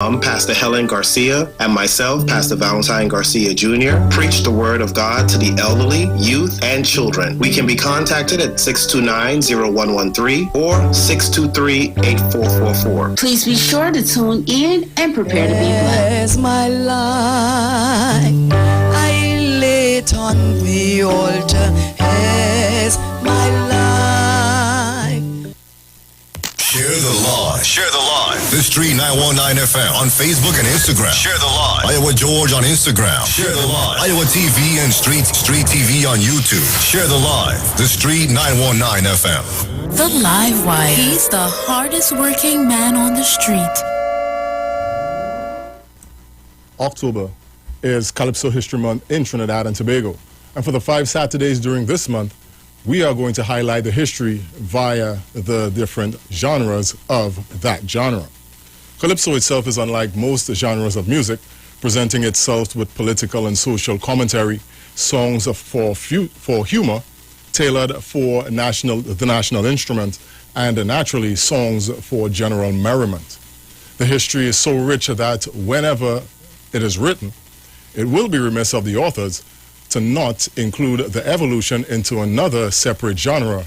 Pastor Helen Garcia, and myself, Pastor Valentine Garcia Jr., preach the Word of God to the elderly, youth, and children. We can be contacted at 629-0113 or 623-8444. Please be sure to tune in and prepare to be blessed. As my life, I lay it on the altar. As my life. Share the live. Share the live. The Street 919 FM on Facebook and Instagram. Share the live. Iowa George on Instagram. Share the live. Iowa TV and Street TV on YouTube. Share the live. The Street 919 FM. The Live Wire. He's the hardest working man on the street. October is Calypso History Month in Trinidad and Tobago. And for the 5 Saturdays during this month, we are going to highlight the history via the different genres of that genre. Calypso itself is unlike most genres of music, presenting itself with political and social commentary, songs for humor, tailored for the national instrument, and naturally songs for general merriment. The history is so rich that whenever it is written, it will be remiss of the authors to not include the evolution into another separate genre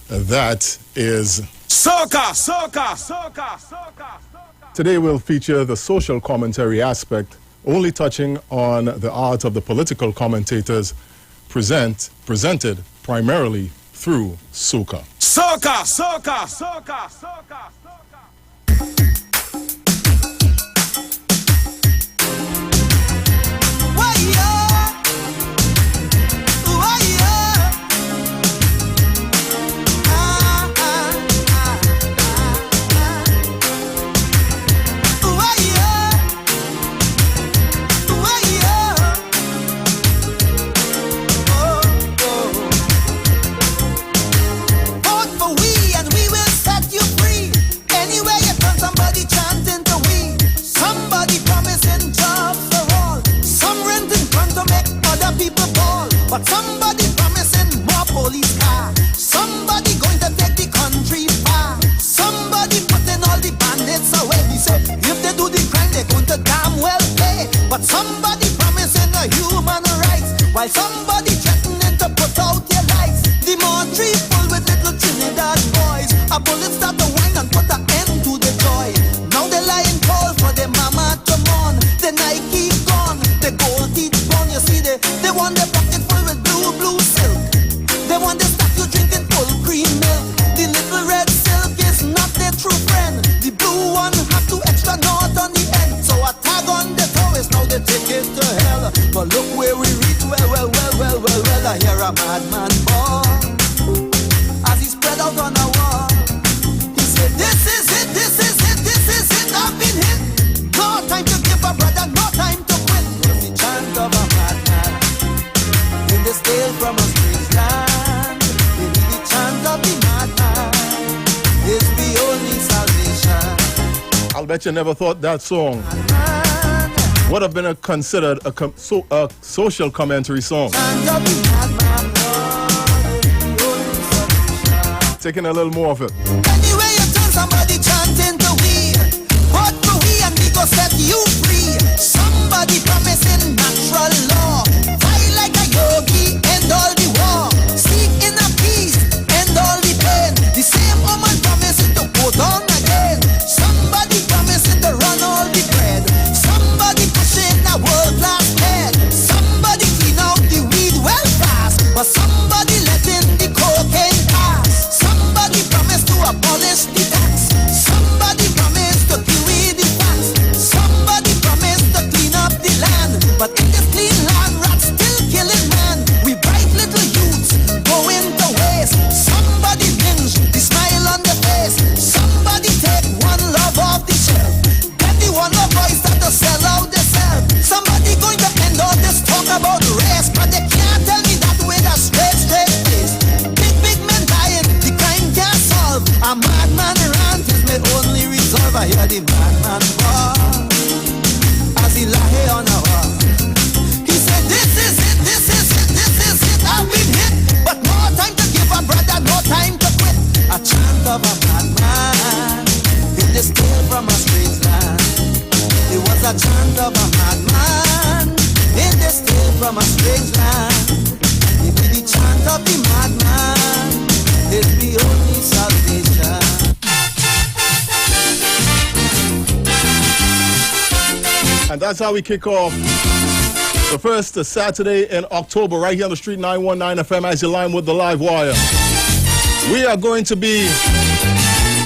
that is soca, soca, soca, soca. Today we'll feature the social commentary aspect, only touching on the art of the political commentators presented primarily through soca. Soca, soca, soca, soca, soca. But somebody promising more police car. Somebody going to take the country far. Somebody putting all the bandits away. He said, if they do the crime, they're going to damn well pay. But somebody promising the human rights, while somebody threatening to put out their lights. The Montreal full with little Trinidad boys. A bullet start to whine and put an end to the joy. Now they're lying cold for their mama to mourn. The Nike gone, the gold teeth gone. You see, they want their pocket full with blue silk. They want the statue drinking full cream milk. The little red silk is not their true friend. The blue one have two extra knots on the end. So a tag on the toes, now they take it to hell. But look where we reach, well, I hear a madman born. As he spread out on a wall, he said, this is it, I've been hit. No time to give up, brother, no time to quit. Was the chant of a madman in the stale from a strange land. Maybe the chant of the madman is the only salvation. I'll bet you never thought that song would have been considered a social commentary song. Taking a little more of it. Anyway, you turn somebody chanting to we. But for we and we go set you free. Somebody promising natural law. Fight like a yogi, end all the war. Seek inner peace, end all the pain. The same woman promising to go down again. Somebody promising to run all the bread. Somebody pushing a world-class head. Somebody clean out the weed well fast. But somebody letting the cocaine pass. Somebody promised to abolish the tax. a chant of a madman in this tale from a strange land. If be the chant of the madman, it be only salvation. And that's how we kick off the first Saturday in October right here on the Street 919 FM as you line with the live wire. We are going to be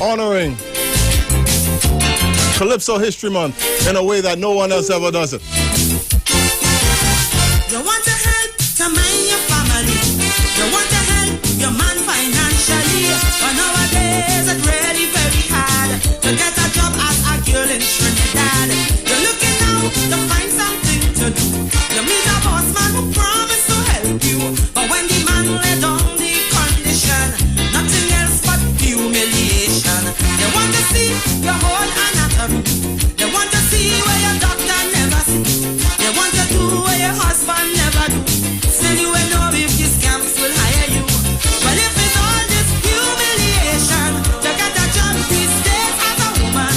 honoring Calypso History Month in a way that no one else ever does it. You want to help to mind your family. You want to help your man financially. But nowadays it's really very hard to get a job as a girl in Trinidad. You're looking out to find something to do. You meet a boss man who promised to help you. But when the man laid on the condition, nothing else but humiliation. You want to see your whole anatomy. You want to see where your doctor never see. You want to do what your husband never do. Still you ain't know if these scams will hire you. Well, if it's all this humiliation, to get a job these days as a woman,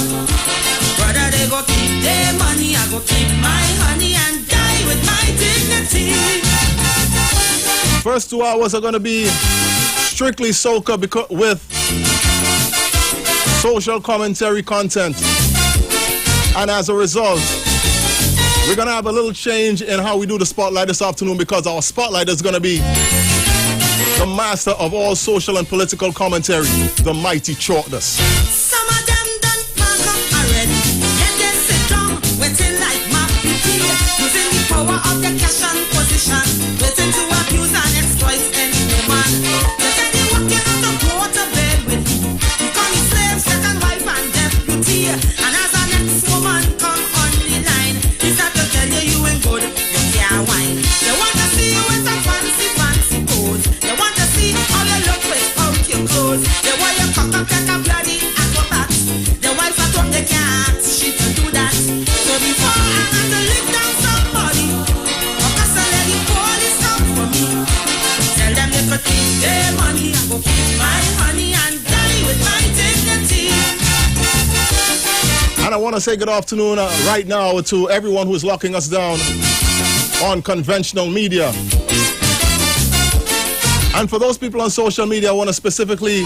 brother, they go keep their money, I go keep my honey and die with my dignity. First 2 hours are going to be strictly soca with social commentary content. And as a result, we're going to have a little change in how we do the spotlight this afternoon because our spotlight is going to be the master of all social and political commentary, the mighty Chalkness. Some of them done pack up already. Yet they sit down, waiting like my pity. Using the power of their cash and position, waiting to abuse and exploit any woman. They say they working out a quarter bed with me. You call me slave, second wife and deputy. And as an ex-woman come on the line, he start to tell you you ain't good, you can't whine. They want to see you with a fancy, fancy pose. They want to see how you look without your clothes. They want you cock up like a bloody acrobat. The wife at home, they can't ask she to do that. So before I have to lick down somebody, I pass a lady police come for me. Tell them they could keep their money, I go keep my honey and die with my dignity. And I want to say good afternoon right now to everyone who is locking us down on conventional media. And for those people on social media, I want to specifically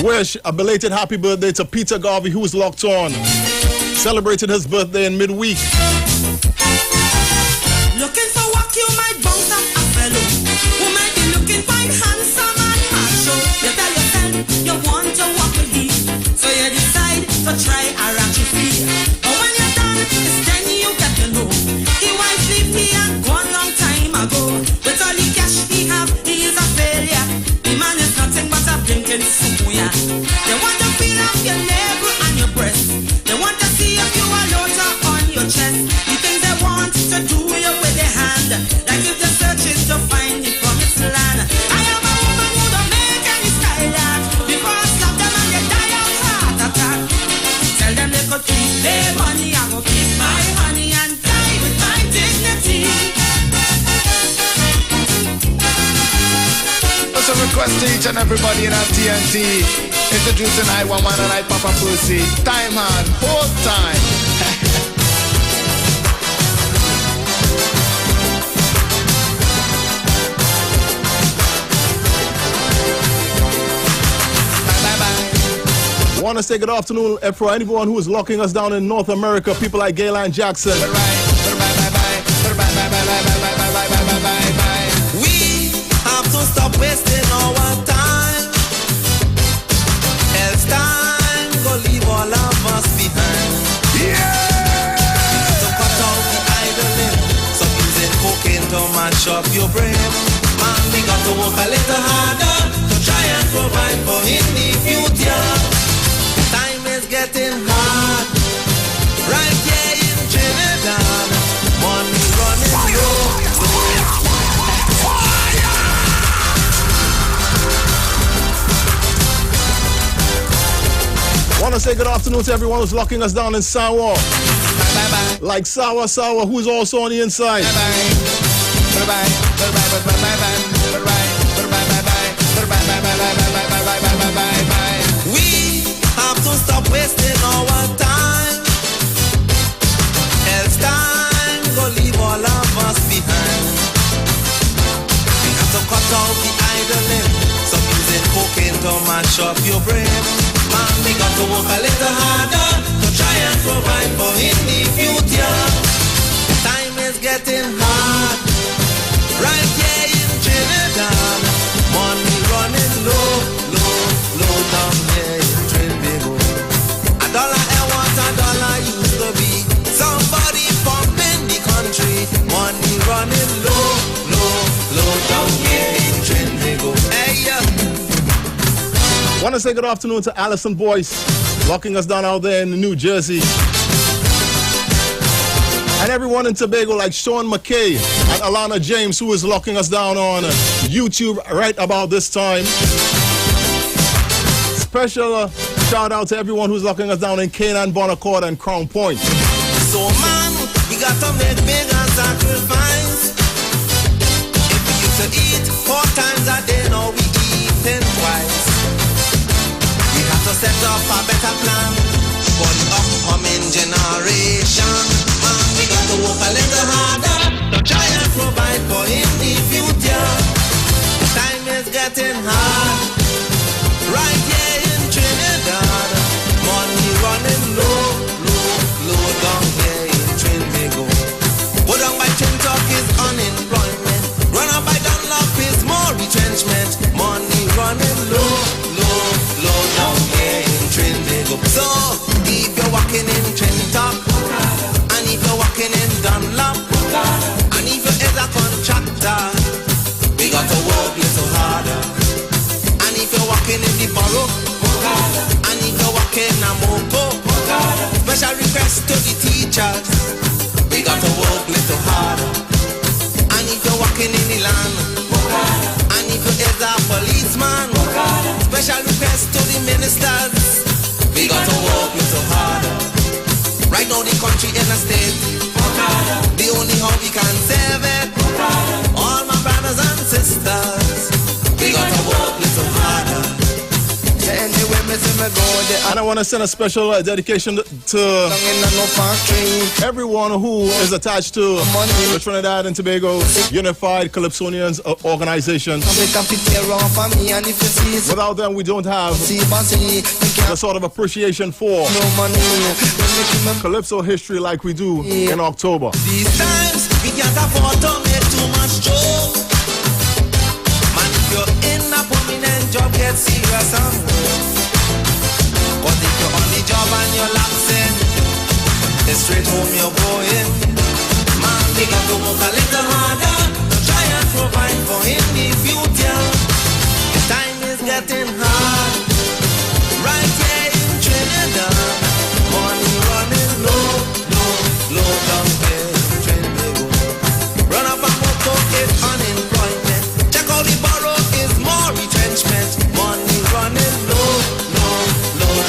wish a belated happy birthday to Peter Garvey, who is locked on. Celebrated his birthday in midweek. Looking for work, you might bounce up a fellow who might be looking quite handsome and macho. You tell yourself you want to walk with him, so you decide to try a ratchet free. But when you're done, it's then you get to know he wife leave me and gone long time ago. With all the cash he have, he is a failure. The man is nothing but a blinking suya. They want to feel off your navel and your breast. They want to see if you are loader on your chest. The things they want to do you with their hand, like if they're searching to find the promised land. I am a woman who don't make any style. Before I slap them and they die of heart attack. Tell them they could keep their money, I go keep my honey and die with my dignity. That's a request to each and everybody in our TNT. Introducing I11 and I Papa Pussy. Time hand, hold time. I want to say good afternoon for anyone who is locking us down in North America, people like Gaylan Jackson. We have to stop wasting our time, else time go leave all of us behind. Yeah! We got to cut out the idling, stop using cocaine to match up your brain. And we got to work a little harder to try and provide for in the future. Time is getting hard, right here in Trinidad. Money running low. Want to say good afternoon to everyone who's locking us down in Sawa. Like Sawa, who's also on the inside. We have to stop wasting our time, Want to say good afternoon to Allison Boyce, locking us down out there in New Jersey. And everyone in Tobago like Sean McKay and Alana James, who is locking us down on YouTube right about this time. Special shout out to everyone who's locking us down in Canaan, Bonaccord, and Crown Point. So man, we got to make bigger sacrifice. If we used to eat 4 times a day, now we eating twice. We have to set up a better plan for the upcoming generation. Man, we got to work a little harder to try and provide for in the future. Time is getting hard, right here in Trinidad. Money running low down here in Trinbago. Go down by Chintalk is unemployment. Run up by Dunlop is more retrenchment. Money running low down here in Trinbago. So if you're walking in Chintalk, and if you're walking in Dunlop, and if you're a contractor, we got to work a little harder. And if you're walking in the borough, and if you're walking a mopo, special request to the teachers, we got to work a little harder. And if you're walking in the land, and if you're a policeman, special request to the ministers, we got to work a little harder. Right now the country in a state, the only how we can save it, all my brothers and sisters, we got to work a little harder. And I want to send a special dedication to everyone who is attached to the Trinidad and Tobago Unified Calypsonians Organization. Without them, we don't have the sort of appreciation for Calypso history like we do in October. These times, we can't afford to make too much joke. Man, if you're in a permanent job, get serious and work. But if you're on the job and you're lapsing, it's straight home you're going. Man, we got to work a little harder to try and provide for in the future. The time is getting hard, right here in Trinidad. Money running low down here in Trinbago. Run up and go get unemployment. Check out the borough is more retrenchment. Money running low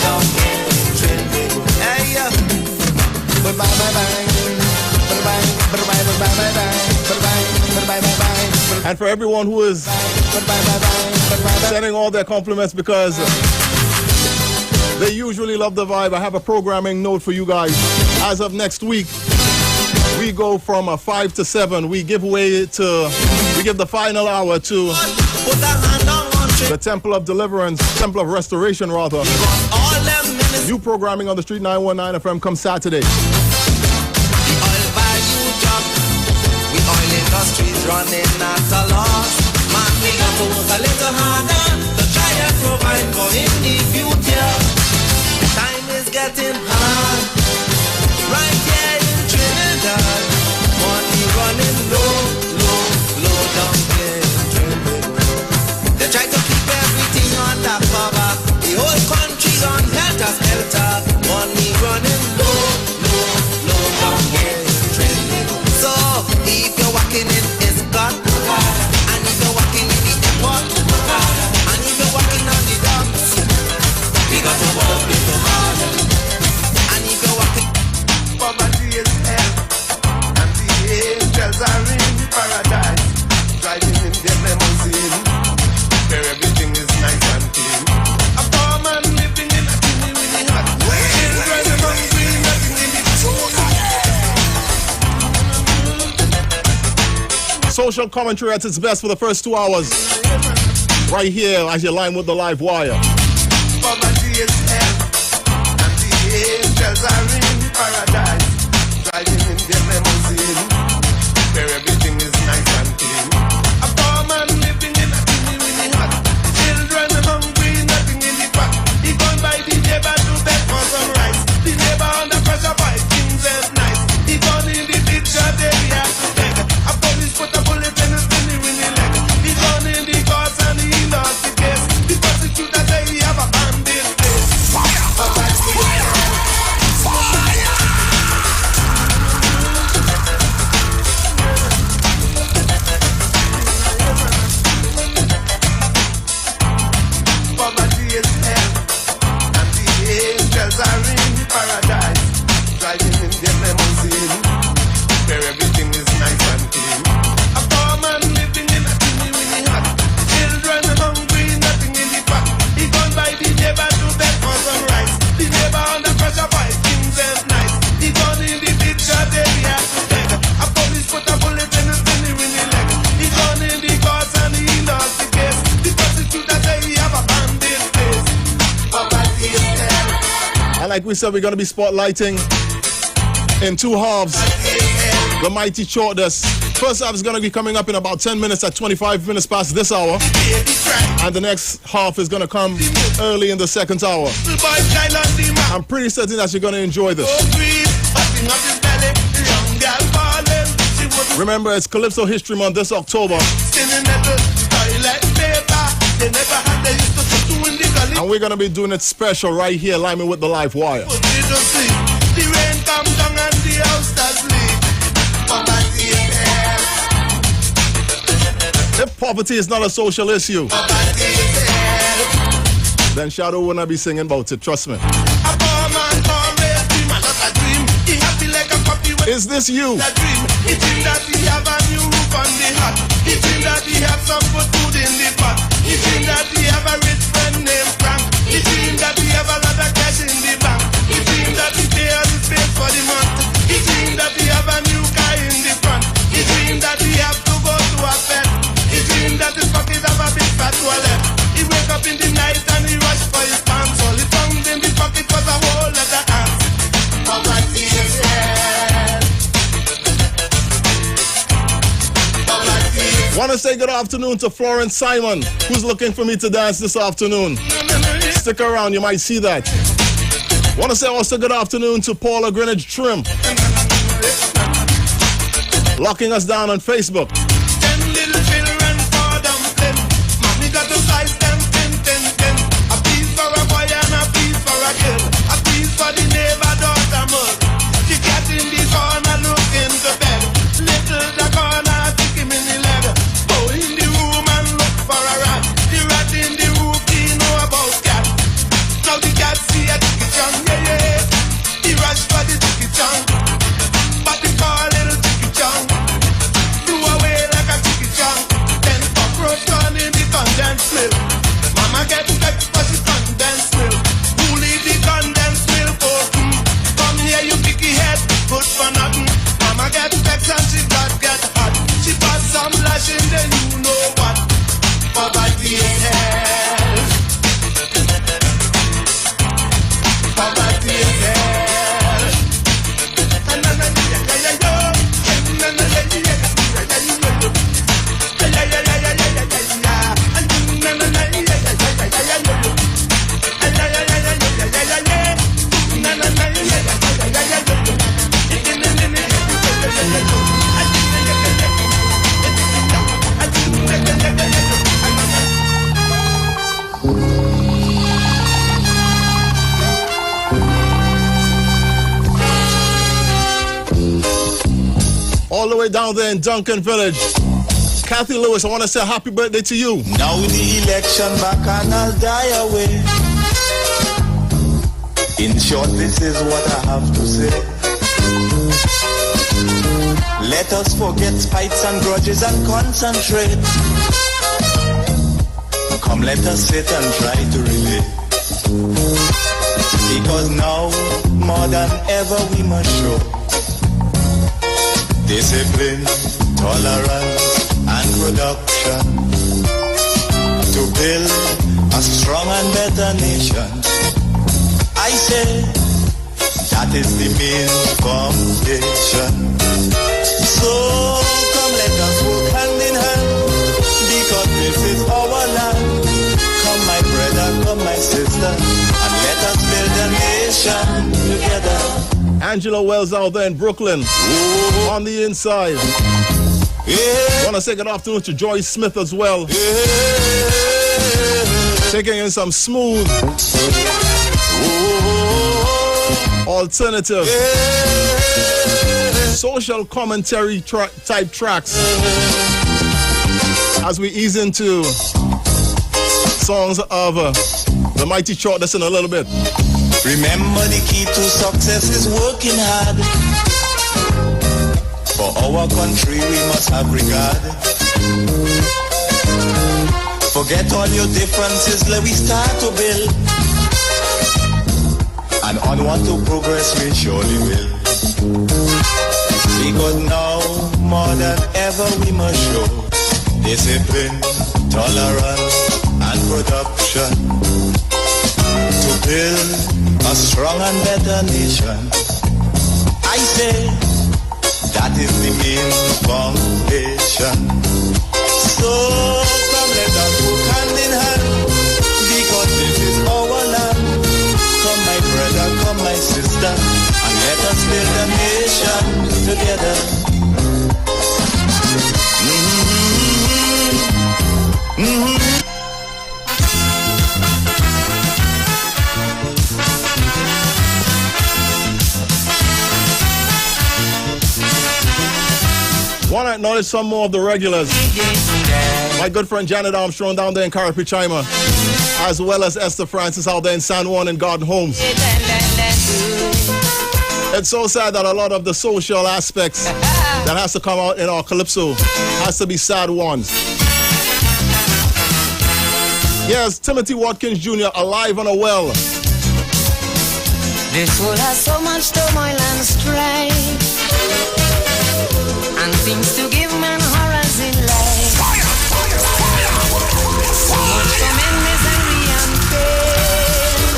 down here in Trinbago. Hey, yeah. And for everyone who is sending all their compliments because they usually love the vibe, I have a programming note for you guys. As of next week, we go from 5 to 7. We give the final hour to the Temple of Deliverance, Temple of Restoration rather. New programming on the Street 919 FM comes Saturday. Oil industries running at a loss. Man, we got to work a little harder to try and provide for in the future. Time is getting hard, right here in Trinidad. Money running low down here in Trinidad. They try to keep everything on the cover. The whole country on helter-skelter. Money running low down here in Trinidad. So if you're walking in Escort, and if you're walking in the airport, and if you're walking on the docks, we got to work a little harder. And if you're walking, poverty is hell, and the angels are in paradise, driving in their limousine, where everything is nice and clean. A poor man living in a really hot way, children hungry, nothing in the food. Social commentary at its best for the first 2 hours. Right here as you line with the live wire. Poverty is hell, and the angels are in paradise, driving in their limousine, where everything is nice and clean. A poor man living in a really hot, children hungry, nothing in the pot. He gone by the neighbor to beg for some rice. The neighbor under pressure by things is nice. He gone in the picture they have to beg. A police put a bullet in his leg. He gone in the courts and he lost the case. The prosecutor say he have a the limousine, where everything is nice and clean. A poor man living in a chimney winnie hut. Children hungry, nothing in the pot. He gone by the neighbor to beg for some rice. The neighbor under pressure by things is nice. He gone in the big shop, they had to beg. A police put a bullet in his chimney winnie leg. He gone in the courts and he lost the case. The prosecutor say he have a bandit face. Poverty is hell. And like we said, we're going to be spotlighting in two halves the mighty shortest. First half is going to be coming up in about 10 minutes at 25 minutes past this hour. And the next half is going to come early in the second hour. I'm pretty certain that you're going to enjoy this. Remember, it's Calypso History Month this October. And we're going to be doing it special right here, live with the live wire. If poverty is not a social issue, then Shadow will not be singing about it, trust me. Is this you? He dreamed that he have a new roof on the hut. He dreamed that he have some good food in the pot. He dreamed that he have a rich friend named Frank. He dreamed that he have a lot of cash in the bank. He dreamed that he pay all his bills for the month. He dreamed that he have a new car in the front. He dreamed that he have to go to a fair. He dreamed that his pocket have a big fat wallet. He wake up in the night and he rush for his pants. All he found in the pocket was a whole lot of ants. Poverty is hell. Want to say good afternoon to Florence Simon, who's looking for me to dance this afternoon. Stick around, you might see that. Want to say also good afternoon to Paula Greenwich Trim, locking us down on Facebook. 10 little children for dumpling. Mommy got to slice them thin. A piece for a boy and a piece for a girl. A piece for the neighbor daughter mug. She got in the corner looking to bed. Little the corner kick him in the leg. Go in the room and look for a rat. The rat in the room, he know about cat. Now the cat see a ticky chunk, yeah. He rush for the ticky chunk. But the poor little ticky chunk flew away like a ticky chunk. Then cockroach gone in the condensed milk. Mama get vexed for the condensed milk. Who leave the condensed milk open? Come here, you picky head, good for nothing. Mama get vexed and she blood get hot. She pass some lashing, then you know what. Poverty is hell. Poverty is hell. All the way down there in Duncan Village. Kathy Lewis, I want to say happy birthday to you. Now the election back and I'll die away. In short, this is what I have to say. Let us forget spites and grudges and concentrate. Come, let us sit and try to relate. Because now, more than ever, we must show discipline, tolerance, and production to build a strong and better nation. I say that is the main foundation. So come, let us work hand in hand, because this is our land. Come, my brother, come, my sister, and let us build a nation together. Angela Wells out there in Brooklyn. Ooh. On the inside. Yeah. Want to say good afternoon to Joyce Smith as well. Yeah. Taking in some smooth, alternative, social commentary type tracks as we ease into songs of the mighty shortest in a little bit. Remember, the key to success is working hard. For our country we must have regard. Forget all your differences, let we start to build. And onward to progress we surely will. Because now, more than ever, we must show discipline, tolerance, and production to build a strong and better nation. I say, that is the main foundation. So come let us work hand in hand, because this is our land. Come my brother, come my sister, and let us build a nation together. Want to acknowledge some more of the regulars. My good friend Janet Armstrong down there in Carapichaima, as well as Esther Francis out there in San Juan and Garden Homes. It's so sad that a lot of the social aspects that has to come out in our calypso has to be sad ones. Yes, Timothy Watkins Jr. alive and well. This world has so much turmoil and strife, and things to give man horrors in life. So much torment, misery and pain,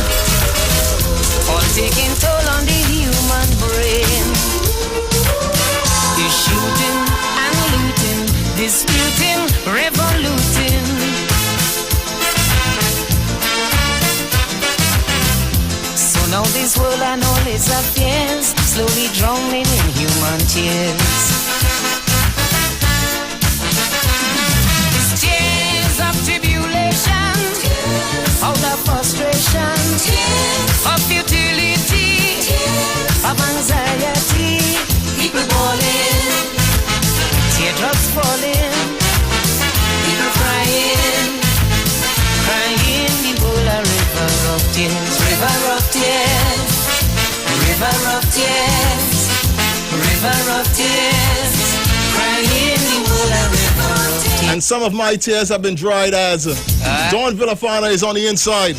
all taking toll on the human brain. You're shooting and looting, disputing, revoluting. So now this world and all its affairs slowly drowning in human tears. Out of frustration, of futility, of anxiety, people balling, teardrops falling, people crying, crying the whole a river of tears, river of tears, river of tears, river of tears, crying the whole a river of tears. And some of my tears have been dried as Dawn Villafana is on the inside.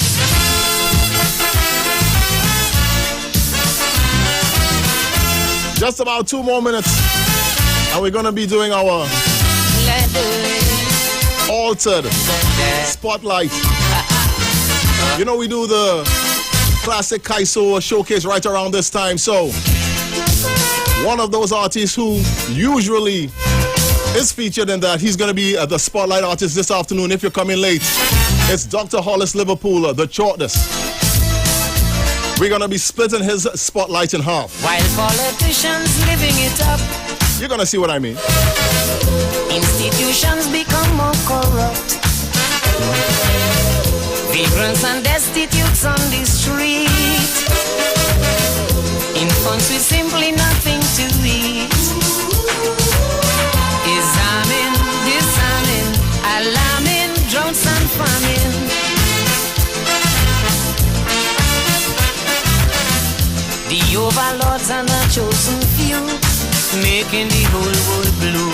Just about 2 more minutes, and we're going to be doing our altered spotlight. You know, we do the classic Kaiso showcase right around this time, so one of those artists who usually is featured in that, he's going to be the spotlight artist this afternoon if you're coming late. It's Dr. Hollis Liverpool, the shortest. We're going to be splitting his spotlight in half. While politicians living it up, you're going to see what I mean. Institutions become more corrupt. Vagrants and destitutes on the street. Infants with simply nothing to eat. Examine, disarming, alarming, droughts and famine. The overlords and the chosen few, making the whole world blue.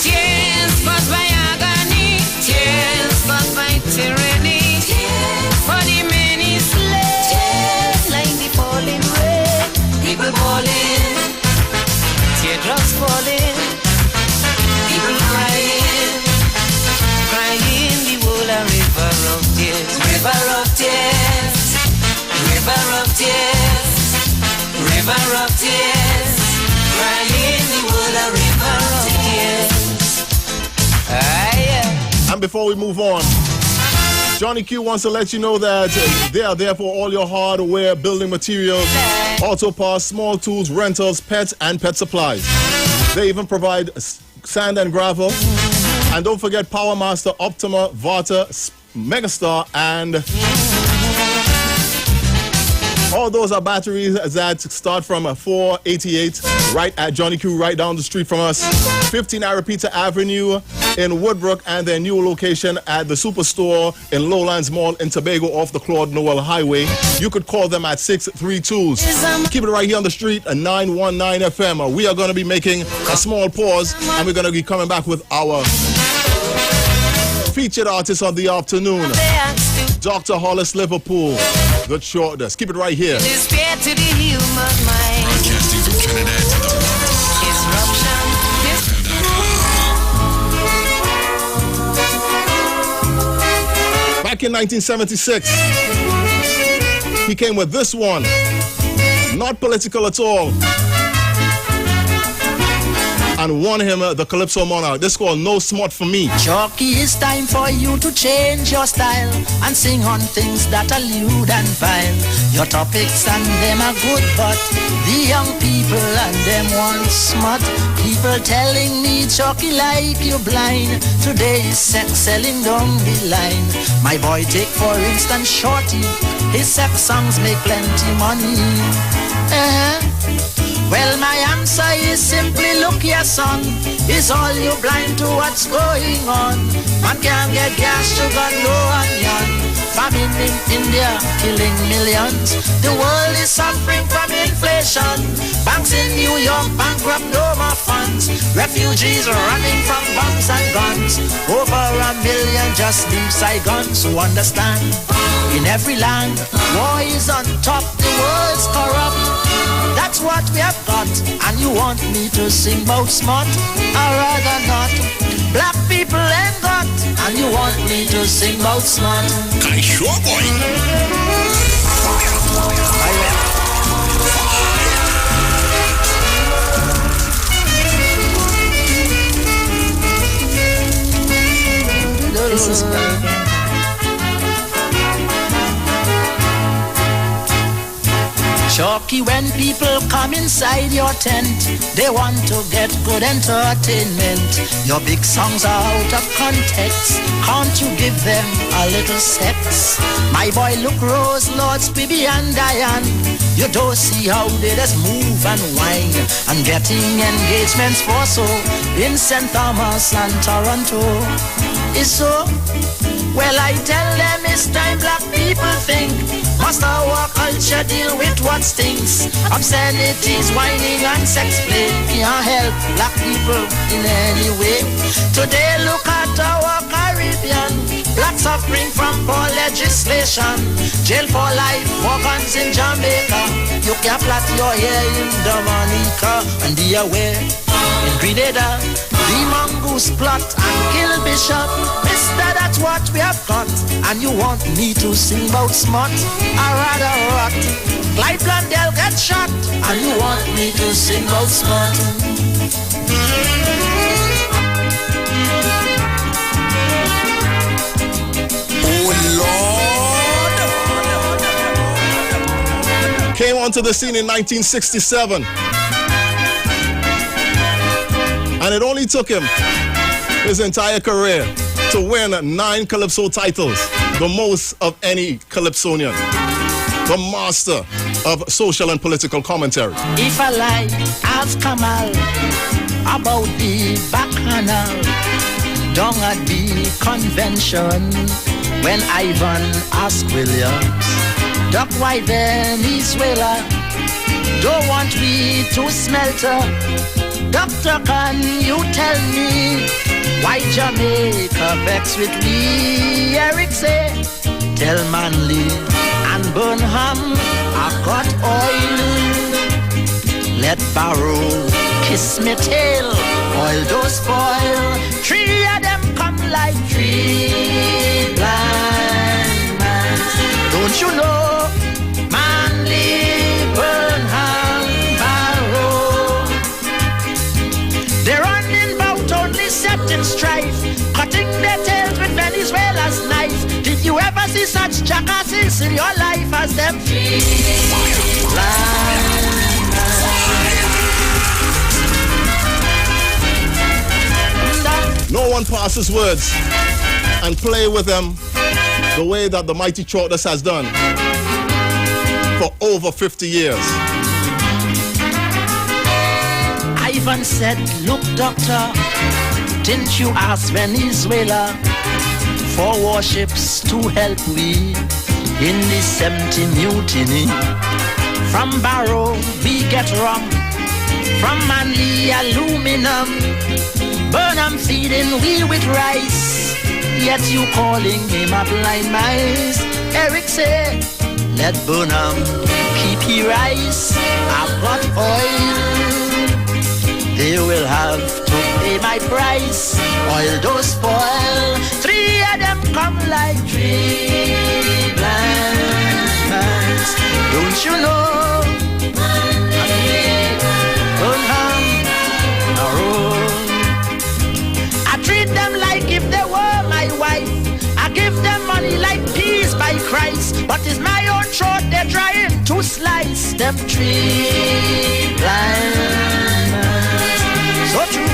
Tears caused by agony, tears caused by tyranny, for the many slaves, like the falling rain, people falling, teardrops falling, people crying, crying the whole a river of tears, river of tears, river of tears, river of tears, crying the whole a river of tears. And before we move on, Johnny Q wants to let you know that they are there for all your hardware, building materials, auto parts, small tools, rentals, pets, and pet supplies. They even provide sand and gravel. And don't forget Power Master, Optima, Varta, Megastar, and all those are batteries that start from 488 right at Johnny Q, right down the street from us. 15 Arapita Avenue in Woodbrook and their new location at the Superstore in Lowlands Mall in Tobago off the Claude Noel Highway. You could call them at 632s. Keep it right here on the street at 919 FM. We are going to be making a small pause and we're going to be coming back with our featured artist of the afternoon, Dr. Hollis Liverpool, the shortest. Keep it right here. Broadcasting from Trinidad to the Back in 1976, he came with this one. Not political at all. And won him the Calypso Monarch. This called No Smart For Me. Chalky, it's time for you to change your style and sing on things that are lewd and vile. Your topics and them are good, but the young people and them want smart. People telling me Chalky like you blind. Today is sex selling down the line. My boy take for instance Shorty. His sex songs make plenty money. Well, my answer is simply look here, son. Is all you blind to what's going on? Man can't get gas, sugar, no onion. Famine in India, killing millions. The world is suffering from inflation. Banks in New York bankrupt, no more funds. Refugees running from bombs and guns. Over 1 million just leave Saigon. So understand, in every land, war is on top. The world's corrupt. That's what we have got, and you want me to sing about smart? I'd rather not. Black people ain't got, and you want me to sing about smart? I sure boy. This is Chalky, when people come inside your tent, they want to get good entertainment. Your big songs are out of context. Can't you give them a little sex? My boy, look, Rose, Lords, Bibi and Diane. You don't see how they just move and whine and getting engagements for so in St. Thomas and Toronto. Is so? Well, I tell them it's time black people think. Must our culture deal with what stinks? Obscenities, whining and sex play can't help black people in any way. Today look at our Caribbean. Black suffering from poor legislation. Jail for life, war guns in Jamaica. You can plait your hair in Dominica. And be aware, in Grenada, the mongoose plot and kill Bishop. Mister, that's what we have got. And you want me to sing about smart? I rather rot. Clyde Blondell get shot. And you want me to sing about smart? Oh Lord! Came onto the scene in 1967. And it only took him his entire career to win 9 Calypso titles, the most of any Calypsonian. The master of social and political commentary. If I lie, ask Kamal about the bacchanal down at the convention when Ivan asked Williams, Doc, why Venezuela don't want we to smelt her? Doctor, can you tell me why Jamaica vex with me? Eric say, tell Manley and Burnham I got oil. Let Barrow kiss me tail, oil don't spoil. 3 of them come like 3 blind men. Don't you know, Manley, Burnham, Barrow, they're running about only setting strife, cutting their tails with Venezuela's knife. Did you ever see such jackasses in your life as them? No one passes words and play with them the way that the mighty Chortless has done for over 50 years. Ivan said, look, doctor, Didn't you ask Venezuela for warships to help we in the 70 mutiny? From Barrow we get rum, from Manly aluminum. Burnham feeding we with rice, yet you calling him a blind mice. Eric said, let Burnham keep he rice. I've got oil, they will have to pay my price. Oil don't spoil, 3 of them come like 3 blind mice. Don't you know? I treat them like if they were my wife. I give them money like peas by Christ. But it's my own throat they're trying to slice. Them 3 blind mice. So true.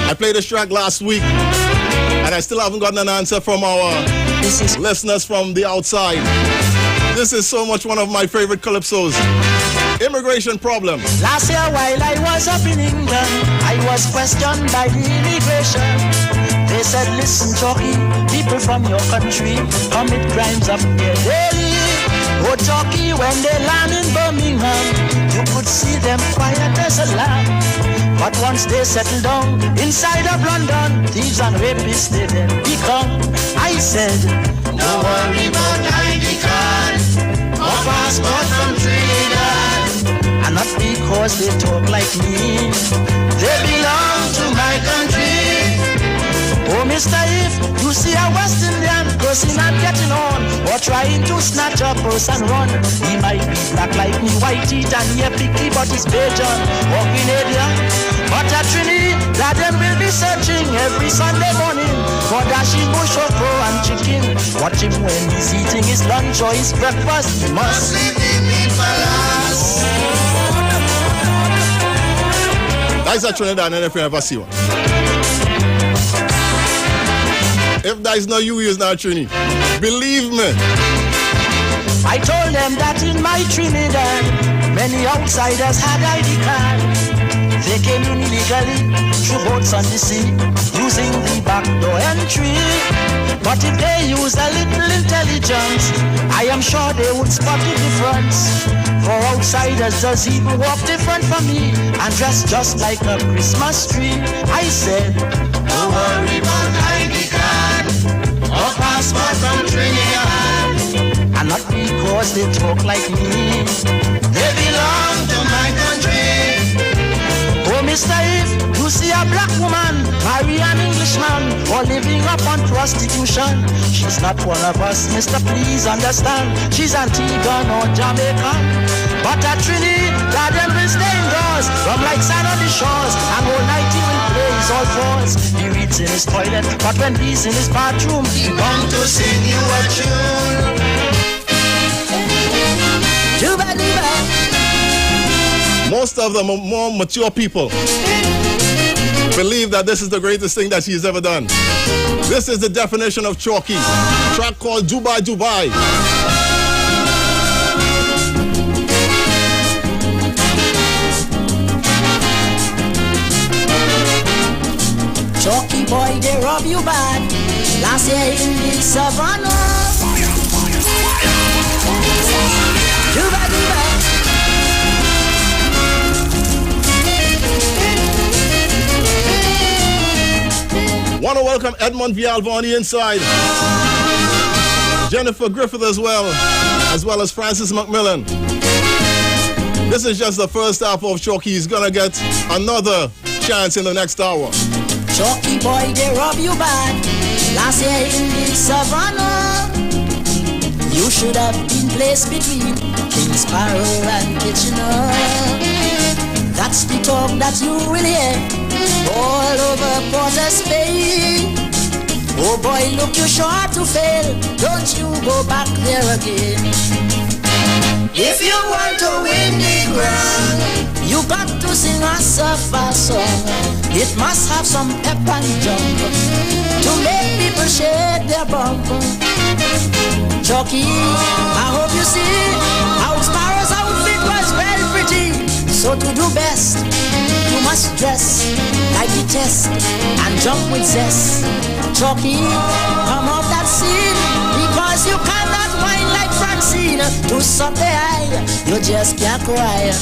I played this track last week, and I still haven't gotten an answer from our listeners from the outside. This is so much one of my favorite calypsos. Immigration problem. Last year while I was up in England, I was questioned by the immigration. They said, listen, Chucky, people from your country commit crimes up here daily. Oh, Chucky, when they land in Birmingham, you could see them quiet as a lamb. But once they settle down inside of London, thieves and rapists they then become. I said, no worry about ID card or passport from Trinidad. And not because they talk like me, they belong to my country. Oh, Mr. If you see a West Indian crossing and getting on, or trying to snatch a purse and run, he might be black like me, white teeth and ear picky, but he's Belgian or Canadian. But at Trinidad them will be searching every Sunday morning for dashing bush okra and chicken. Watch him when he's eating his lunch or his breakfast. He must live in the palace. That's a Trinidad, and if you ever see one. If that's not you, it's not Trini. Believe me. I told them that in my Trinidad, many outsiders had ID card. They came in illegally through boats on the sea, using the back door entry. But if they use a little intelligence, I am sure they would spot the difference. For outsiders just even walk different from me and dress just like a Christmas tree. I said, don't worry about ID card or passport from Trinidad. And not because they talk like me, they belong to my country. Oh, Mr. If you see a black woman marry an Englishman or living up on prostitution, she's not one of us, Mr. Please understand. She's Antiguan or Jamaican. But at Trinidad them will stay indoors, rub like sand on the shores, and all night he will play his all fours. He reads in his toilet, but when he's in his bathroom, he bound to sing you a tune. Most of the more mature people believe that this is the greatest thing that she's ever done. This is the definition of chalky. A track called Dubai, Dubai. Chalky boy, they rob you bad. Last year in the savannah. Dubai, Dubai. Want to welcome Edmond Vialva on the inside. Jennifer Griffith as well as Francis McMillan. This is just the first half of Chalky. He's gonna get another chance in the next hour. Chalky boy, they rob you bad. Last year in the savannah, you should have been placed between King Sparrow and Kitchener. That's the talk that you will hear all over Port of Spain. Oh boy, look, you're sure to fail. Don't you go back there again. If you want to win the ground, you got to sing a surfer song. It must have some pep and jump. to make people shake their bum. Chucky, I hope you see how Sparrow's outfit was well pretty. So to do best, you must dress like the test and jump with zest. Chucky, come off that scene, because you cannot whine like Francine. To suck the eye, you just can't cry.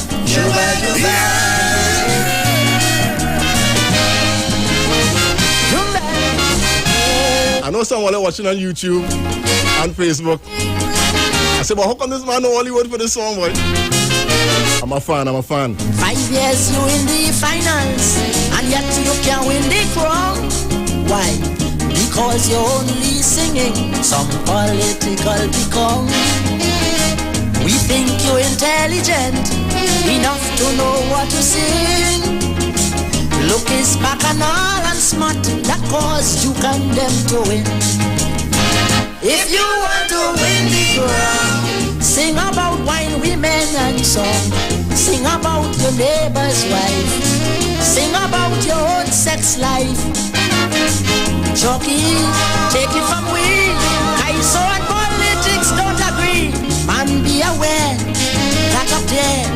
I know someone watching on YouTube and Facebook. I said, but how come this man know Hollywood for this song, boy? I'm a fan. 5 years you in the finals, and yet you can't win the crown. Why? Because you're only singing some political become. We think you're intelligent enough to know what to sing. Look is back and all and smart, that cause you condemn to win. If you want to win the crown, sing about wine, women and song. Sing about your neighbor's wife. Sing about your own sex life. Chucky, take it from we. Kaiso and politics don't agree. Man, be aware that up there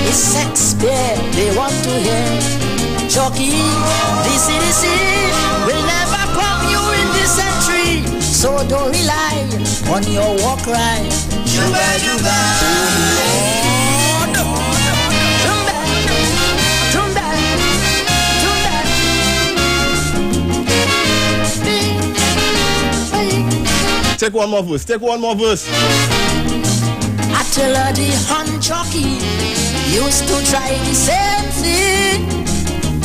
is sex bear they want to hear. Chucky, the CDC will never come you in this century. So don't rely on your war cry. Juba, juba. Take one more verse. I tell her the Hun Chucky used to try the same thing.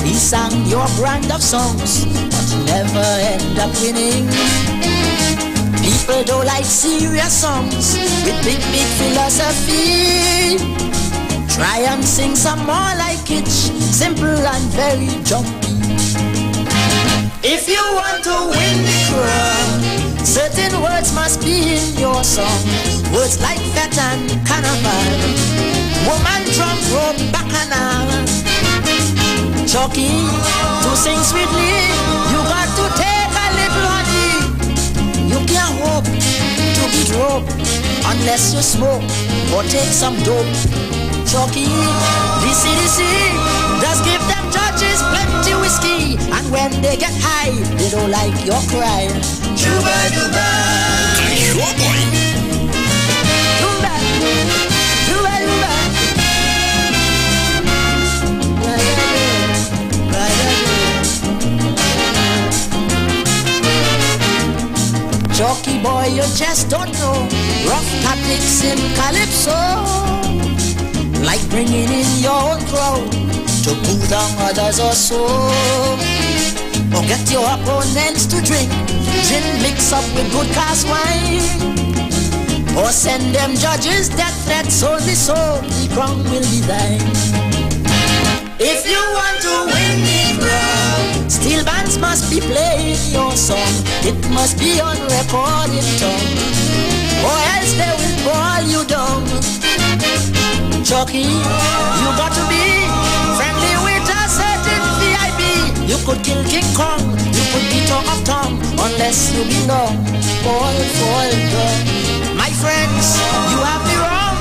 He sang your brand of songs, but never end up winning. People don't like serious songs with big philosophy. Try and sing some more like Kitsch, simple and very jumpy. If you want to win the crown, certain words must be in your song. Words like fete and carnival, woman, drum, rope, bacchanal. Chucky, to sing sweetly, you got to take a little honey. You can't hope to beat rope unless you smoke or take some dope. Chucky, the CDC does give them judges plenty whiskey, and when they get high, they don't like your cry. Juba, juba. Sure, boy. Juba, juba, juba. Chucky boy, you just don't know rough tactics in Calypso, like bringing in your own crowd to pull down others or so, or get your opponents to drink gin mix up with good cast wine, or send them judges death threats only so the crown will be thine. If you want to win the crown, steel bands must be playing your song. It must be on recording tongue, or else they will pull you down. Chucky, you got to be friendly with a certain VIP. You could kill King Kong, you could be talk of tongue, unless you belong. Fall down. My friends, you have me wrong.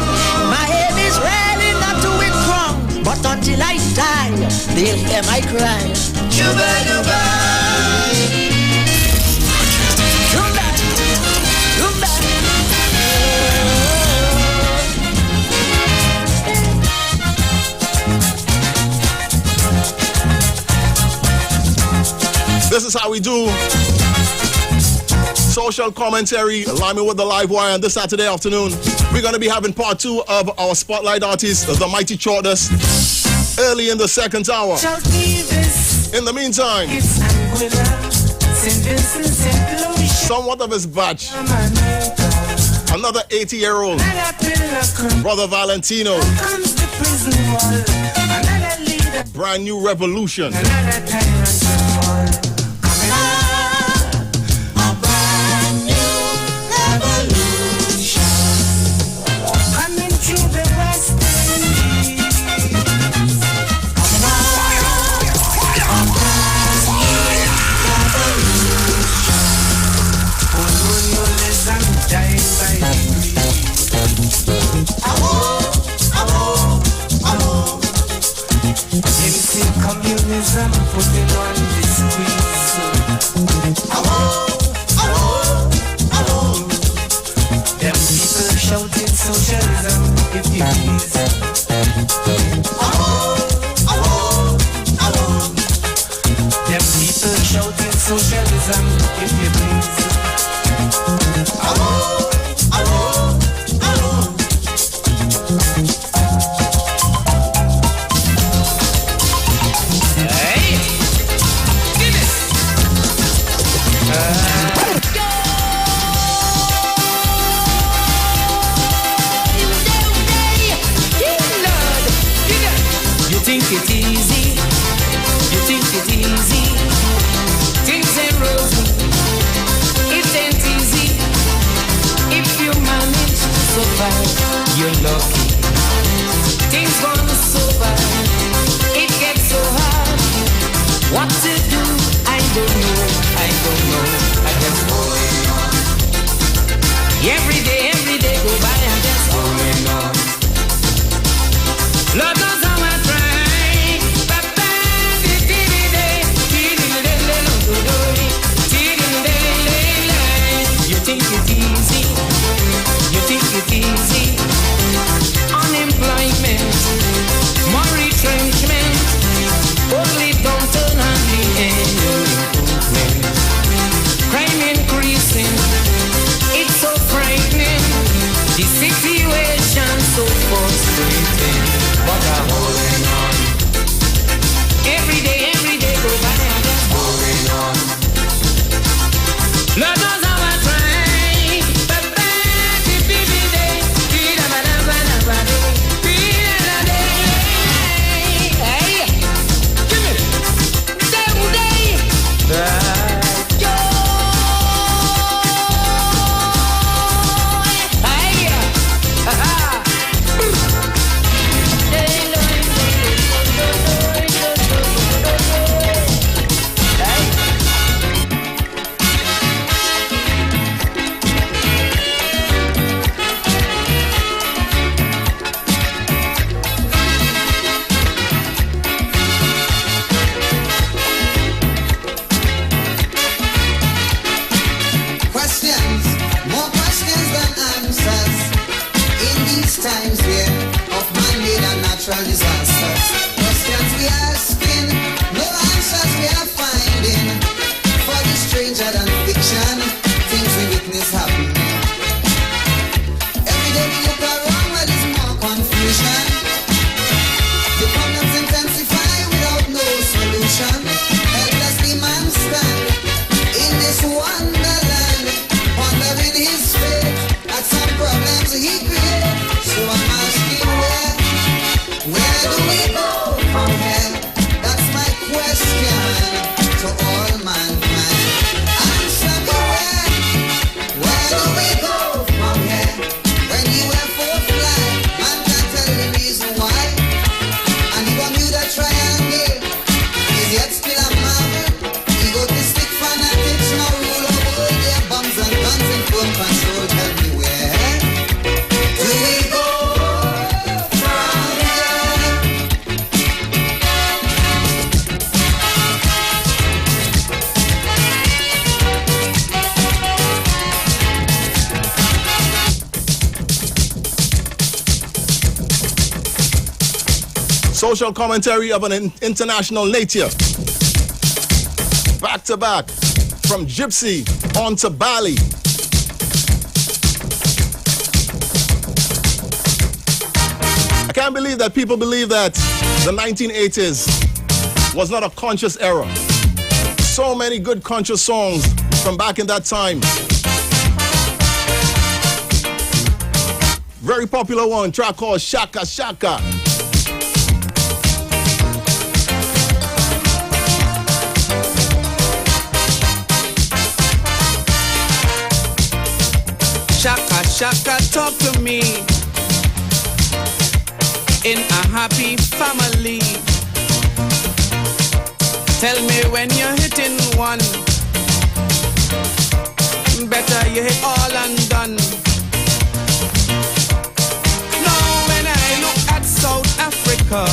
My aim is really not to win crown, but until I die, they'll hear my cry. Juba, juba. Juba, juba. This is how we do social commentary, aligning with the live wire. And this Saturday afternoon, we're going to be having part 2 of our spotlight artist, the Mighty Chordas, early in the second hour. In the meantime, somewhat of his batch, another 80-year-old, Brother Valentino, brand new revolution. Them see communism putting on the squeeze. Them people shouting socialism, if you please. Them people shouting socialism, if you please. You think it easy? You think it easy? Things ain't rosy. It ain't easy. If you manage to survive, you're lucky. Things gone so bad. It gets so hard. What to do? I don't know. I don't know. I just going on. Every day go by. I'm just going on. Lord knows how I try. You think it easy? You think it easy? Unemployment, more retrenchment, only downturn and the improvement. Crime increasing, it's so frightening. The situation so frustrating, but I'm holding on. Every day go by, I'm just holding on. Lord knows how I try. Social commentary of an international nature. Back to back, from Gypsy on to Bali. I can't believe that people believe that the 1980s was not a conscious era. So many good conscious songs from back in that time. Very popular one, track called Shaka Shaka. Shaka, shaka, talk to me. In a happy family. Tell me when you're hitting one. Better you hit all and done. Now when I look at South Africa,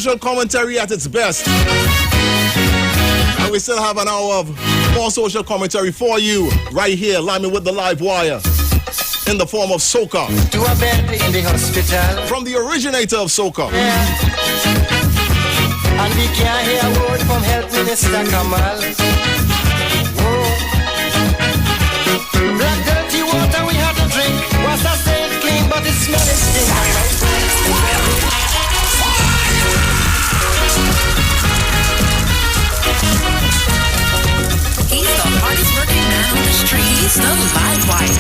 social commentary at its best. And we still have an hour of more social commentary for you right here, live with the live wire in the form of soca. To a bed in the hospital. From the originator of soca. Yeah. And we can't hear a word from Health Minister Kamal. Oh. Black dirty water we had to drink. Was a safe clean, but it smells stink. He's the hardest working man on the street. He's the live wire.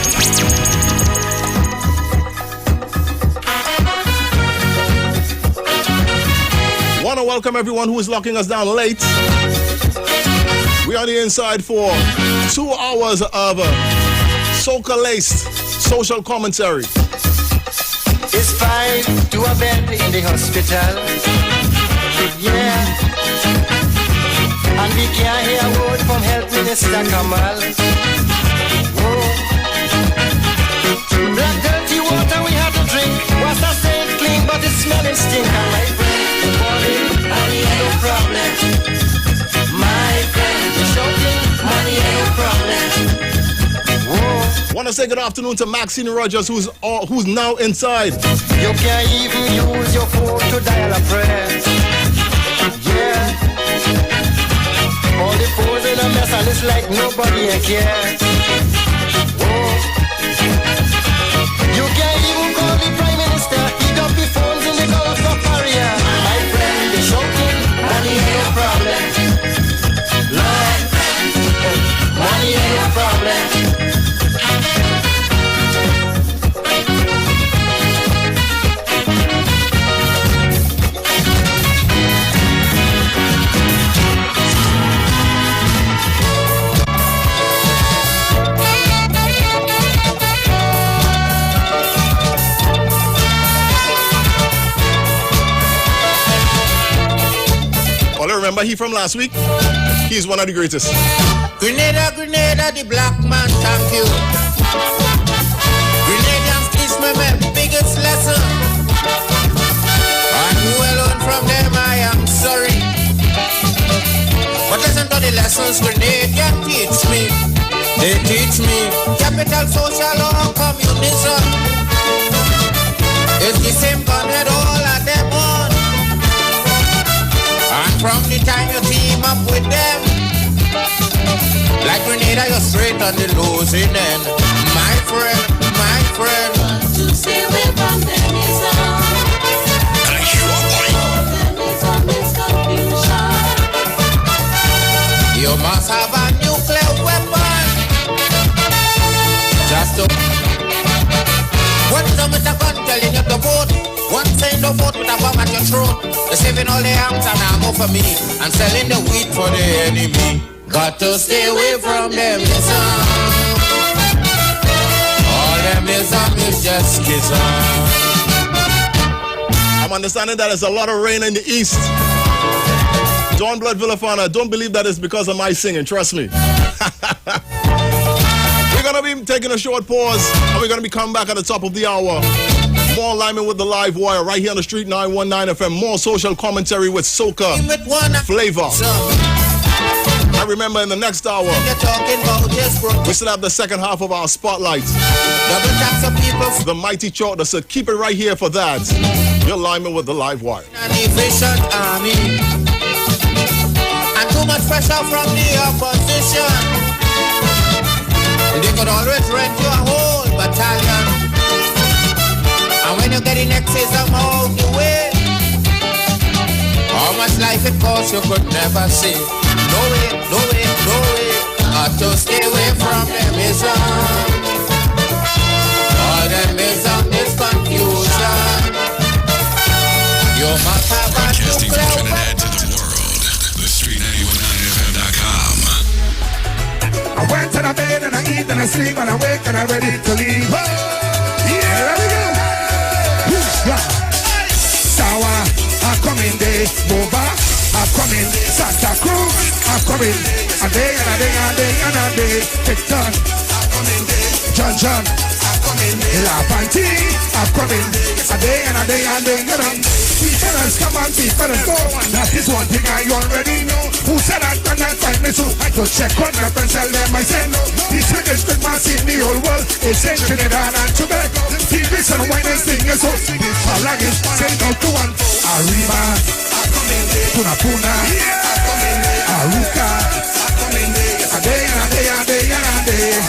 Want to welcome everyone who is locking us down late. We are on the inside for 2 hours of soca-laced social commentary. It's fine to a bed in the hospital. Yeah. And we can't hear a word from Health Minister Kamal. Oh. Black dirty water we had to drink. Was a safe clean, but it smelling stink. And my friend, the money, money ain't no problem. My friend, the shouting, money ain't no problem. Want to say good afternoon to Maxine Rogers, who's now inside. You can't even use your phone to dial a prayer. Yeah. All the phones in a mess and it's like nobody cares. Oh. You can't even call the Prime Minister. He got the phones in the Gulf of Paria. My friend, the shouting, money ain't no problem. Lord, money ain't no problem. Remember he from last week? He's one of the greatest. Grenada, Grenada, the black man, thank you. Grenadians teach me my biggest lesson. And who alone from them I am sorry. But listen to the lessons Grenadian teach me. They teach me capital, social or communism. It's the same gun head all of them on. And from the time you team up with them, like Grenada, you're straight on the losing end. My friend, to stay away from them is you must have a nuclear weapon. Just to what is up with the gun telling you to vote? One saying no vote with a bomb at your throat. They're saving all their arms and ammo for me and selling the wheat for the enemy. Got to stay away from them, all them is just schism. I'm understanding that there's a lot of rain in the east. Dawn Blood Villafana, don't believe that it's because of my singing, trust me. We're going to be taking a short pause and we're going to be coming back at the top of the hour. More alignment with the live wire right here on the Street 919 FM. More social commentary with soca flavor. And remember, in the next hour, we still have the second half of our spotlight. The mighty chart that said, keep it right here for that. Your alignment with the live wire. And too much pressure from the opposition. They could always rent you a whole battalion. And when you get in excism out the way, how much life it costs you could never see. No way, no way, no way. Got to stay away from them ism. All them ism is confusion. You must have a nuclear weapon. I went to the bed and I eat and I sleep and I wake and I'm ready to leave. Yeah, there we go. Sour, I'm coming day. Boba, I'm coming. Santa Cruz, I'm coming. A day and a day and a day and a day. Victor, I'm coming day. John, I'm coming day. La Panty, I'm coming. A day and a day and a day and a day. Sinners come and see for the soul. That is one thing I already know. Who said I cannot find me so? I could check on them and tell them I say no. The sweetest Christmas in the whole world is in Trinidad and Tobago. TV and wine and sing is so. All I get say no to one. Arriba, Puna Puna, Aruka, a day and a day and a day and a day.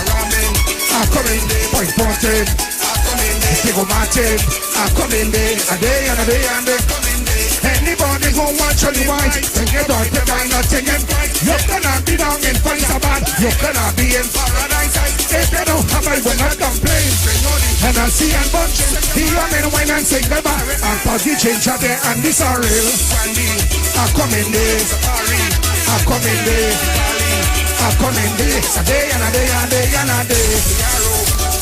I'm coming, point pointed, Tigo Martin, I'm coming day, a day and a day and a day. Anybody who wants you white, then get on the guy nothing and fight. You cannot be down in Faisabad, you cannot be in paradise. If you don't have it, will not complain. And I see and bunch, the young men wine and sing the bar. And for the change of there and this are real. I'm coming day, I'm coming day, I'm coming day. A day and a day and a day and a day.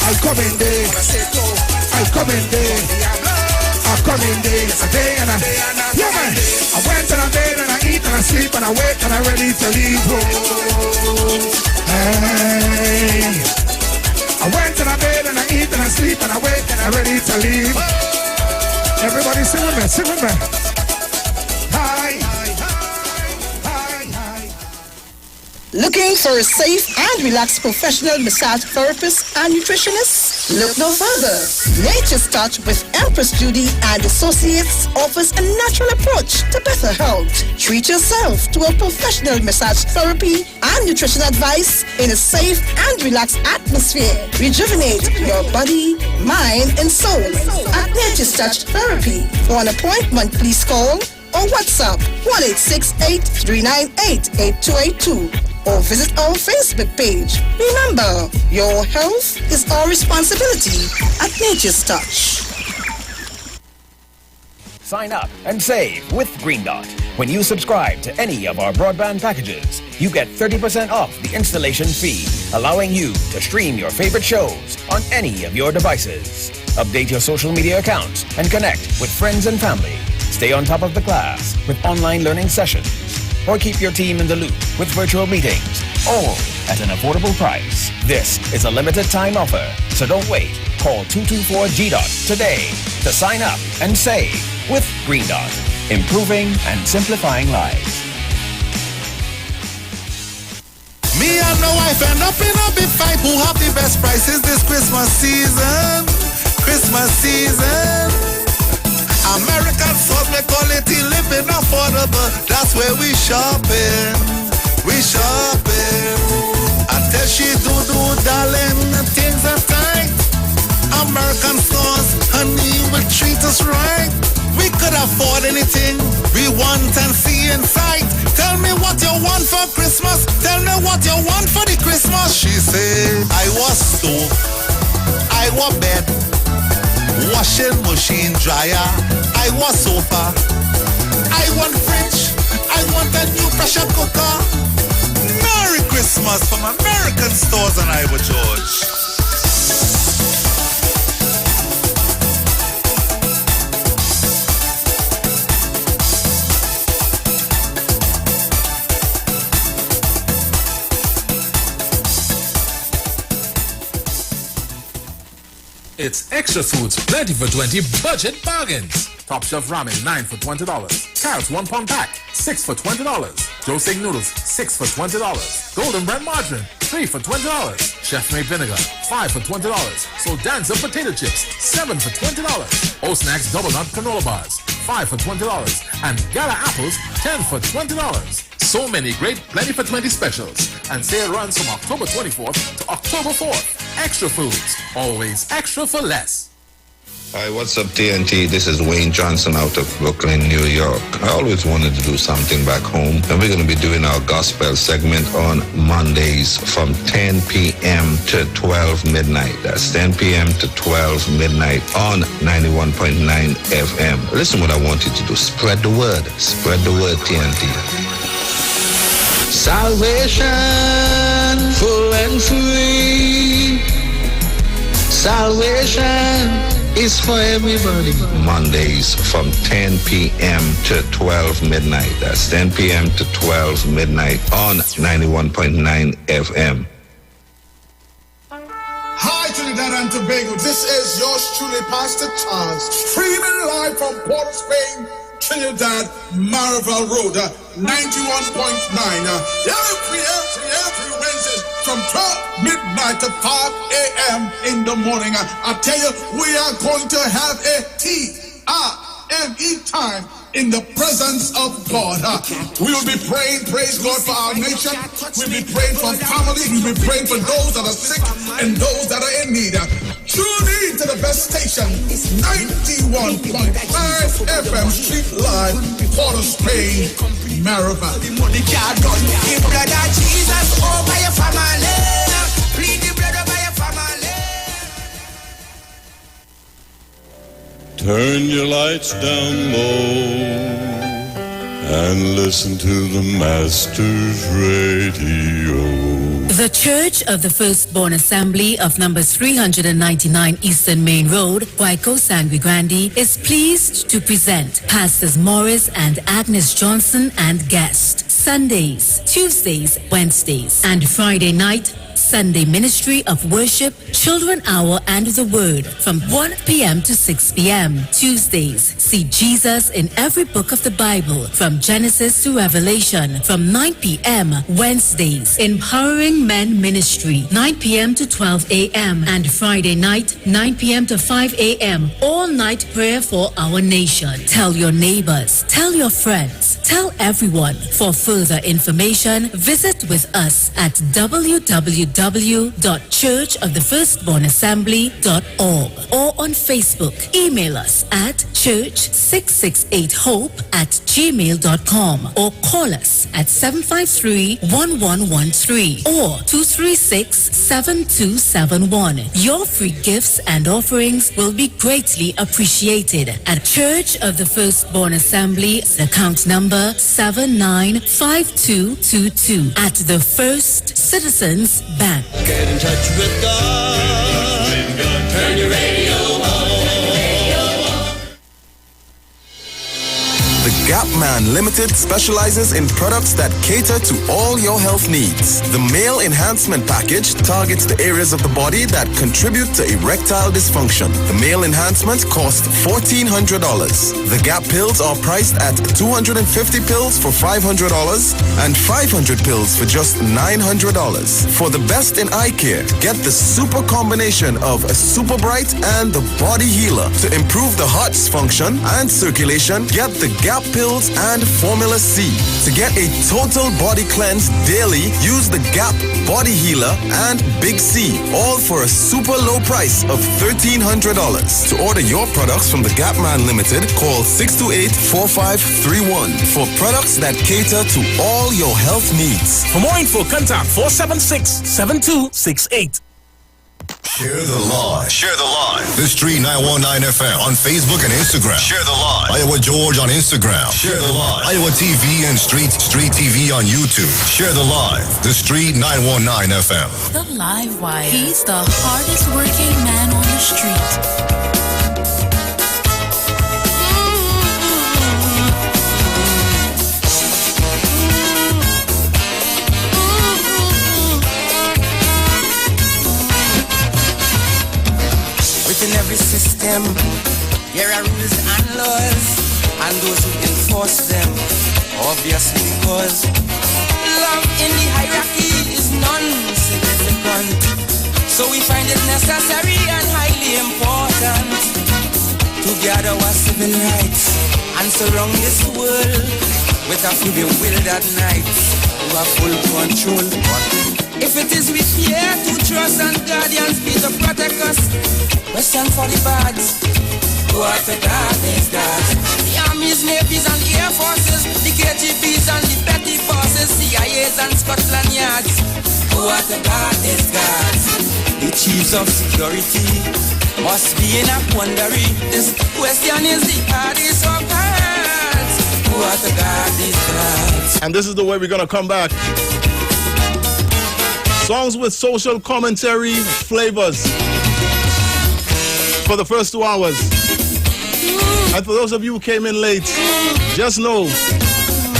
I'm coming day, I'm coming day. I'm coming days, a day and a day. Yeah, man. I went and I bed and I eat and I sleep and I wake and I'm ready to leave home. Hey. I went and I bed and I eat and I sleep and I wake and I'm ready to leave. Everybody sing with me, sing with me. Hi. Looking for a safe and relaxed professional massage therapist and nutritionist? Look no further. Nature's Touch with Empress Judy and Associates offers a natural approach to better health. Treat yourself to a professional massage therapy and nutrition advice in a safe and relaxed atmosphere. Rejuvenate your body, mind, and soul at Nature's Touch Therapy. For an appointment, please call or WhatsApp 1-868-398-8282 or visit our Facebook page. Remember, your health is our responsibility at Nature's Touch. Sign up and save with Green Dot. When you subscribe to any of our broadband packages, you get 30% off the installation fee, allowing you to stream your favorite shows on any of your devices. Update your social media accounts and connect with friends and family. Stay on top of the class with online learning sessions, or keep your team in the loop with virtual meetings, all at an affordable price. This is a limited time offer, so don't wait. Call 224-GDOT today to sign up and save with Green Dot, improving and simplifying lives. Me and my wife end up in a big fight. Who have the best prices this Christmas season? Christmas season. American sauce, we quality living affordable. That's where we shopping. We shopping. I tell she do, darling, things are tight. American stores, honey, will treat us right. We could afford anything we want and see in sight. Tell me what you want for Christmas. Tell me what you want for the Christmas. She said, I was stove, I was bed, washing machine dryer, I was sofa, I want fridge, I want a new pressure cooker. Merry Christmas from American Stores and Iwer George. It's Extra Foods, plenty for 20 budget bargains. Top Shelf Ramen, 9 for $20. Carrots, 1 pound pack, 6 for $20. Joe Sing Noodles, 6 for $20. Golden Bread Margarine, 3 for $20. Chef Made Vinegar, 5 for $20. So Dancer Potato Chips, 7 for $20. O Snacks Double Nut Canola Bars, 5 for $20. And Gala Apples, 10 for $20. So many great plenty for 20 specials. And sale runs from October 24th to October 4th. Extra Foods, always extra for less. Hi, what's up, TNT? This is Wayne Johnson out of Brooklyn, New York. I always wanted to do something back home, and we're going to be doing our gospel segment on Mondays from 10 p.m. to 12 midnight. That's 10 p.m. to 12 midnight on 91.9 FM. Listen what I want you to do. Spread the word. Spread the word, TNT. Salvation, full and free. Salvation is for everybody. Mondays from 10 p.m. to 12 midnight. That's 10 p.m. to 12 midnight on 91.9 FM. Hi, Trinidad and Tobago. This is yours truly, Pastor Charles, streaming live from Port of Spain, Trinidad, Marval Road, 91.9. Every Wednesday from 12 midnight to 5 a.m. in the morning. I tell you, we are going to have a T-I-M-E time in the presence of God. We will be praying, praise God, for our nation. We'll be praying for families. We'll be praying for those that are sick and those that are in need. Tune in to the best station, 91.5 FM Street Live, Port of Spain, Marava. The money can't run. The blood of Jesus over your family. Plead the blood over your family. Turn your lights down low and listen to the Master's Radio. The Church of the Firstborn Assembly of number 399 Eastern Main Road, Waiko Sangre Grande, is pleased to present Pastors Morris and Agnes Johnson and guest Sundays, Tuesdays, Wednesdays, and Friday night Sunday Ministry of Worship, Children Hour and the Word from 1 p.m. to 6 p.m. Tuesdays, see Jesus in every book of the Bible from Genesis to Revelation from 9 p.m. Wednesdays, Empowering Men Ministry, 9 p.m. to 12 a.m. and Friday night, 9 p.m. to 5 a.m. All night prayer for our nation. Tell your neighbors, tell your friends, tell everyone. For further information, visit with us at www.churchofthefirstbornassembly.org or on Facebook. Email us at church668hope@gmail.com or call us at 753-1113 or 236-7271. Your free gifts and offerings will be greatly appreciated at Church of the Firstborn Assembly, account number 795222 at the First Citizens Bank. Get in touch with God. Turn your radio on. The Gap Man Limited specializes in products that cater to all your health needs. The Male Enhancement Package targets the areas of the body that contribute to erectile dysfunction. The Male Enhancement costs $1,400. The Gap pills are priced at 250 pills for $500 and 500 pills for just $900. For the best in eye care, get the super combination of a Super Bright and the Body Healer. To improve the heart's function and circulation, get the Gap pills and Formula C. To get a total body cleanse daily, use the Gap Body Healer and Big C, all for a super low price of $1,300. To order your products from the Gap Man Limited, call 628-4531 for products that cater to all your health needs. For more info, contact 476-7268. Share the live. Share the live. The Street 919 FM on Facebook and Instagram. Share the live. Iowa George on Instagram. Share the live. Iowa TV and Street TV on YouTube. Share the live. The Street 919 FM. The Live Wire. He's the hardest working man on the street. In every system, there are rules and laws, and those who enforce them, obviously because love in the hierarchy is non-significant. So we find it necessary and highly important to gather our civil rights and surround this world with a few bewildered knights who have full control. If it is we fear to trust and guardians be to protect us, question for the birds. What the God is God? The armies, navies and air forces, the KGBs and the petty forces, CIAs and Scotland Yards. What the God is God? The chiefs of security must be in a quandary. This question is the hardest of hearts. What the God is God? And this is the way we're gonna come back. Songs with social commentary flavors for the first 2 hours. And for those of you who came in late, just know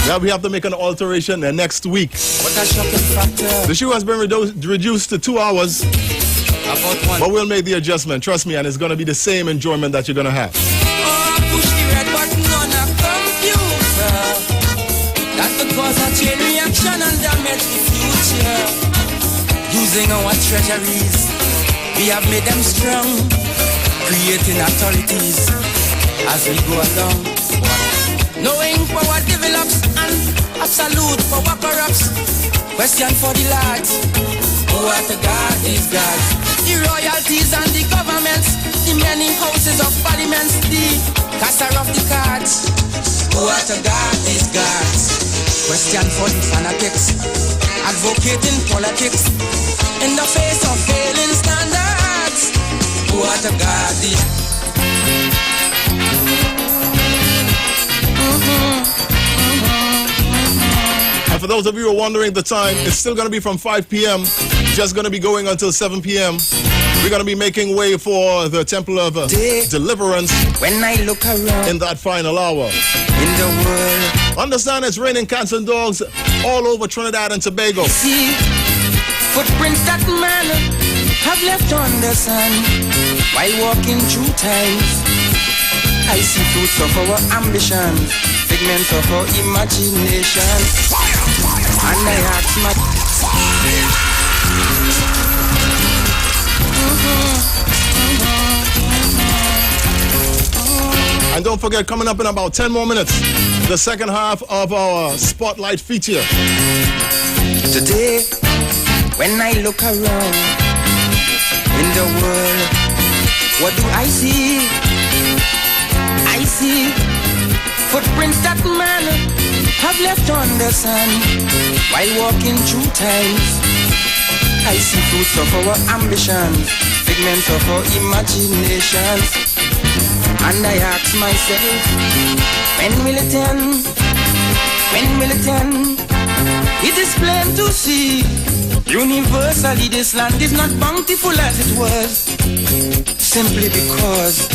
that we have to make an alteration next week. The show has been reduced to 2 hours, but we'll make the adjustment, trust me, and it's going to be the same enjoyment that you're going to have. Push the red button on a computer. damage the future. Using our treasuries, we have made them strong, creating authorities as we go along. Knowing power develops and absolute power corrupts. Question for the lads, what the God is God? The royalties and the governments, the many houses of parliaments, the caster of the cards. What a God is God? Question for the fanatics, advocating politics in the face of failing standards. What a God is. And for those of you who are wondering the time, it's still going to be from 5 p.m. Just going to be going until 7 p.m. We're going to be making way for the Temple of Deliverance when I look around in that final hour. In the world, understand it's raining cats and dogs all over Trinidad and Tobago. See footprints that man have left on the sun while walking through times. I see fruits of our ambition, figments of our imagination. And I ask my And don't forget, coming up in about 10 more minutes, the second half of our Spotlight feature. Today, when I look around in the world, what do I see? I see footprints that man have left on the sun while walking through times. I see fruits of our ambitions, figments of our imaginations. And I ask myself, when will it end? When will it end? It is plain to see, universally this land is not bountiful as it was. Simply because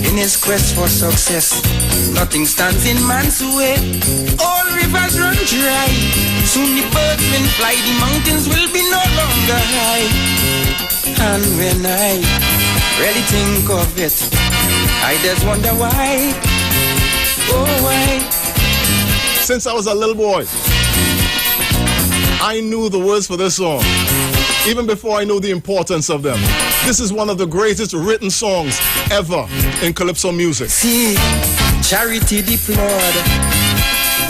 in his quest for success, nothing stands in man's way. All rivers run dry. Soon the birds will fly, the mountains will be no longer high. And when I really think of it, I just wonder why. Oh, why? Since I was a little boy, I knew the words for this song, even before I knew the importance of them. This is one of the greatest written songs ever in calypso music. See, charity deplored,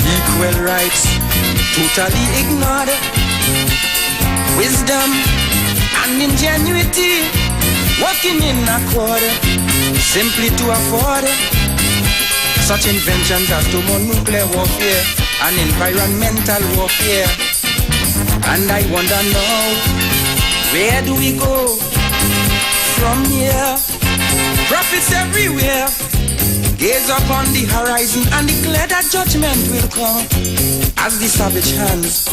equal rights totally ignored, wisdom and ingenuity working in accord, simply to afford such inventions as thermonuclear warfare and environmental warfare. And I wonder now, where do we go from here? Prophets everywhere gaze upon the horizon and declare that judgment will come as the savage hands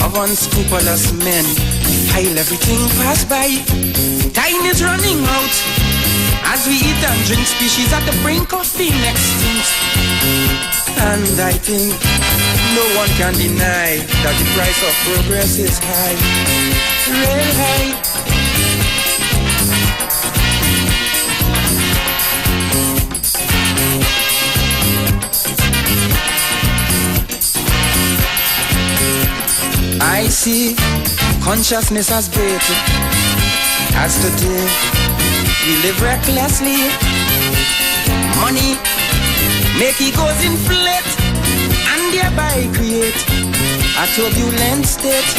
of unscrupulous men defile everything passed by. Time is running out as we eat and drink, species at the brink of being extinct. And I think no one can deny that the price of progress is high, real high. I see consciousness as great as today we live recklessly. Money make egos inflate and thereby create a turbulent state.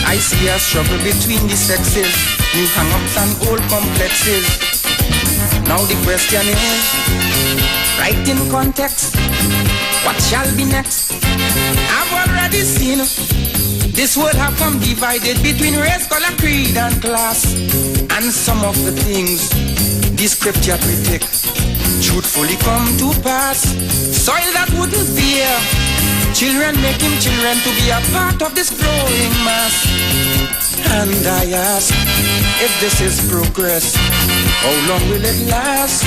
I see a struggle between the sexes, new hang-ups and old complexes. Now the question is, right in context, what shall be next? I've already seen this world have come divided between race, color, creed and class. And some of the things the scripture predict truthfully come to pass. Soil that wouldn't bear children, making children to be a part of this growing mass. And I ask, if this is progress, how long will it last?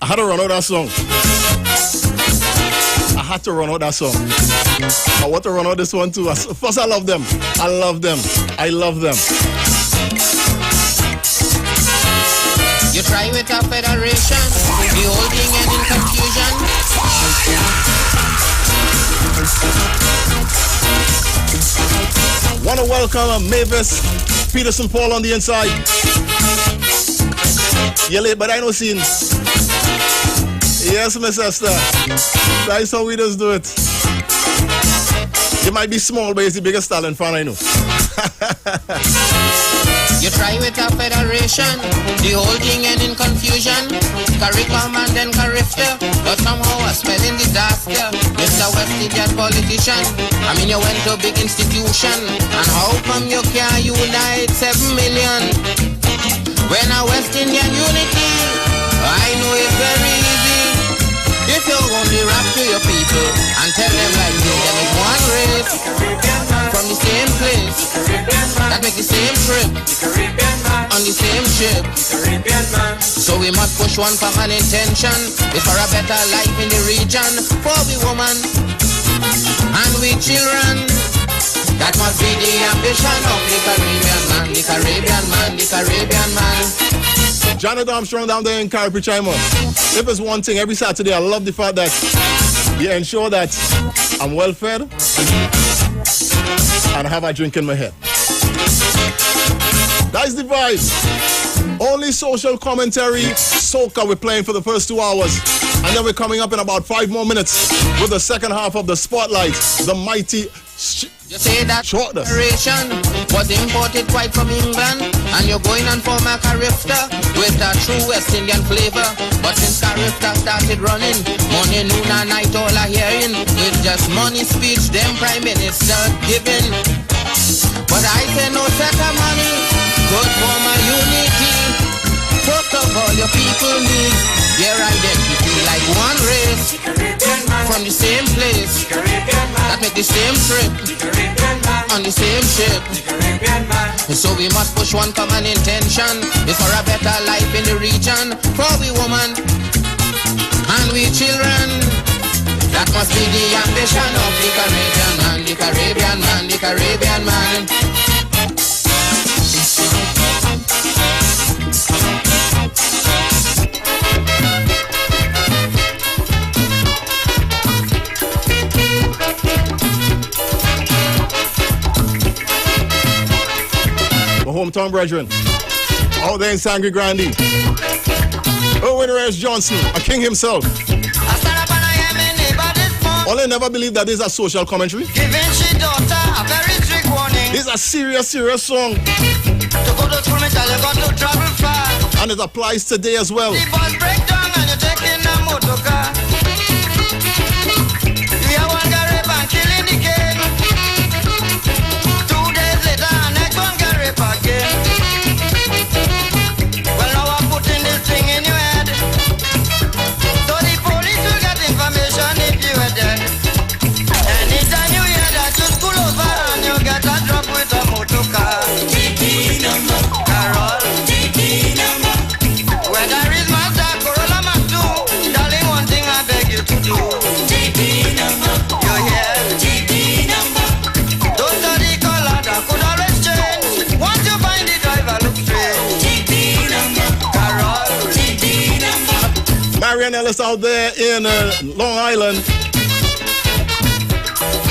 I had to run out that song. I had to run out that song. I want to run out this one too. First, I love them. I love them. I love them. You try with a federation, the whole thing end in confusion. Want to welcome Mavis Peterson Paul on the inside. You late, but I know seen. Yes, my sister. That's how we just do it. You might be small, but you're the biggest talent fan I know. You try with a federation, the whole thing end in confusion. Curriculum and then character, but somehow a spelling disaster. Mr. West Indian politician, I mean you went to a big institution, and how come you can't unite 7 million? When a West Indian unity, I know it's very easy. If you only rap to your people and tell them like you, them is one race from the same place that make the same trip on the same ship. So we must push one common intention, it's for a better life in the region for we woman and we children. That must be the ambition of the Caribbean man, the Caribbean man, the Caribbean man. Janet Armstrong down there in Caribbean Chima. If it's one thing, every Saturday I love the fact that you ensure that I'm well fed and have a drink in my head. That's the vibe. Only social commentary, soca we're playing for the first 2 hours. And then we're coming up in about 5 more minutes with the second half of the Spotlight, the mighty You say that generation was imported quite from England, and you're going and form a character with a true West Indian flavor. But since character started running, morning, noon and night all are hearing, with just money speech, them prime minister giving. But I say no set of money, good form a unity. Talk of all your people need their identity like one race, from the same place, that make the same trip, on the same ship. So we must push one common intention, it's for a better life in the region, for we woman and we children. That must be the ambition of the Caribbean man, the Caribbean man, the Caribbean man. Hometown brethren out there in Sangre Grande. Owen Reyes Johnson, a king himself. Only never believed that this is a social commentary. Giving she daughter a very strict warning. This is a serious song. To go to school, me tell you got to travel far. And it applies today as well. The bus break down and you're taking a motor car. We are one guy rape and killing the kid. 2 days later, next one guy rape again. Well, now I'm putting this thing in your head. So the police will get information if you are dead. Anytime you hear that, you pull over and you get a drop with a motor car. TT number, Carol. TT number. Whether it's Mazda, Corolla, Mac 2, darling, one thing I beg you to do. TT number. You hear? TT number. Don't study color, that could always change. Once you find the driver, look straight. TT number, Carol. TT number. Marianne Ellis out there in Long Island.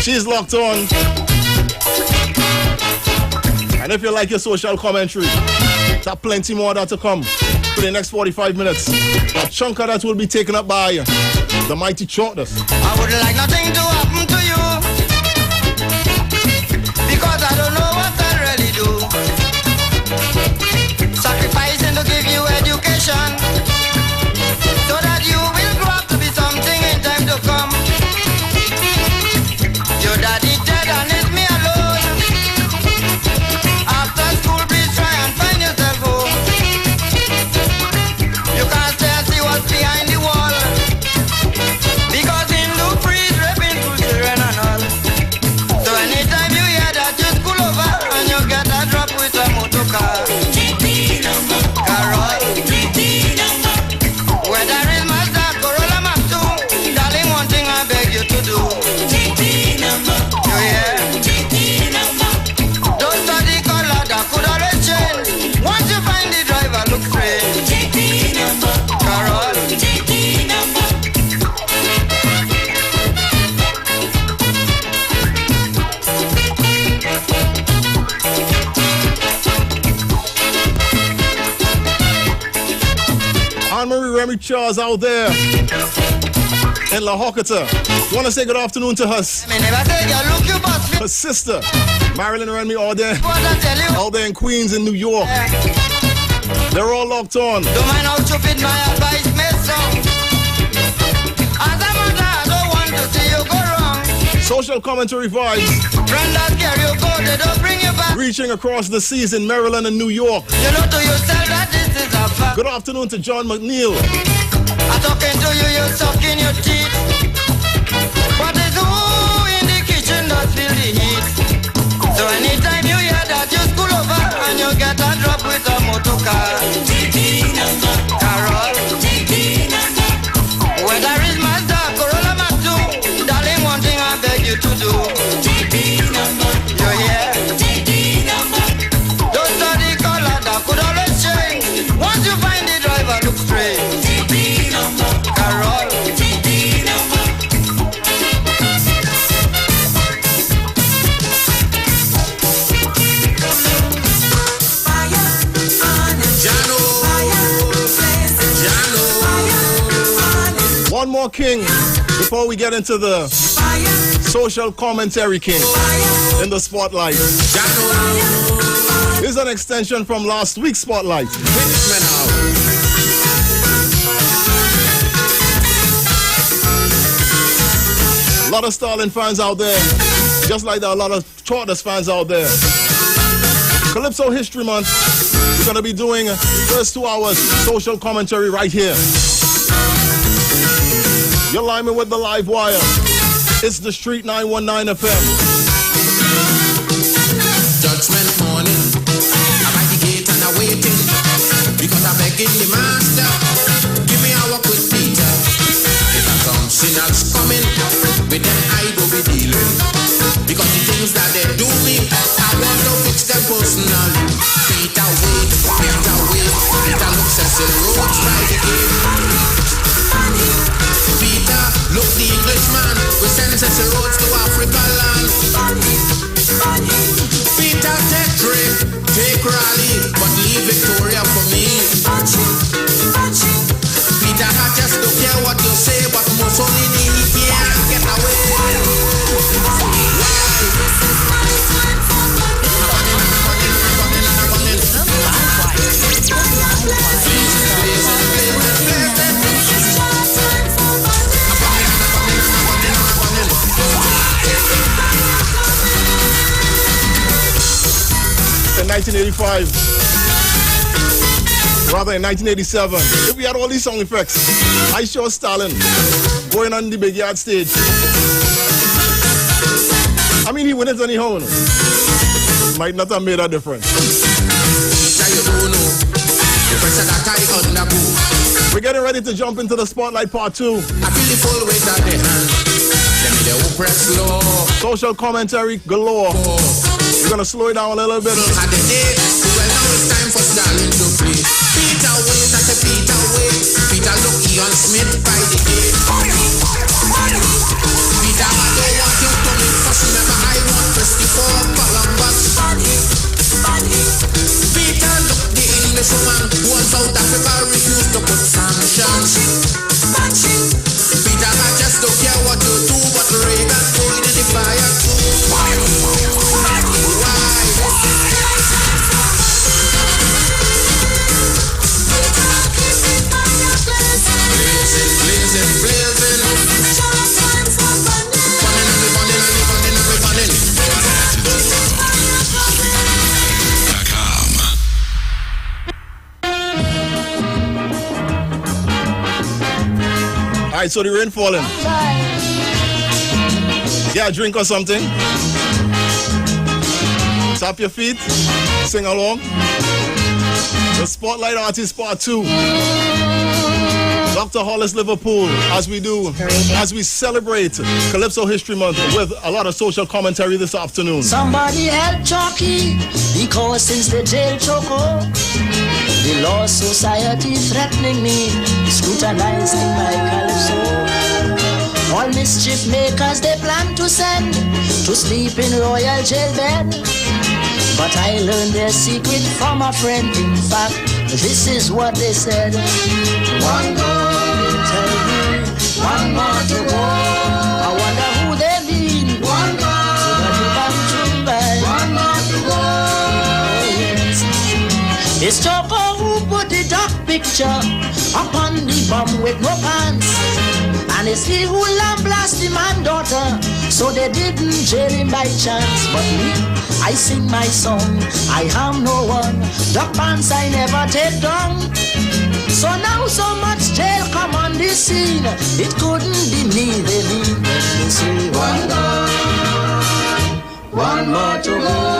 She's locked on. And if you like your social commentary, there's plenty more of that to come for the next 45 minutes. A chunk of that will be taken up by the mighty Charters. I would like nothing to happen to you, because I don't know what I really do. Sacrificing to give you education, so that you will grow up to be something in time to come. Your daddy dead and it's me alone. After school, please try and find yourself home. You can't stay and see what's behind the wall, because in the freeze, raping through children Remy Charles out there in La Hocata. Want to say good afternoon to her sister, Marilyn Remy, all there in Queens in New York. They're all locked on. Don't mind how stupid my advice may sound. As a mother, I don't want to see you go wrong. Social commentary vibes. Friend that carry you go, they don't bring you back. Reaching across the seas in Maryland and New York. You know to yourself that this is a fact. Good afternoon to John McNeil. I'm talking to you, you're sucking your teeth. But there's who in the kitchen that feel the heat. So anytime you hear that, you school over and you get a drop with a motor car. Carol. Whether it's Mazda, Corolla, Matsu, darling, one thing I beg you to do. You hear? Don't study color, that could always change. Once you find the driver, look straight. Carol. One more king before we get into the social commentary king in the spotlight. This is an extension from last week's spotlight. A lot of Starling fans out there, just like there are a lot of Charters fans out there. Calypso History Month, we're going to be doing first 2 hours social commentary right here. You're lining with the live wire. It's the Street 919 FM. Judgment morning, I'm at the gate and I'm waiting because I'm begging the master. Give me our quick Peter. If I come sinners coming, with them I go be dealing. Because the things that they do me, I want to fix them personally. Peter wait, Peter looks at the roads right again. Peter, look the Englishman, we send us the roads to Africa land. Peter, take Drake, take Raleigh, but leave Victoria for me. Peter, I just don't care what you say, but Mussolini, he can't get away. In 1985, rather in 1987, if we had all these sound effects, I saw Stalin going on the big yard stage. I mean, he wouldn't anyhow. Might not have made a difference. We're getting ready to jump into the Spotlight Part 2. I feel the full weight of the hand. Send me the press low. Social commentary galore. We're gonna slow it down a little bit. At the day, well now it's time for Stalin to play. Peter wait, I say Peter wait. Peter look Ian Smith by the gate. Peter, I don't want you to me first. Remember I want Christopher Columbus. Peter look the Englishwoman who on South Africa refused to put sanctions. Peter, I just don't care what you do, but Reagan going in the fire too. Alright, so the rain falling. Yeah, drink or something. Tap your feet. Sing along. The Spotlight Artist Part 2. Dr. Hollis Liverpool, as we celebrate Calypso History Month with a lot of social commentary this afternoon. Somebody help Chucky, because since the jail choco, the law society threatening me, scrutinizing my calypso. All mischief makers they plan to send to sleep in royal jail bed. But I learned their secret from a friend. In fact, This is what they said. One more, they tell me, one more to go. I wonder who they mean. One more, one more to go. Oh, yes. It's Choco who put the dog picture upon the bomb with no pants. And it's he who blast the man daughter, so they didn't jail him by chance. But me, I sing my song, I harm no one. Dog pants I never take down. So now so much jail come on the scene. It couldn't be me, they mean when they say one more, one more to go.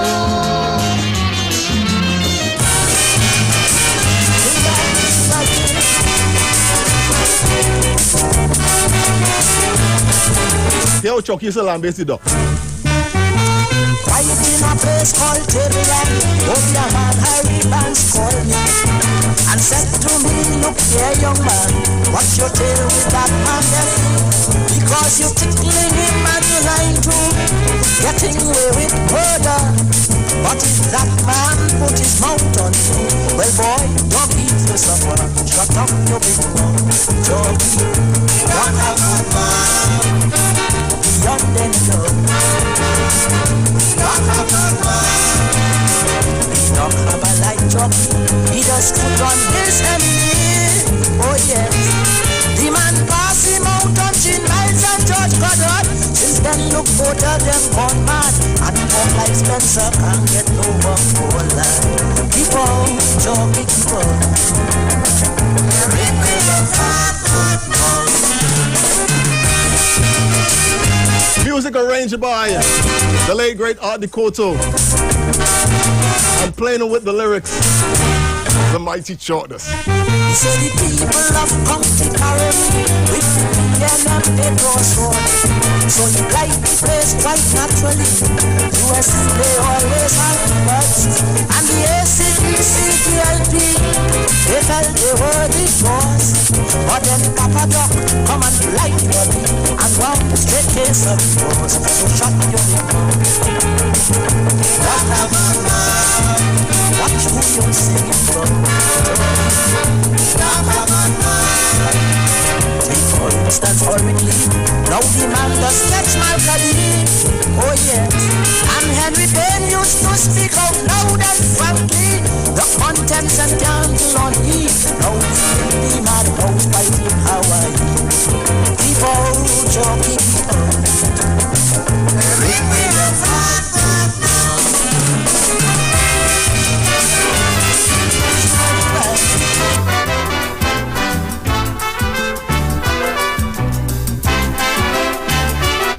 Yo, Chucky, it's a lamb-based dog. Right in a place called Terryland, Obia man Harry Banks called me and said to me, look here young man, what's your tale with that man there? Because you're tickling him and you're lying to getting away with murder. But if that man put his mouth on you, well boy, don't eat your supper, shut up your big mouth, doggy. What a good man, beyond any love. What a good man, he don't have a light jockey, he just put on his enemy. Oh yes, the man pass him out on Chin Miles and George Goddard. Since then look both of them gone mad, and come like Spencer can't get no one for life. Keep on, jockey, keep on. Music arranged by the late great Art Decoto. And playing with the lyrics, the mighty Charters. He said the people of County Caribbean with the and they draw sword. So he liked the place quite naturally. USC they always have the best. And the ACDC they felt they were the boss. But then Papa Doc come and light your beat and walk the straight case of yours. So shut your mouth. What a man, watch who you're singing from. Take for instance Hurricane, now the man does catch my bloody. Oh yes, and Henry Payne used to speak out loud and frankly the contents and counsel on he. Now the mad house fighting Hawaii. Keep out, jockey, keep out. Read me the fat.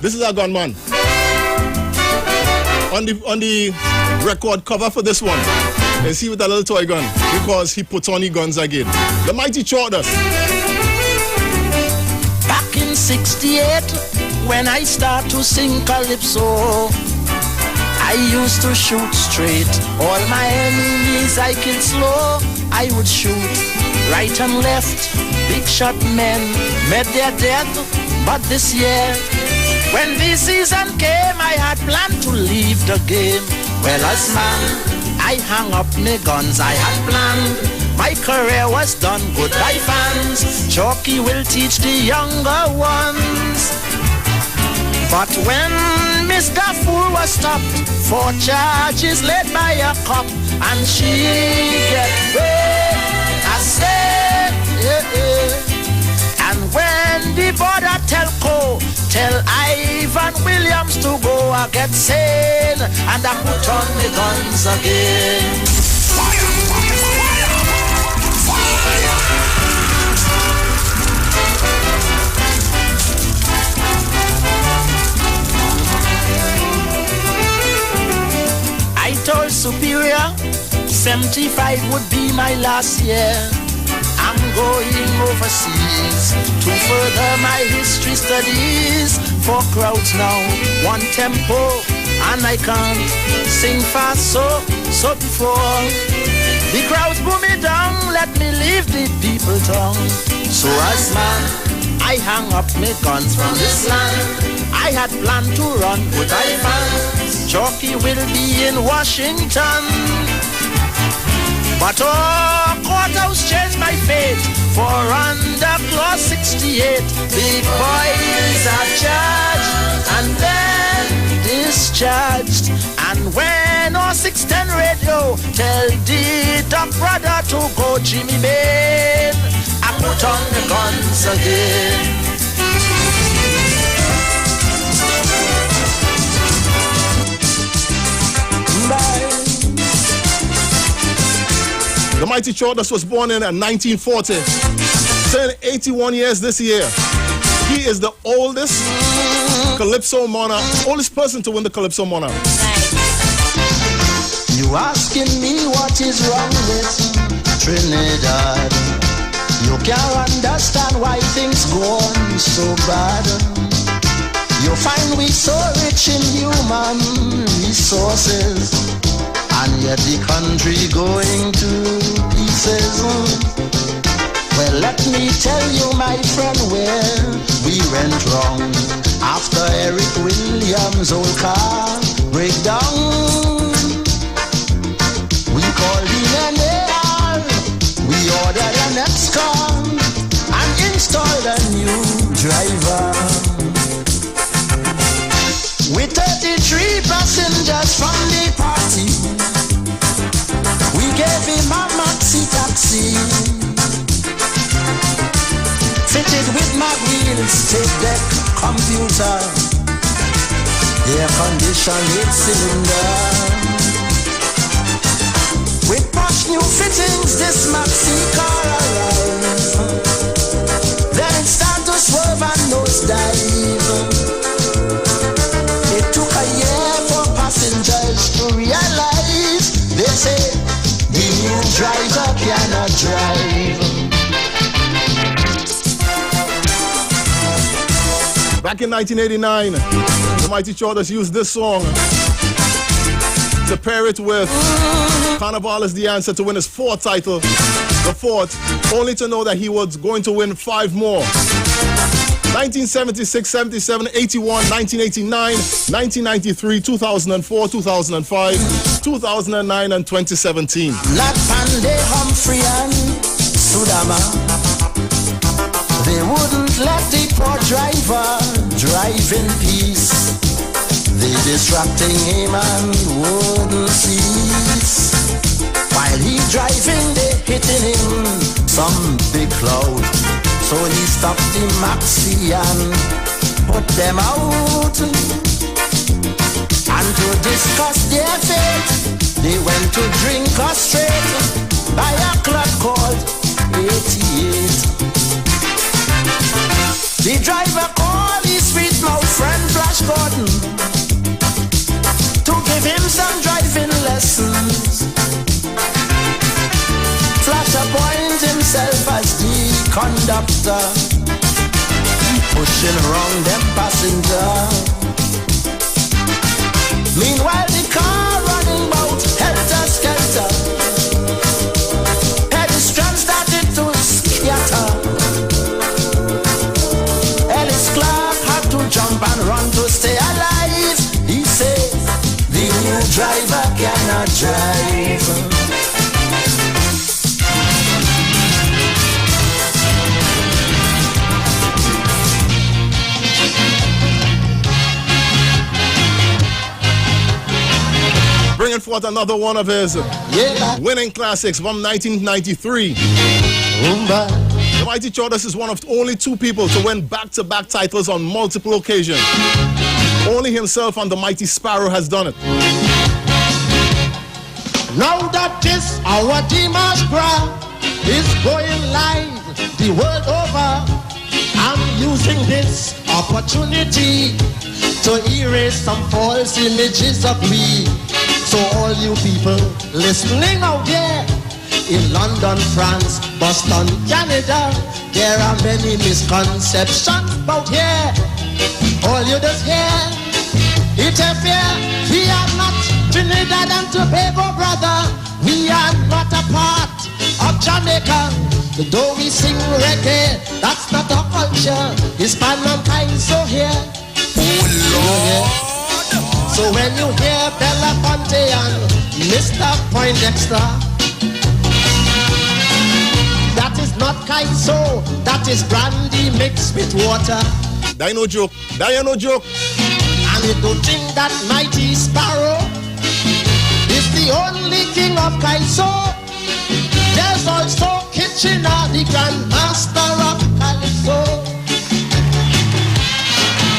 This is our gunman. On the record cover for this one, you see with a little toy gun because he puts on the guns again. The mighty Charters. Back in 68, when I start to sing calypso, I used to shoot straight. All my enemies I killed slow. I would shoot right and left. Big shot men met their death. But this year, when the season came, I had planned to leave the game. Well, as man, I hung up my guns. I had planned. My career was done. Goodbye, fans. Chalky will teach the younger ones. But when Mr. Fool was stopped for charges laid by a cop, and she get away, I said, And when the border tell Ivan Williams to go, I get sane, and I put on the guns again. I told Superior 75 would be my last year. I'm going overseas to further my history studies. 4 crowds now, 1 tempo, and I can't sing fast so before the crowds pull me down, let me leave the people tongue. So as man, I hang up my guns from this land. I had planned to run, but I found Chalky will be in Washington. But oh, courthouse changed my fate. For under clause 68, the boys are charged and then discharged. And when 610 radio tell the doc brother to go Jimmy Bain, I put on the guns again. The mighty Chordas was born in 1940, turned 81 years this year. He is the oldest Calypso monarch, oldest person to win the Calypso monarch. You asking me what is wrong with Trinidad? You can't understand why things go on so bad. You find we so rich in human resources, and yet the country going to pieces. Well, let me tell you, my friend, where we went wrong. After Eric Williams' old car breakdown, we called the NAR, we ordered an ex-con and installed a new driver. With 33 passengers from the party, we gave him a maxi taxi, fitted with my wheels, tape deck, computer, air conditioned cylinder. With posh new fittings, this maxi car arrives. Then it started to swerve and nosedive. It took a year for passengers to realize. They say the new driver cannot drive. Back in 1989, the mighty Chordas used this song to pair it with Carnival is the Answer to win his fourth title, the fourth, only to know that he was going to win 5 more. 1976, 77, 81, 1989, 1993, 2004, 2005, 2009, and 2017. Black Pande, Humphrey and Sudama, they wouldn't let the poor driver drive in peace. They distracting him and he wouldn't cease. While he driving, they hitting him some big cloud. So he stopped the maxi and put them out. And to discuss their fate, they went to drink us straight by a club called 88. The driver called his sweet mouth friend Flash Gordon to give him some driving lessons. Flash appointed himself as the conductor, pushing around them passenger. Meanwhile the car running about helter-skelter. Pedestrians started to scatter. Ellis Clark had to jump and run to stay alive. He said, the new driver cannot drive. Bringing forth another one of his winning classics from 1993. The mighty Chordas is one of only 2 people to win back-to-back titles on multiple occasions. Only himself and the mighty Sparrow has done it. Now that this our Dimash is going live the world over, I'm using this opportunity to erase some false images of me. So all you people listening out there in London, France, Boston, Canada, there are many misconceptions about here. All you just hear, interfere. We are not Trinidad and Tobago, brother. We are not a part of Jamaica. Though we sing reggae, that's not our culture. It's by mankind, so here. Oh Lord. So when you hear Belafonte and Mr. Poindexter, kaiso, that is brandy mixed with water. That ain't no joke. That ain't no joke. And you don't think that mighty sparrow is the only king of kaiso. There's also Kitchener, the grand master of calypso.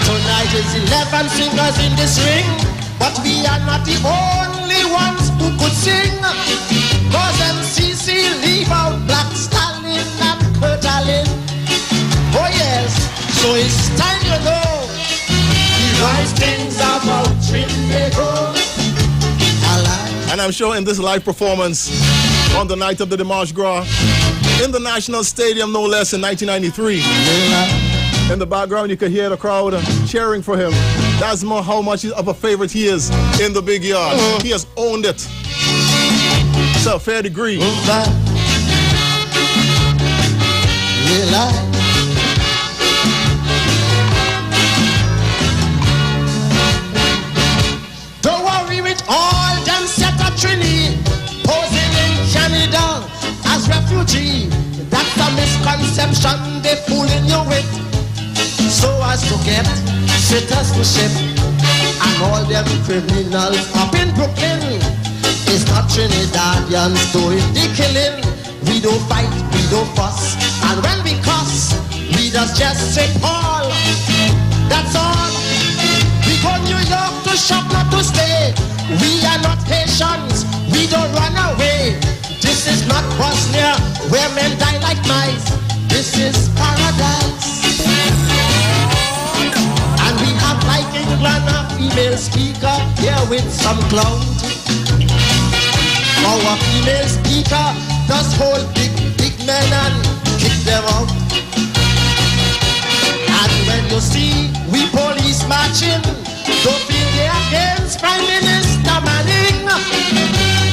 Tonight is 11 fingers in this ring, but we are not the only ones who could sing. Cause MCC leave out Black Stalin and Kurtalin. Oh yes, so it's time you know the right things about Trinbago. And I'm sure in this live performance on the night of the Dimanche Gras in the National Stadium, no less, in 1993. In the background, you can hear the crowd cheering for him. That's how much of a favorite he is in the big yard. He has owned it to a fair degree. Don't worry with all them set a Trini posing in Canada as refugee. That's a misconception they fooling you with, so as to get citizenship. And all them criminals up in Brooklyn is not Trinidadians doing the killing. We don't fight, we don't fuss, and when we cuss, we just say Paul. That's all. We go New York to shop, not to stay. We are not Haitians, we don't run away. This is not Bosnia, where men die like mice. This is paradise. And we have like England a female speaker here with some clout. Our female speaker does hold big men and kick them out. And when you see we police marching, don't feel they against Prime Minister Manning.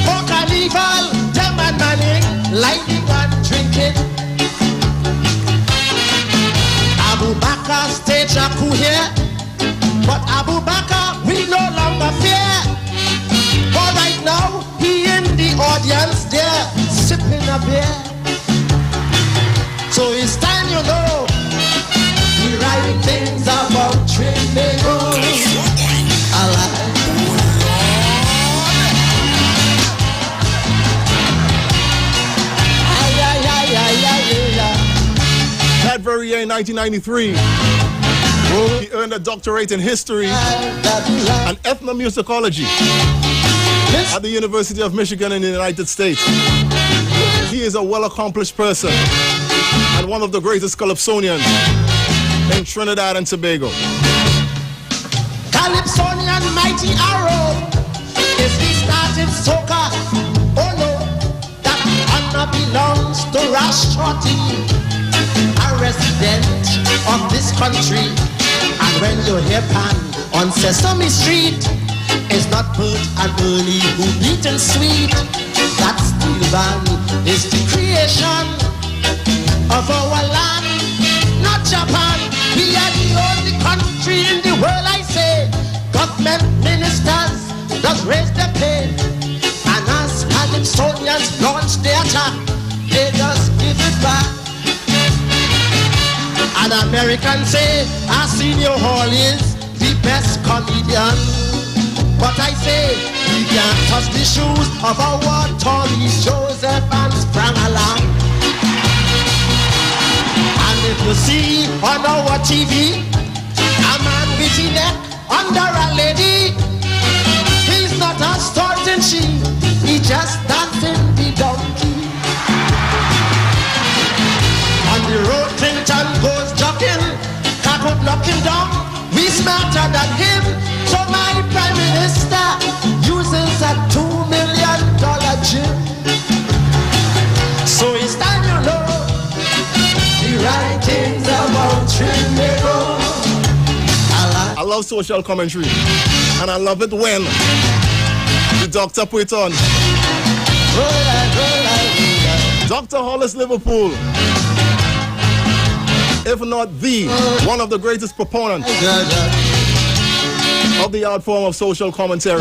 For carnival, them and Manning, lighting and drinking. Abu Bakr stage a coup here, but Abu Bakr we no longer fear. But right now, he in the audience there, sipping a beer. So it's time you know the right things about Trinbago. That very year in 1993, he earned a doctorate in history and ethnomusicology at the University of Michigan in the United States. He is a well-accomplished person and one of the greatest calypsonians in Trinidad and Tobago. Calypsonian mighty arrow, if he started soca, oh no, that honor belongs to Rash Shorty, a resident of this country. And when you hear Pan on Sesame Street, it's not Bert and Ernie who beat and sweet. That steel band is the creation of our land, not Japan. We are the only country in the world, I say. Government ministers does raise their pay, and as Calypsonians launch their attack, they just give it back. And Americans say, our Senior Hall is the best comedian. But I say, we can't touch the shoes of our Tommy, Joseph and Sprang Along. And if you see on our TV a man with his neck under a lady, he's not a starting she, he just dancing the donkey. On the road Clinton goes jogging, I could knock him down, we smarter than him. So my Prime Minister uses a $2 million gym. So it's time you know the right things about Trinbago. I love social commentary, and I love it when the doctor put it on. Dr. Hollis Liverpool, if not the one of the greatest proponents of the art form of social commentary.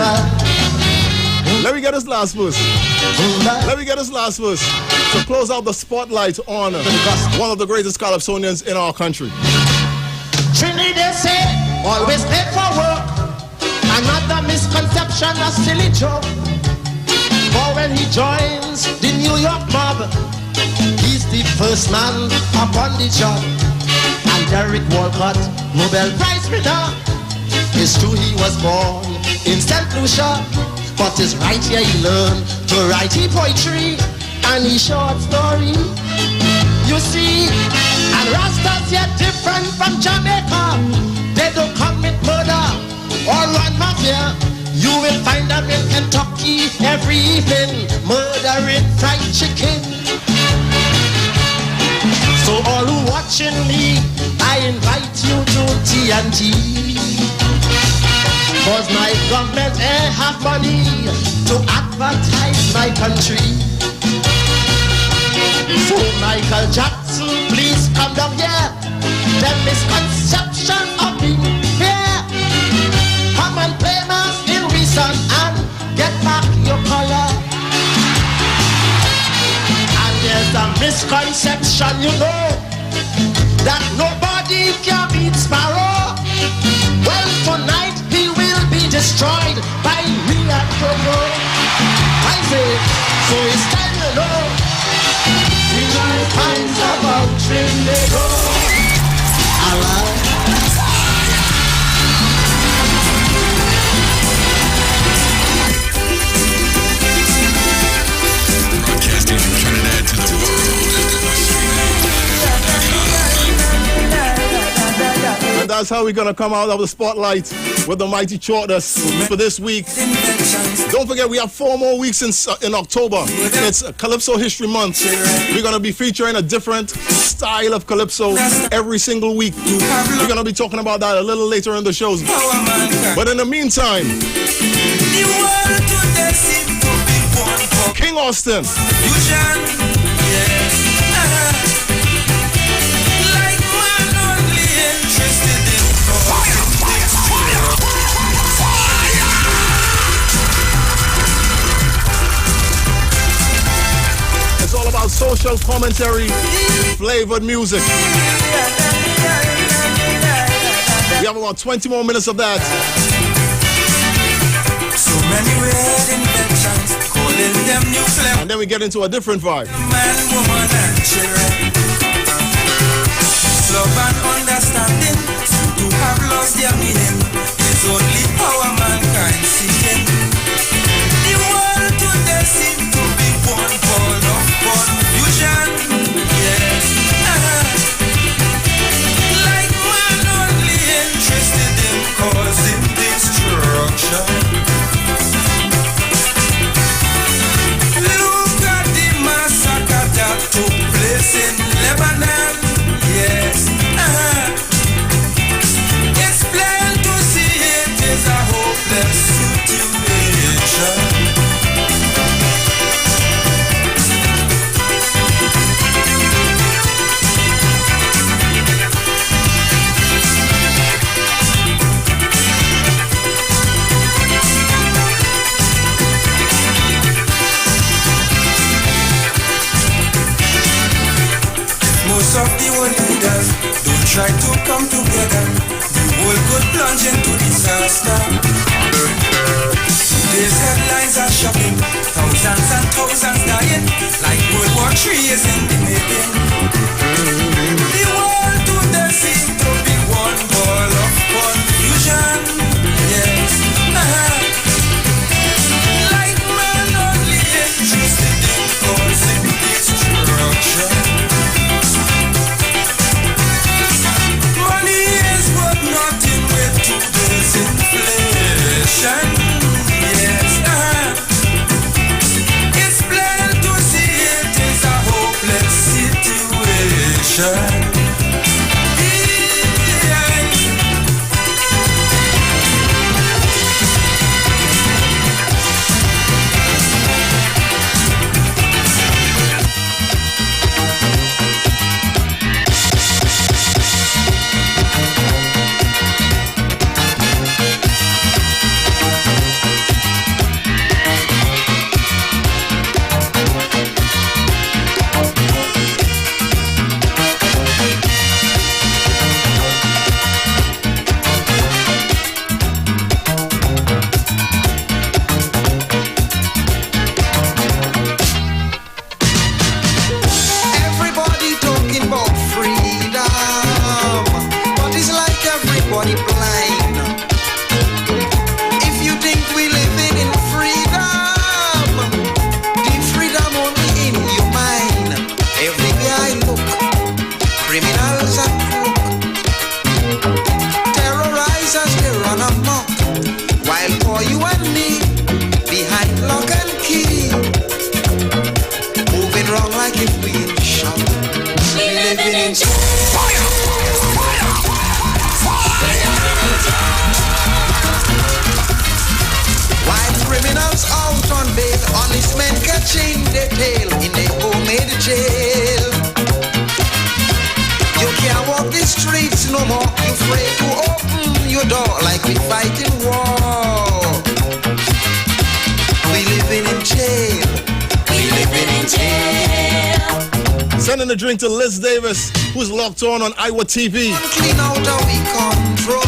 Let Let me get this last verse. To close out the spotlight on one of the greatest calypsonians in our country. Trinity, they say, always late for work. Another misconception, a silly joke. For when he joins the New York mob, he's the first man upon the job. And Derek Walcott, Nobel Prize winner. It's true he was born in St. Lucia, but it's right here he learned to write his poetry and his short story. You see, and Rastas yet different from Jamaica. They don't commit murder or run mafia. You will find them in Kentucky every evening, murdering fried chicken. So all who watching me, I invite you to TNT. Cause my government ain't have money to advertise my country. So Michael Jackson, please come down here. The misconception of being here. Come and play us in reason and get back your color. And there's a misconception, you know, that nobody can beat Sparrow. Well, tonight he will be destroyed by me and Coco. I say, so it's time to know. We might find about Trinidad. Broadcasting from Trinidad to the world. And that's how we're gonna come out of the spotlight with the mighty Chordas for this week. Don't forget, we have 4 more weeks in October. It's Calypso History Month. We're gonna be featuring a different style of Calypso every single week. We're gonna be talking about that a little later in the shows. But in the meantime, King Austin. It's all about social commentary, flavored music. We have about 20 more minutes of that. So many weird inventions, calling them new flavor. And then we get into a different vibe. Man, woman, and children. Love and understanding seem to have lost their meaning. It's only power mankind seeking. The world today seems to be one ball of confusion. Yes, like man only interested in causing destruction. Look at the massacre that took place in Lebanon. Yes, it's plain to see it is a hopeless situation. Most of the world leaders don't try to come together. The world could plunge into disaster. Today's headlines are shocking. Thousands and thousands dying, like World War III is in the making. The world today seems to be one ball of confusion. Yes, like man only interested in causing destruction. Money is worth nothing with today's inflation. Yes, it's plain to see it is a hopeless situation. living in jail. We living in jail. Sending a drink to Liz Davis, who's locked on Iwer TV. Clean out how we control.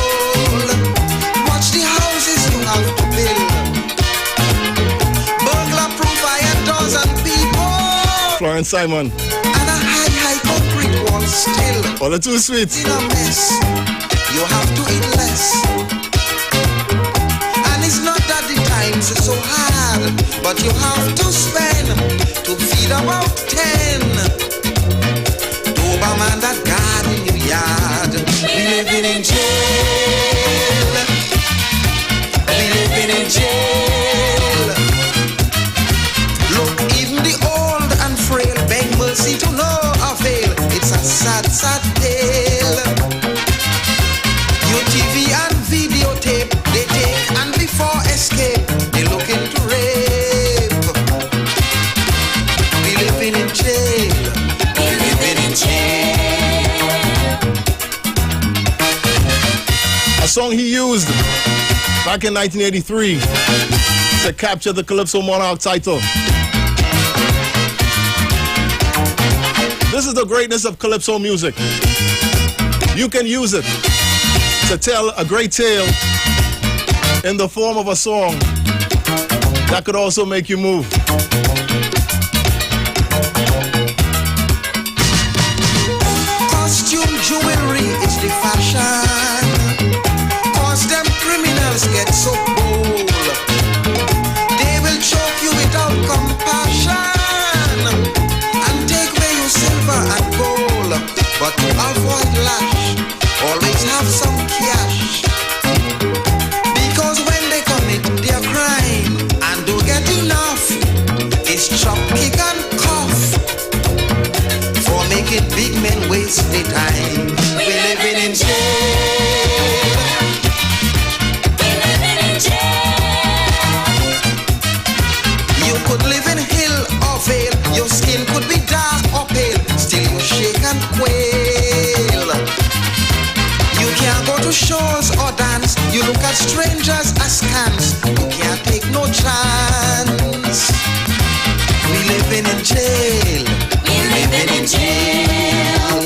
Watch the houses you have to build. Burglar proof fire dozen people. Florence Simon. And a high concrete wall still. All the too sweet. In a mess, you have to eat less. And it's not that the times are so hard, but you have to spend to feed about 10. Man that God in your yard. We living in jail. We living in jail. Look, even the old and frail beg mercy to no avail. It's a sad, sad tale. Your TV and videotape they take, and before escape they looking to rape. We living in jail. We living in jail. A song he used back in 1983 to capture the Calypso Monarch title. This is the greatness of Calypso music. You can use it to tell a great tale in the form of a song that could also make you move. Costume jewelry is the fashion. Them criminals get so bold. They will choke you without compassion and take away your silver and gold. But to avoid lash, always have some cash. Because when they commit their crime and don't get enough, it's chop, kick and cough for making big men waste their time. We living in jail. You could live in hill or vale. Your skin could be dark or pale. Still you shake and quail. You can't go to shows or dance. You look at strangers askance. You can't take no chance. We living in jail. We living in jail.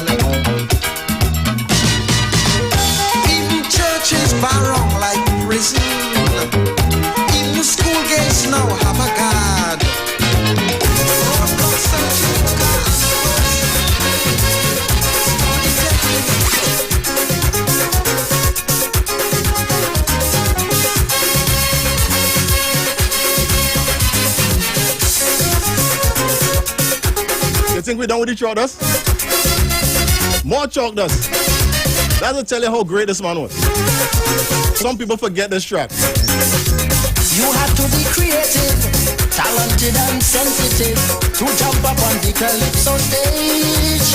Even churches barong like prison. Even school gates now have a guard. You think we're done with the chalk dust? More chalk dust. That'll tell you how great this man was. Some people forget this track. You have to be creative, talented and sensitive to jump up on the Calypso stage.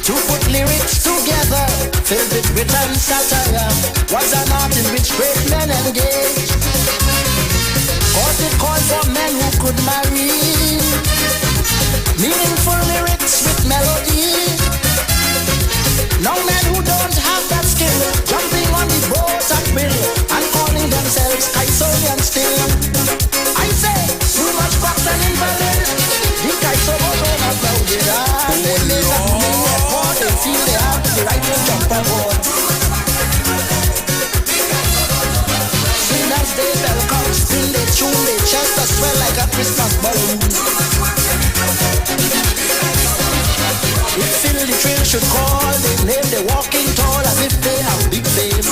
To put lyrics together, filled with wit and satire, was an art in which great men engage. Cause it called for men who could marry meaningful lyrics with melody. Now men who don't have that skill, jumping on the boat at will and calling themselves Kaisonian still. I say, too much box and invalid. The Kaiso don't have crowded out. They make a meaning effort, they feel they have the right to jump aboard. Soon as they bell comes, still they tune, they chest as swell like a Christmas balloon. If Phil the Trail should call, they name they walking tall as if they have big fame.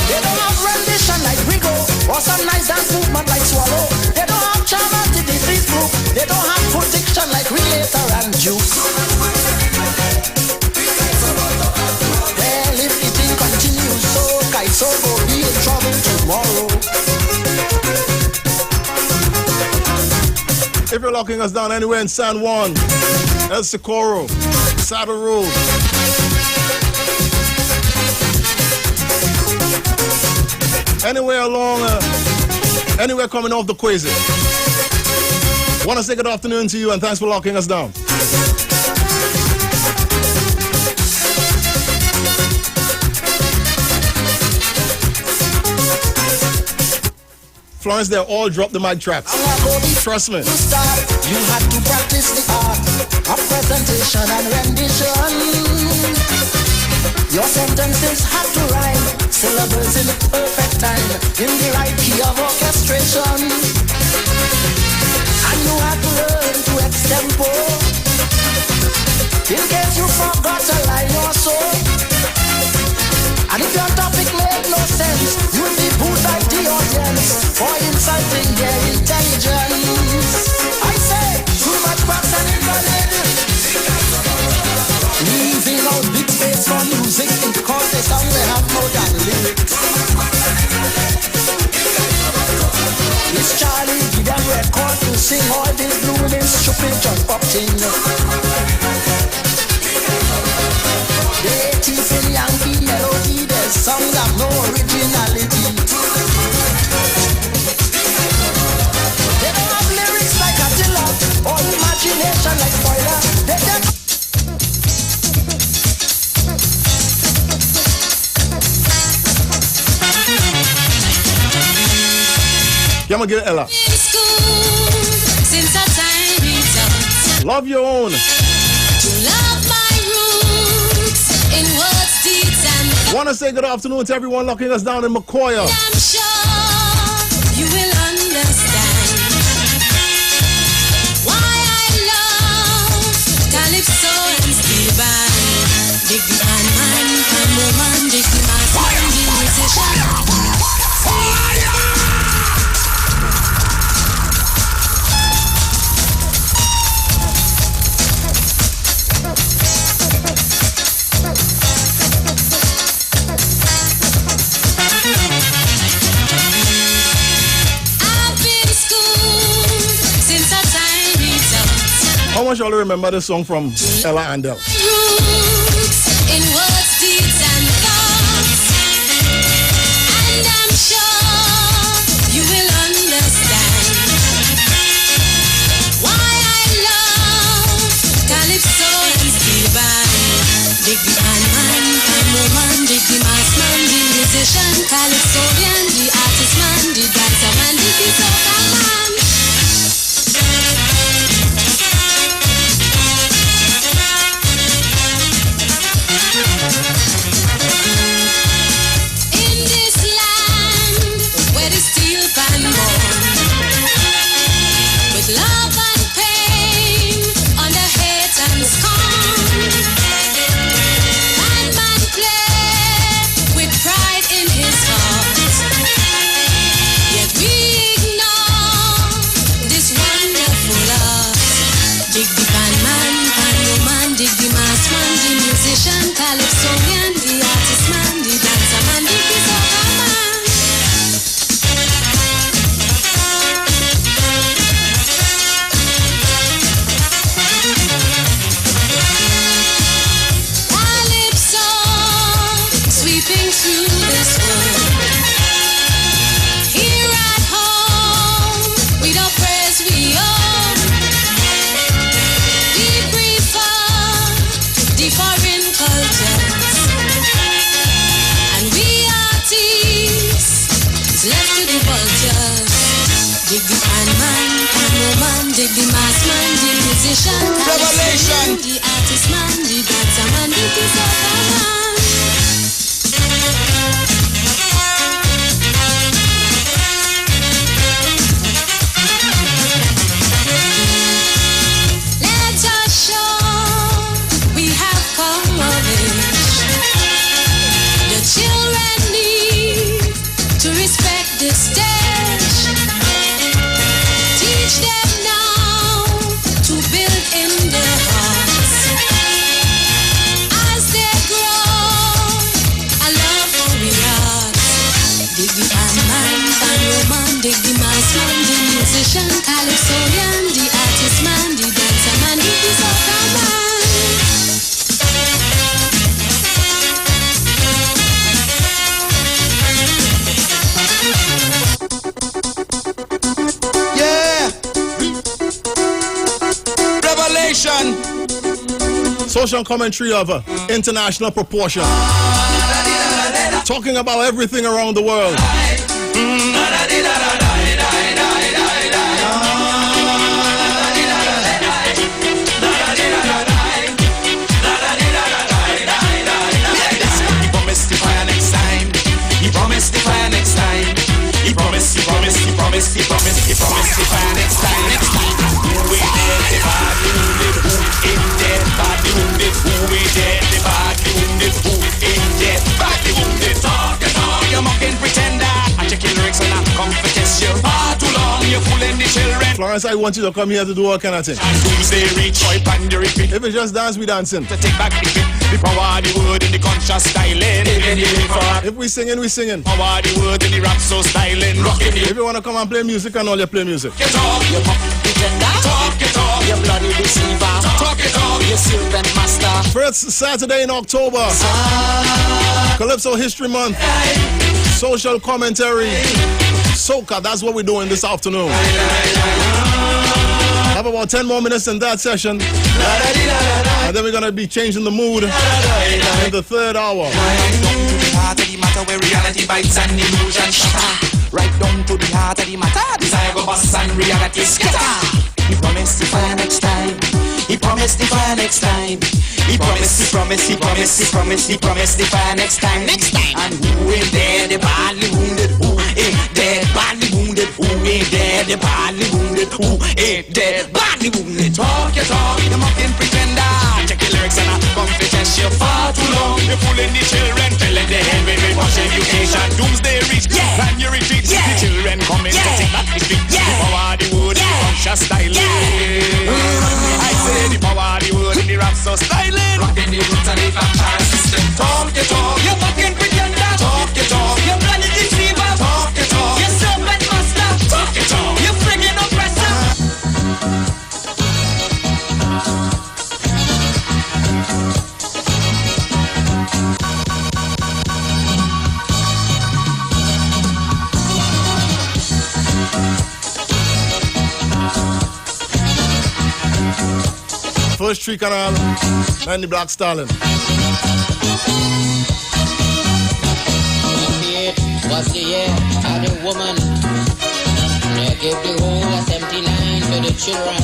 They don't have rendition like Rigo, or some nice dance movement like Swallow. They don't have charm as the disease group. They don't have full diction like Relator and Juke. Well, if the thing continues so, Kaiso will be in trouble tomorrow. If you're locking us down anywhere in San Juan, El Socorro, Saddle Road, anywhere along, anywhere coming off the Quasi, want to say good afternoon to you and thanks for locking us down. Florence, they all drop the mic traps. Trust me. To start, you had to practice the art of presentation and rendition. Your sentences had to rhyme, syllables in the perfect time, in the right key of orchestration. And you had to learn to extempo, in case you forgot a line or so. And if your topic made no sense, you'll be booed by the audience for insulting their intelligence. I say, too much props and invalid. Leaving out big space for music because the song they have more than lyrics. It's Charlie give them record to sing all this blue and stupid jump up thing. They teeth in Yankee melody, their songs have no originality. They don't have lyrics like Attila or imagination like Spoiler. Yeah, I'ma get it, Ella. Since our time returns, Love your own. to love my roots in words, deeds, and Want to say good afternoon to everyone locking us down in McCoy. I'm sure you will understand why I love Calypso and Steel Band. Dig the man, woman, dig the man, the musician. How much y'all remember this song from Ella and Del? Roots in words, deeds, and thoughts. And I'm sure you will understand why I love Calypso and Steel Band. Dig the man, woman, dig the mass man, the musician, Calypsonian, the artist man, the dancer man, dig the soca man. Revelation. The artist man, the dancer man, the soca man. Let us show we have come of age. The children need to respect the stage. Teach them now to build in their hearts. As they grow, a love for the arts. Dig the man, woman, dig the mass man, the musician, Calypsonian, the artist man, the dancer man, dig the soca man. Yeah. Revelation. Social commentary of international proportion. Talking about everything around the world. He promised to find next time. Who ain't dead, the badly wounded? Who ain't dead, badly wounded? Who ain't dead, the badly wounded? Who ain't dead, badly wounded? Talk, you mocking pretender. I check your lyrics and I come for test you. Far too long, you're fooling the children. Florence, I want you to come here to do all kind of thing. Tuesday reach, wipe and you repeat. If it's just dance, we dancing. To take back the power of the word in the conscious styling. If we singing, we singing. Power of the word in the rap so styling. Rocking it. If you want to come and play music and all, you play music. You talk, you pretender. Talk, you bloody deceiver. Talk, you serpent master. First Saturday in October, Calypso History Month, social commentary, soca, that's what we're doing this afternoon. Have about 10 more minutes in that session, and then we're going to be changing the mood in the third hour. Right down to the heart of the matter where reality bites and illusion shatter. Right down to the heart of the matter, desire go bust and reality scatter. He promised to find next time. He promised to find next time. He promised to find next time. And who ain't dead, the badly wounded? Who ain't dead, badly wounded? Who ain't dead, the badly wounded? Who ain't dead, badly wounded? Talk, you mocking pretender. Check your lyrics and I come to test you. Far too long, you're fooling the children. Telling the head with much education. Doomsday reach, and you retreat. The children coming to take back the street. The power of the word, the conscious styling. I say the power of the word in the rap so styling. Rocking the roots and the vampire system. Talk, you fucking pretender. Talk, you bloody deceiver. Talk, you serpent master. Talk, you friggin' oppressor. First Tree Canal and the Black Stallion. Was the year of the woman. They gave the whole of 79 to the children.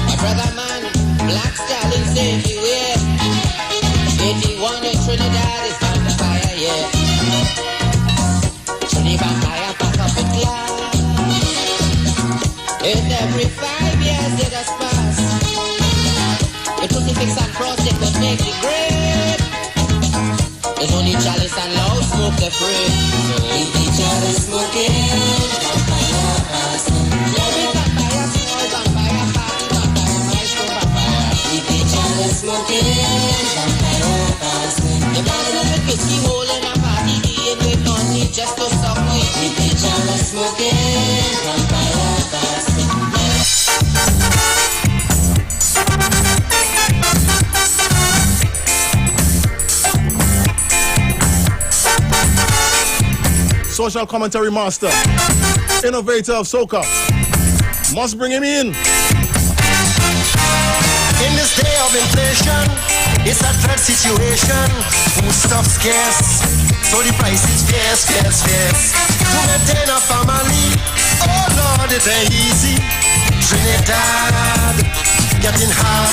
My brother man, Black Stallion said beware. 81 in Trinidad is vampire, yeah. Trinidad vampire pack up the glass. And every 5 years they just pass. The crucifix and cross they could make the grave. There's only chalice and loud smoke they pray. So if the chalice smoking, vampire passing. Every vampire small, vampire party, vampire maestro, vampire. If the chalice smoking, vampire passing. The man with the whiskey hole in a party, the end with no need just to suck me. If the chalice smoking, vampire passing. Social commentary master, innovator of soca. Must bring him in. In this day of inflation, it's a threat situation. Food stuff scarce, so the price is fierce. To maintain a family, oh Lord, it ain't easy. Trinidad, getting hard.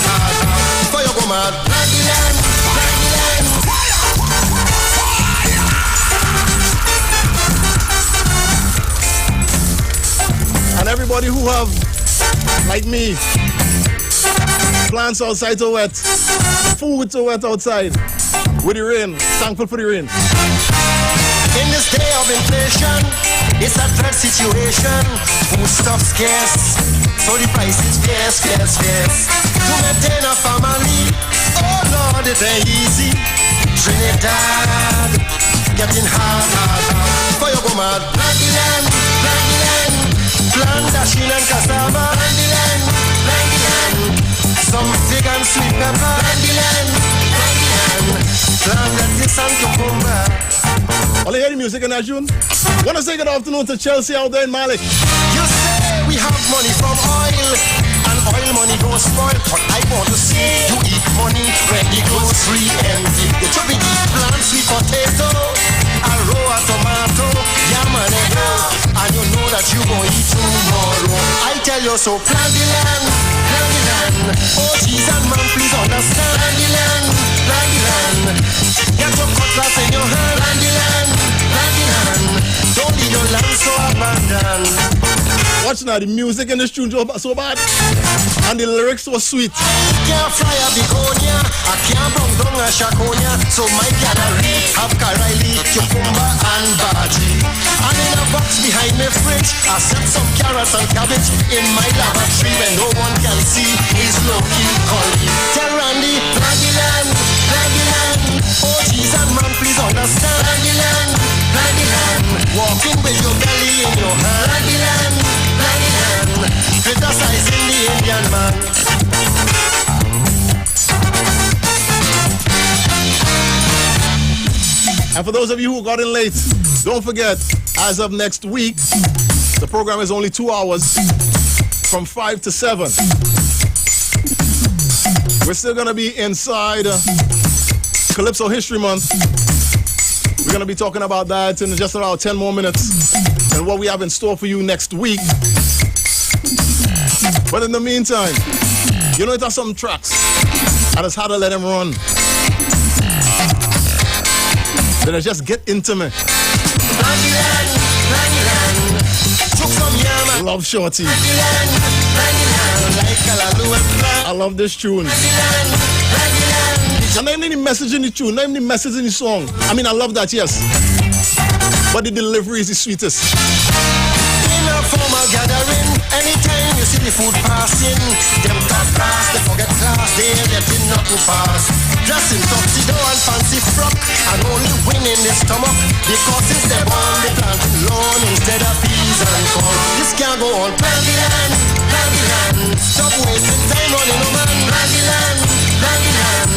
For your go mad, Blackie land. And everybody who have, like me, plants outside to wet, food to wet outside, with the rain, thankful for the rain. In this day of inflation, it's a threat situation. Food stuff scarce, so the price is fierce. To maintain a family, oh Lord, it ain't easy. Trinidad, getting hard. For your go mad, Blackie land. Plant dashing and cassava, land. Some fig and sweet pepper, land. Plant lettuce and cucumber. All you hear the music in that June? Wanna say good afternoon to Chelsea out there in Malik. You say we have money from oil, and oil money don't spoil. But I want to see you eat money when the grocery empty. You should be eat plant, sweet potato, and raw tomato, yam and egg. And you know that you gon' eat tomorrow. I tell you so, plant the land. Oh, cheese and man, please understand. Plant the land. Get your cutlass in your hand. Plant the land. Don't leave your land so abandoned. Watch now, the music in this tune so bad, and the lyrics were sweet. Can't fly a begonia, I can't bring down a shakonia. So my gallery have Karaili, cucumber and baji. And in a box behind my fridge, I set some carrots and cabbage in my lavatory when no one can see. Is low-key calling. Tell Randy, Plandyland, Plandyland. Oh, geez, and man, please understand. Plandyland, Plandyland. Walking with your belly in your hand. Plandyland, Plandyland. Criticizing the Indian man. And for those of you who got in late, don't forget, as of next week, the program is only 2 hours from 5 to 7. We're still going to be inside Calypso History Month. We're going to be talking about that in just about 10 more minutes and what we have in store for you next week. But in the meantime, you know, it has some tracks. I just had to let them run. Then I just get into me. Love Shorty. I love this tune. And not even the message in the tune, not even the message in the song. I mean, I love that, yes. But the delivery is the sweetest. In a formal gathering, anytime you see the food passing, them talk fast, they forget class, they getting nothing fast. Dressed in tuxedo and fancy frock, and only winning the stomach, because since they're born, they planting lawn instead of peas and corn. This can't go on. Plandyland, Plandyland, stop wasting time running over. Plandyland, Plandyland,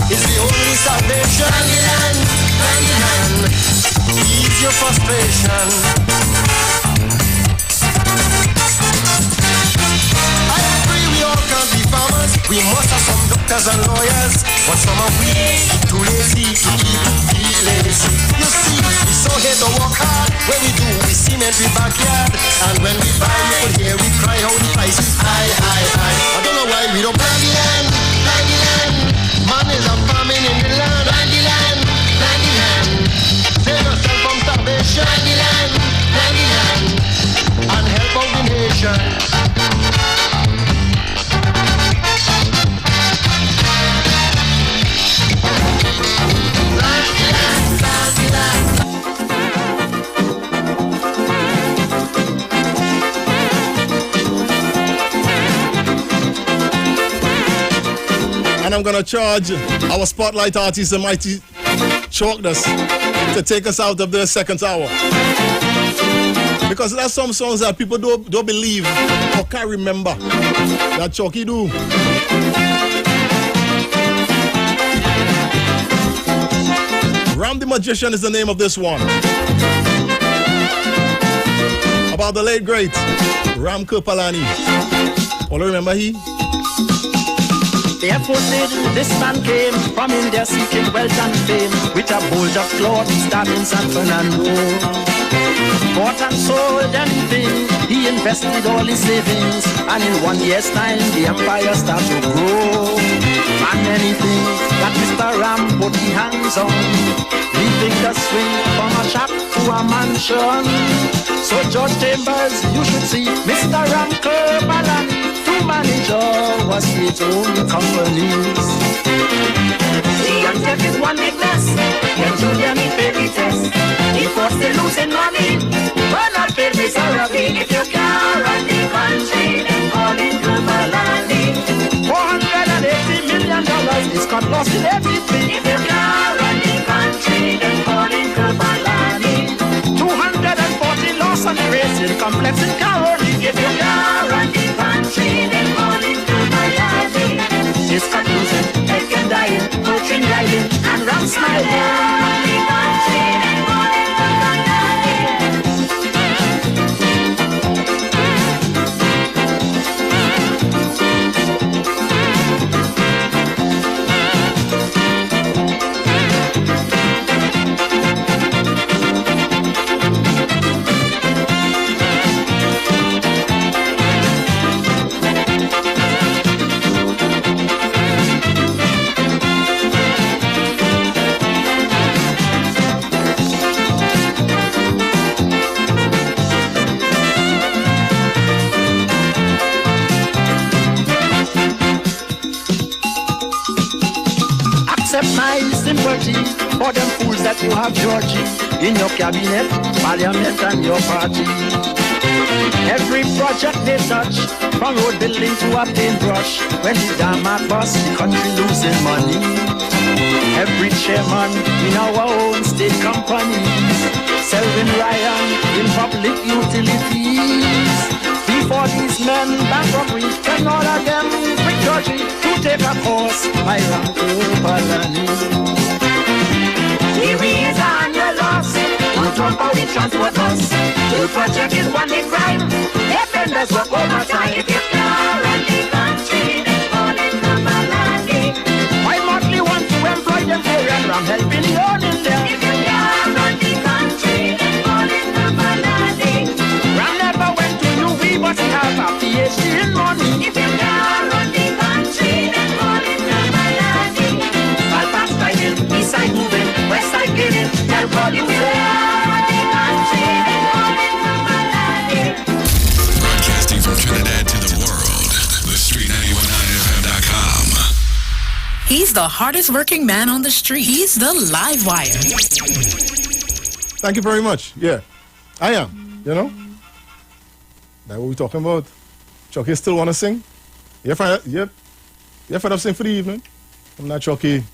is the only salvation. Plandyland, Plandyland, ease your frustration. I agree we all can't be farmers. We must have some doctors and lawyers, but some are we too lazy to keep lazy. You see, we so here to work hard. When we do, we cement the backyard, and when we buy, you could hear we cry out the price. I don't know why we don't plan the land, plan the land. Man is a farming in the land, plan the land, plan the land. Save yourself from starvation, plan the land, plan the land, and help out the nation. And I'm gonna charge our spotlight artist, the mighty Chalkness, to take us out of the second hour. Because there's some songs that people don't believe or can't remember that Chalky do. Ram the Magician is the name of this one. About the late great Ram Kirpalani. All remember he? Barefooted, this man came from India seeking wealth and fame, with a bulge of cloth down in San Fernando. Bought and sold anything, he invested all his savings, and in 1 year's time the empire started to grow. And anything that Mr. Ram put his hands on, leaving the swing from a shop to a mansion. So George Chambers, you should see Mr. Ram Kirpalani to manage all was his own companies. The young chef is one big mess. Young Julian he paid the test. He forced to losing money. Why not pay miserably? If you can't run the country, then call it Kirpalani. $480 million is got lost in everything. If you can't run the country, then call it Kirpalani. 240 loss on the racing complex in Caroli. If you can't run the country, then call it Kirpalani. It's confusing, head can dying, coaching riding, and Ram smiling. Run the country, then call it party. For them fools that you have Georgie in your cabinet, parliament and your party. Every project they touch, from road building to a paintbrush. When the damn bust, the country losing money. Every chairman in our own state companies, Selwyn Ryan in public utilities. Before these men bankrupt, and all of them quick Georgie to take a course by Ranko Palani. Here is on your loss. Don't talk about the transport bus. The project is one big crime. Defenders work overtime. If you can't run the country, then fall in the malady. I mostly want to employ them for and I'm helping you on in there. If you can't run the country, then fall in the malady. Ram never went to UV, but he has a PhD in money. If you can't run the country, then fall in the malady. Belfast riding, east side moving, west side giving, they'll call you Broadcasting from Trinidad to the world, the Street919FM.com. He's the hardest working man on the street. He's the live wire. Thank you very much. Yeah, I am. You know, that's what we're talking about. Chucky still want to sing? You fed up sing for the evening? I'm not Chucky.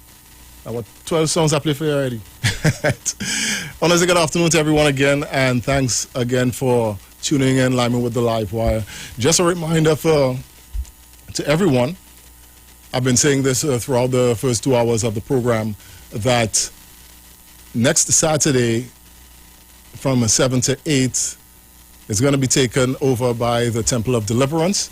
I want 12 songs I play for you already. Honestly, good afternoon to everyone again, and thanks again for tuning in, lining with the live wire. Just a reminder to everyone, I've been saying this throughout the first 2 hours of the program, that next Saturday from 7 to 8 is going to be taken over by the Temple of Deliverance,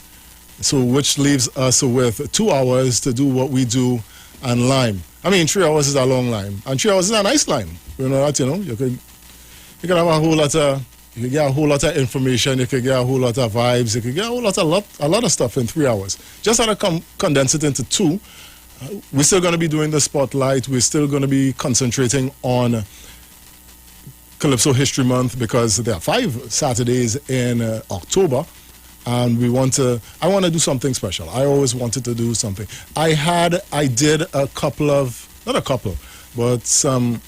so which leaves us with 2 hours to do what we do on Lime. I mean, 3 hours is a long line, and 3 hours is a nice line. You know that, you know, you could have a whole lot of, you could get a whole lot of information, you could get a whole lot of vibes, you could get a lot of stuff in 3 hours. Just how to condense it into 2. We're still going to be doing the spotlight. We're still going to be concentrating on Calypso History Month, because there are 5 Saturdays in October. And I want to do something special. I always wanted to do something. I did some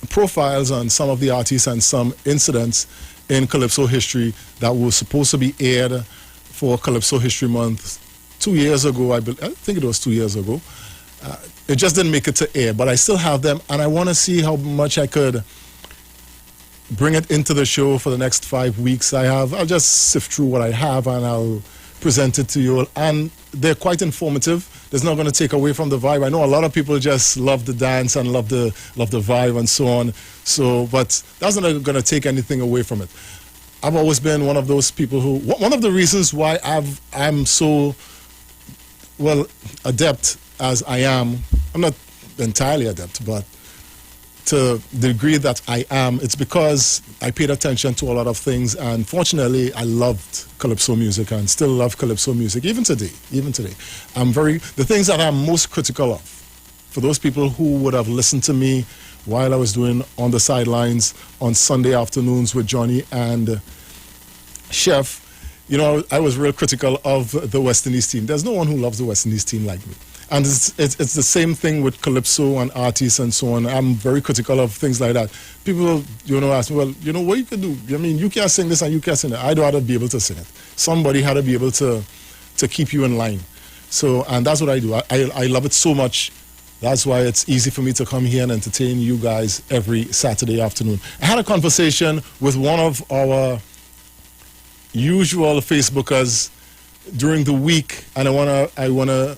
profiles on some of the artists and some incidents in Calypso history that were supposed to be aired for Calypso History Month 2 years ago. I think it was 2 years ago. It just didn't make it to air, but I still have them, and I want to see how much I could bring it into the show for the next 5 weeks. I'll just sift through what I have and I'll present it to you. And they're quite informative. It's not going to take away from the vibe. I know a lot of people just love the dance and love the vibe and so on. So, but that's not going to take anything away from it. I've always been one of those people who, one of the reasons why I'm so adept as I am. I'm not entirely adept, but to the degree that I am, it's because I paid attention to a lot of things, and fortunately I loved Calypso music and still love Calypso music even today. The things that I'm most critical of, for those people who would have listened to me while I was doing On the Sidelines on Sunday afternoons with Johnny and Chef, you know, I was real critical of the West Indies team. There's no one who loves the West Indies team like me. And it's the same thing with Calypso and artists and so on. I'm very critical of things like that. People, you know, ask me, well, you know, what you can do? I mean, you can't sing this and you can't sing that. I'd rather be able to sing it. Somebody had to be able to keep you in line. So, and that's what I do. I love it so much. That's why it's easy for me to come here and entertain you guys every Saturday afternoon. I had a conversation with one of our usual Facebookers during the week, and I wanna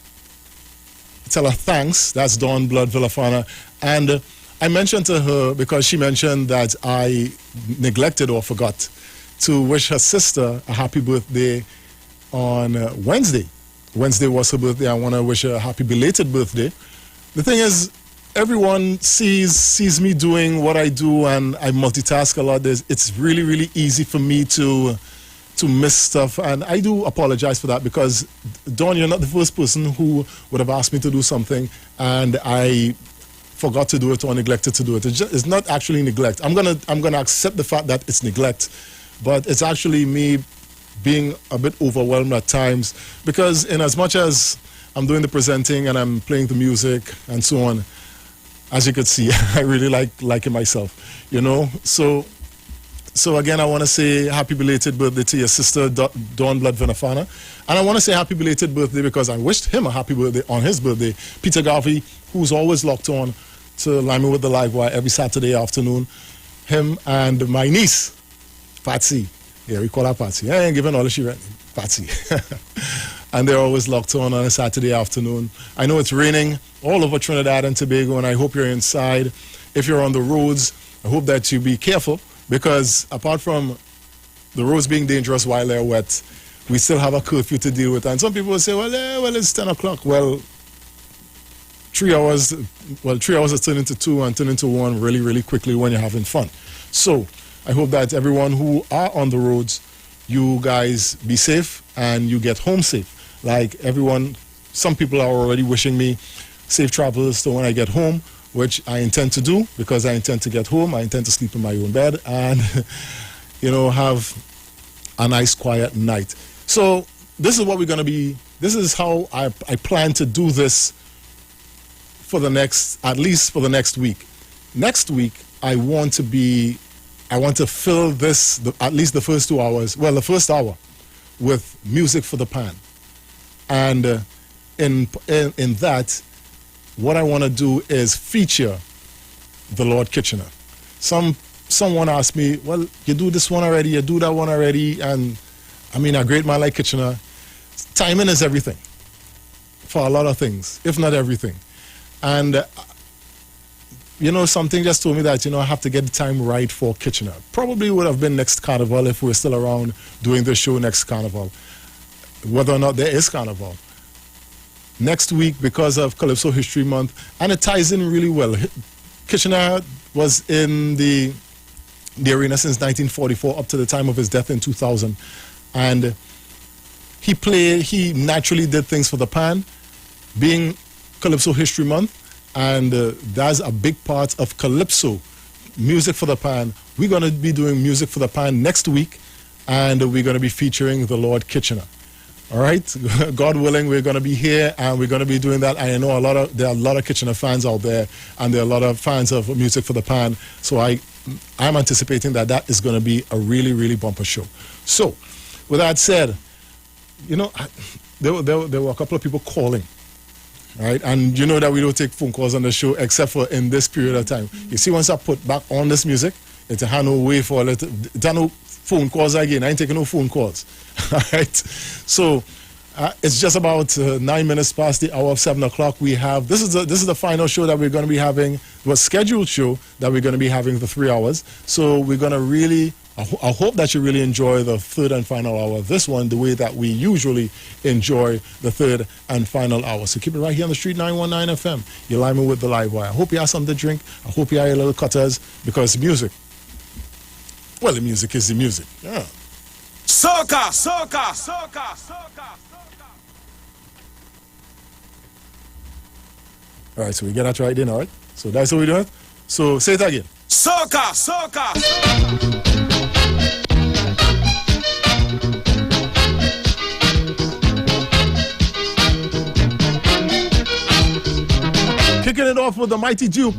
tell her thanks. That's Dawn Blood Villafana. And I mentioned to her, because she mentioned that I neglected or forgot to wish her sister a happy birthday on Wednesday. Wednesday was her birthday. I want to wish her a happy belated birthday. The thing is, everyone sees me doing what I do, and I multitask a lot. It's really, really easy for me to miss stuff, and I do apologize for that, because Dawn, you're not the first person who would have asked me to do something and I forgot to do it or neglected to do it. It's not actually neglect. I'm gonna accept the fact that it's neglect, but it's actually me being a bit overwhelmed at times, because in as much as I'm doing the presenting and I'm playing the music and so on, as you could see, I really like it myself, you know. So again, I want to say happy belated birthday to your sister, Dawn Blood Vinafana. And I want to say happy belated birthday because I wished him a happy birthday on his birthday. Peter Garvey, who's always locked on to Lime with the Live Wire every Saturday afternoon. Him and my niece, Patsy. Yeah, we call her Patsy. I ain't giving all the shit right. Patsy. And they're always locked on a Saturday afternoon. I know it's raining all over Trinidad and Tobago, and I hope you're inside. If you're on the roads, I hope that you be careful, because apart from the roads being dangerous while they're wet, we still have a curfew to deal with. And some people will say, well, it's 10 o'clock. Well, 3 hours has turned into 2 and turned into 1 really, really quickly when you're having fun. So I hope that everyone who are on the roads, you guys be safe and you get home safe. Like everyone, some people are already wishing me safe travels to when I get home, which I intend to do, because I intend to get home. I intend to sleep in my own bed and, you know, have a nice quiet night. So this is what we're going to be, this is how I plan to do this for the next, at least for the next week. Next week, I want to fill this, at least the first 2 hours, well, the first hour, with music for the pan. And in that, what I want to do is feature the Lord Kitchener. Someone asked me, well, you do this one already, you do that one already, and I mean, a great man like Kitchener, timing is everything for a lot of things, if not everything. And you know, something just told me that, you know, I have to get the time right for Kitchener. Probably would have been next Carnival if we're still around doing the show next Carnival, whether or not there is Carnival. Next week, because of Calypso History Month, and it ties in really well. Kitchener was in the arena since 1944 up to the time of his death in 2000. And he naturally did things for the pan, being Calypso History Month. And that's a big part of Calypso, music for the pan. We're going to be doing music for the pan next week, and we're going to be featuring the Lord Kitchener. All right, God willing, we're going to be here, and we're going to be doing that. I know there are a lot of Kitchener fans out there, and there are a lot of fans of music for the pan. So I'm anticipating that is going to be a really, really bumper show. So, with that said, you know, there were a couple of people calling. Right, and you know that we don't take phone calls on the show except for in this period of time. You see, once I put back on this music, it's a hand away for a little. There are no phone calls again. I ain't taking no phone calls. All right, so it's just about 9 minutes past the hour of 7 o'clock. We have this is the final show that we're going to be having. Was scheduled show that we're going to be having for 3 hours. So we're going to really. I hope that you really enjoy the third and final hour of this one the way that we usually enjoy the third and final hour. So keep it right here on the Street 919 FM. You're live with the Live Wire. I hope you have something to drink. I hope you have your little cutters, because music, well, the music is the music. Yeah. Soca, soca, soca, soca. All right, so we get that right in, all right? So that's what we're doing. So say it again. Soca, soca, soca. Kicking it off with the Mighty Duke.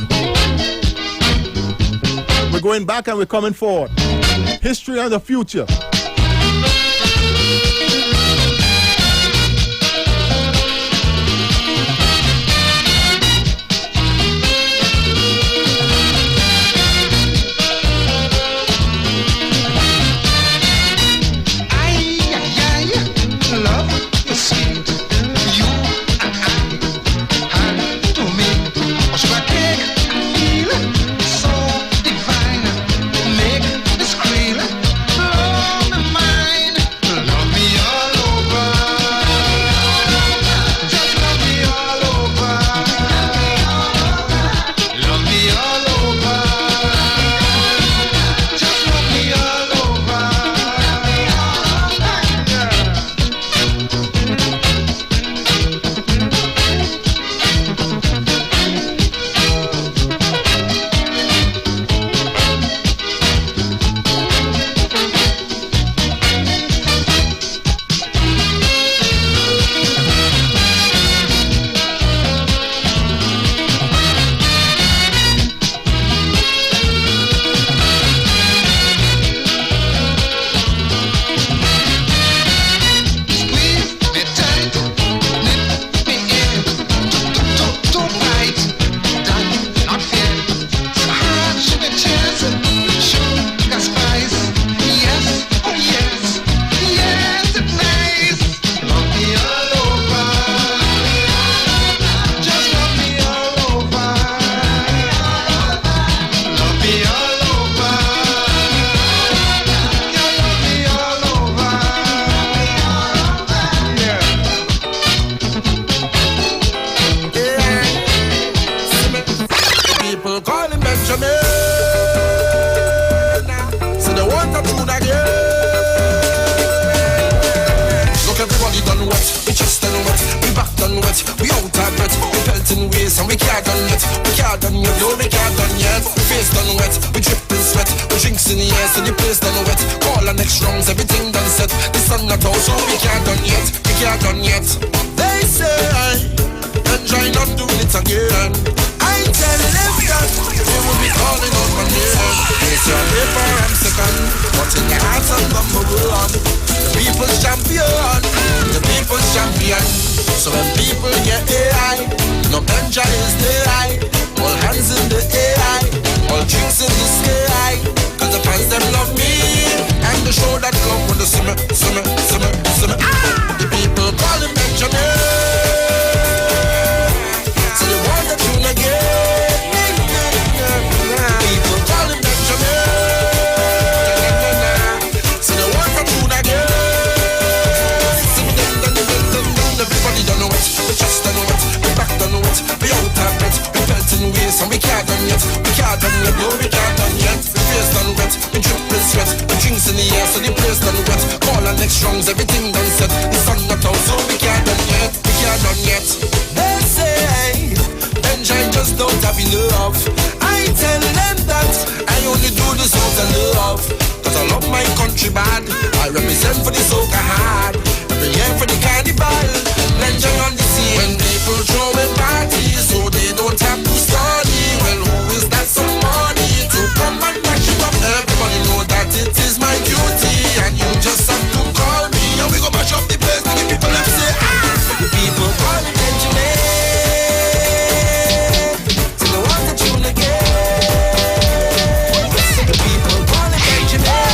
We're going back and we're coming forward. History and the future. Divine, make this cream blow my mind. can't done yet. We can't done yet, no, we can't done yet. We face done wet, we dripping sweat. We drinks in the air, so the place done wet. Call our next rounds, everything done set. The sun not out, so we can't done yet. We can't done yet. They say, and try not doing it again. I tell them that they will be calling on my name. They say paper I'm second, but in the hearts I'm number one. The people's champion, the people's champion. So when people get AI, no benja is the high. All hands in the AI, all drinks in the sky. Cause the fans them love me, and the show that love when they see me. The people call him Benjamin. So they want the tune again. People call him Benjamin. So they want the tune again. Everybody don't know it, we just don't know it, we back don't know it, we out of it, we felt in ways and we can't done yet, we can't done yet, no we can't done yet, we face done wet, we drip with sweat, we drinks in the air so the place done wet, call our next rounds, everything done set, the sun not out so we can't done yet, we can't done yet. They say, Benjamin just don't have enough, I tell them that I only do this out of love, cause I love my country bad, I represent for the soca hard. Every year for the carnival, enjoy on the sea. When people throw in parties, so they don't have to study. Well, who is that somebody to come and bash it up? Everybody know that it is my duty, and you just have to call me, and we go mash up the place. And the people them say, the people call me Benjamin. So they want the tune again. The people call me Benjamin.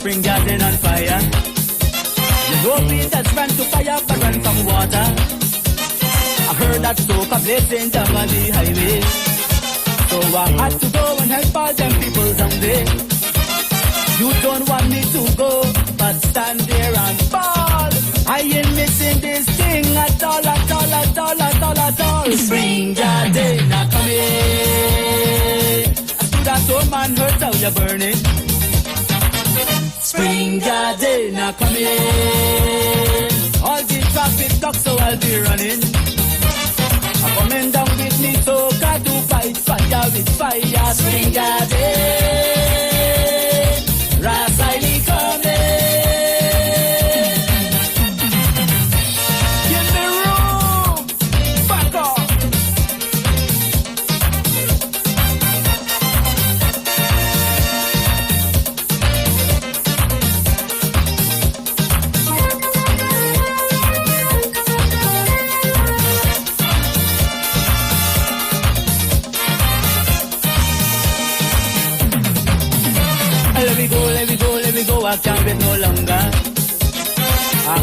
Spring garden on fire. You know Peter's run to fire but run from water. I heard that soca blazing down on the highway. So I had to go and help all them people down there. You don't want me to go, but stand there and fall. I ain't missing this thing at all, at all, at all, at all, at all. Spring garden a coming. I see that old man hurt how you're burning. Spring garden a coming. All the traffic ducks so I'll be running. I'm coming down with me so got to fight fire with fire. Spring garden, Rasai coming. Give me room, back off.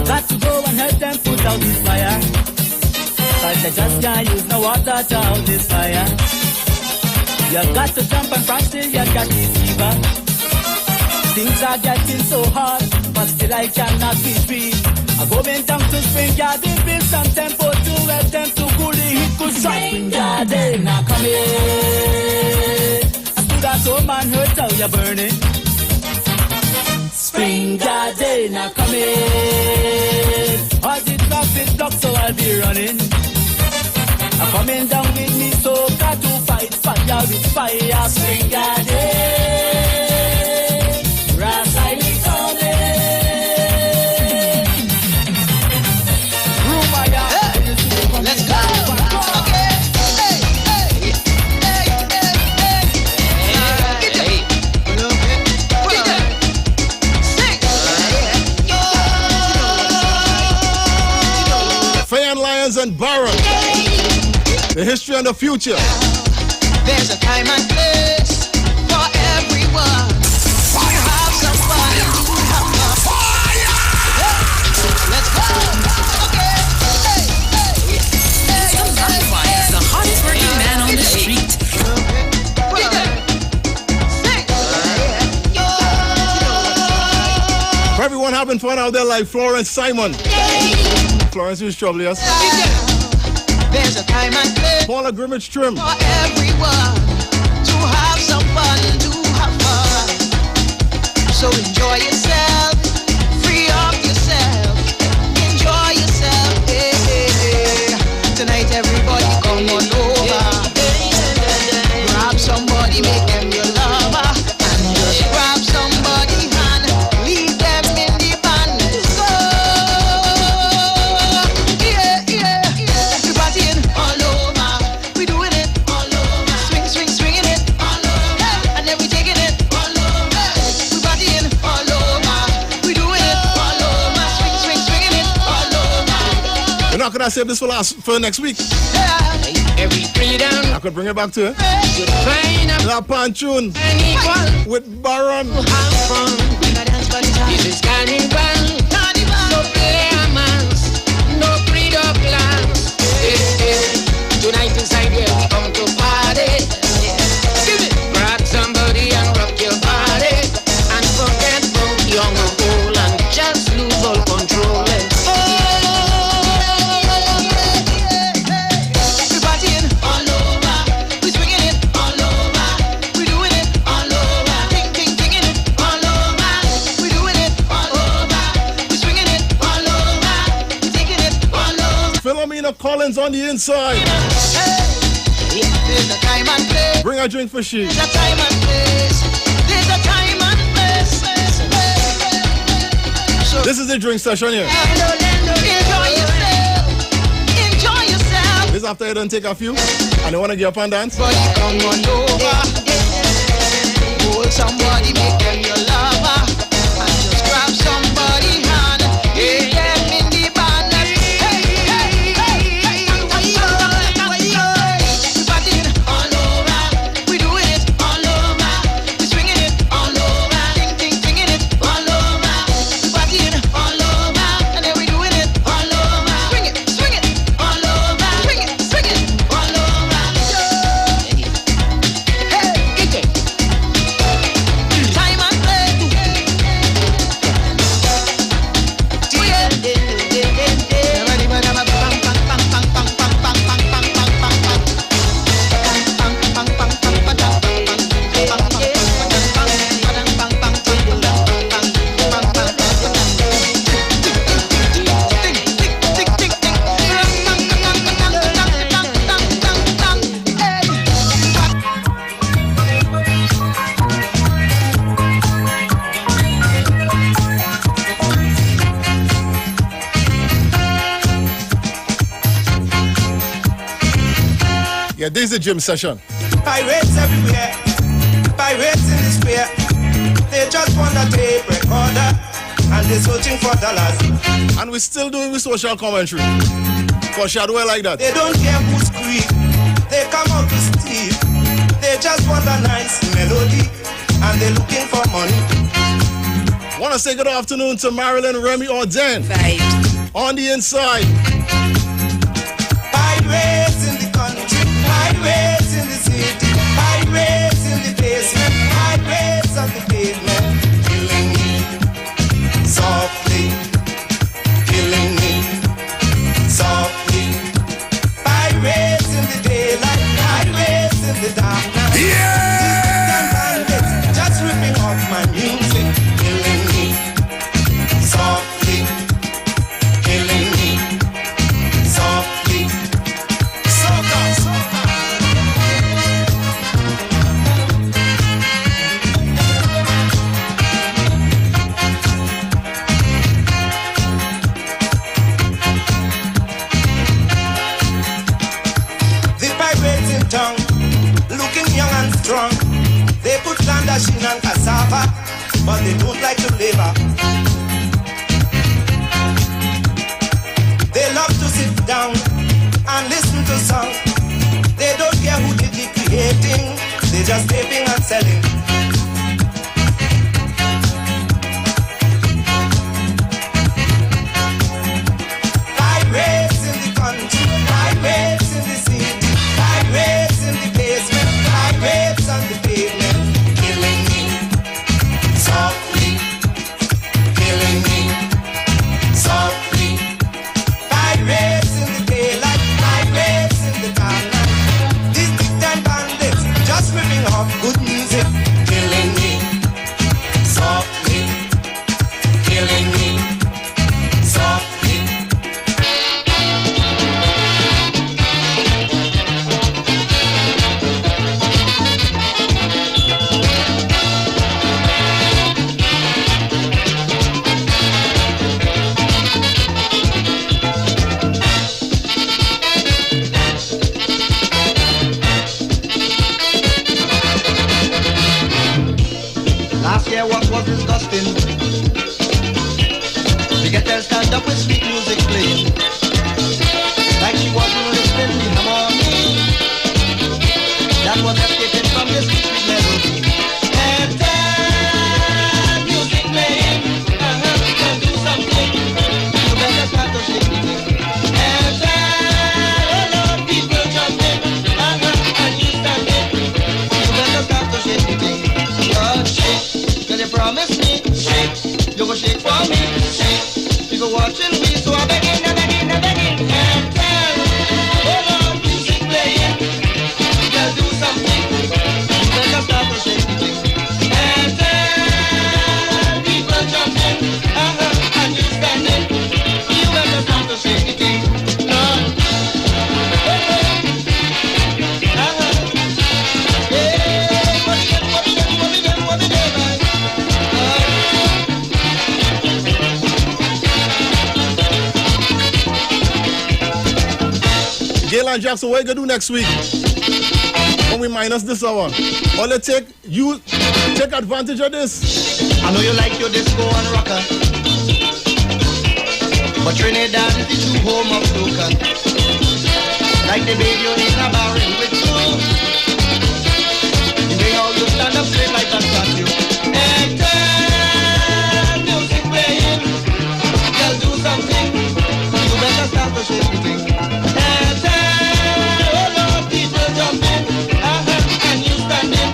got to go and help them put out this fire. Cause they just can't use no water to out this fire. You got to jump and practice, you got this fever. Things are getting so hard, but still I cannot be free. I'm going down to Spring Garden, build some tempo to help them to cool the heat. Cause Spring Garden, now come in. I stood at home and heard how you're burning. Spring Garden, now come in. All the traffic blocked, so I'll be running. I'm coming down with me, so got to fight fire with fire. Spring Garden. Let's go. Okay. Fayan Lions and Baron. The history and the future. There's a time and place for everyone. Fire! Have some fun. Fire! Let's go. Okay. Fire is the hardest working man on the street. For everyone having fun out there like Florence Simon. Florence is trouble, yes. There's a time and place Paula Grimmage Trim. for everyone to have some fun, to have fun. So enjoy yourself, free up yourself, enjoy yourself. Hey, hey, hey. Tonight everybody come on over. Grab somebody, make them your lover, and just grab somebody and leave them in the band. Let's go. Yeah, yeah, yeah. We partying all over. We doing it all over. Swing, swing, swinging it all over. And then we taking it all over. We partying all over. We doing it all over. Swing, swing, swinging it all over. You're not gonna save this for next week. Every freedom I could bring it back to it. should find a La Panchun equal. with Baron. Have fun. This is carnival. No players, no freedom plans. Tonight inside here we come to party. Give it. Grab somebody and rock your body. And forget about young or old and just lose all control. We partying all over. We swinging it all over. We doing it all over. Ting, ting, tinging it all over. We doing it all over. We swinging it all over. We taking it all over. Philomena Collins on the inside. There's a time and place. Bring a drink for she. There's a time and place. There's a time and place. So This is the drink session here. enjoy yourself. Enjoy yourself. This after you don't take a few and you want to get up and dance. But come on over. Hold somebody, make them your lover. And just grab somebody hand. Get them in the band. Hey, hey, hey, hey. We partying all over. We doing it all over. We swinging it all over. Ting, ting, tinging it all over. We partying all over. And then we doing it all over. Swing it all over. Swing it all over. Hey, get it. Time and place. Yeah, this is a gym session. Pirates everywhere, pirates in despair. They just want a tape recorder and they're searching for dollars. And we're still doing the social commentary. For Shadow like that. They don't care who's free. They come out to steal. They just want a nice melody and they're looking for money. Want to say good afternoon to Marilyn Remy Orden. On the inside. Highways in the country, highways in the city, highways in the basement, highways on the pavement, killing me softly, killing me softly. Highways in the daylight, highways in the dark night. Just ripping off my music, killing me softly, killing me softly. The pirates in town, looking young and strong. They put clandestine and cassava, but they don't like to labor. They love to sit down and listen to song. They don't care who did the creating. They just taping and selling. Highways in the country, highways in the city, highways in the basement, highways on the pavement, killing me softly, killing me softly. Highways in the daylight, highways in the dark night. These big time bandits just ripping off good music, killing me softly, killing me softly. Last year what was disgusting. We get there stand up with sweet music playing, like she wasn't listening to the morning. That was escaping from this sweet melody. And that music playing, can do something. You better start to shake the thing. And that a lot of people jumping, and you standing. You better start to shake the thing. Shake, can you promise me? Shake, you go shake for me. Shake, people watching me, so I'm begging, I'm begging, I'm begging. And tell, oh Lord, music playing, you gotta do something. You better start to shake the thing. And tell, people jumping, and you standing. You better start to shake the thing. Lord, Gail and Jackson, what you gonna do next week? When we minus this hour. All it take, you take advantage of this. I know you like your disco and rocker, but Trinidad is the true home of soca. Like the baby in a barrel with you. You bring all you stand up straight like a statue. And tell music playing, girl do something. You better start to shake the thing. And tell all those people jumping, and you standing.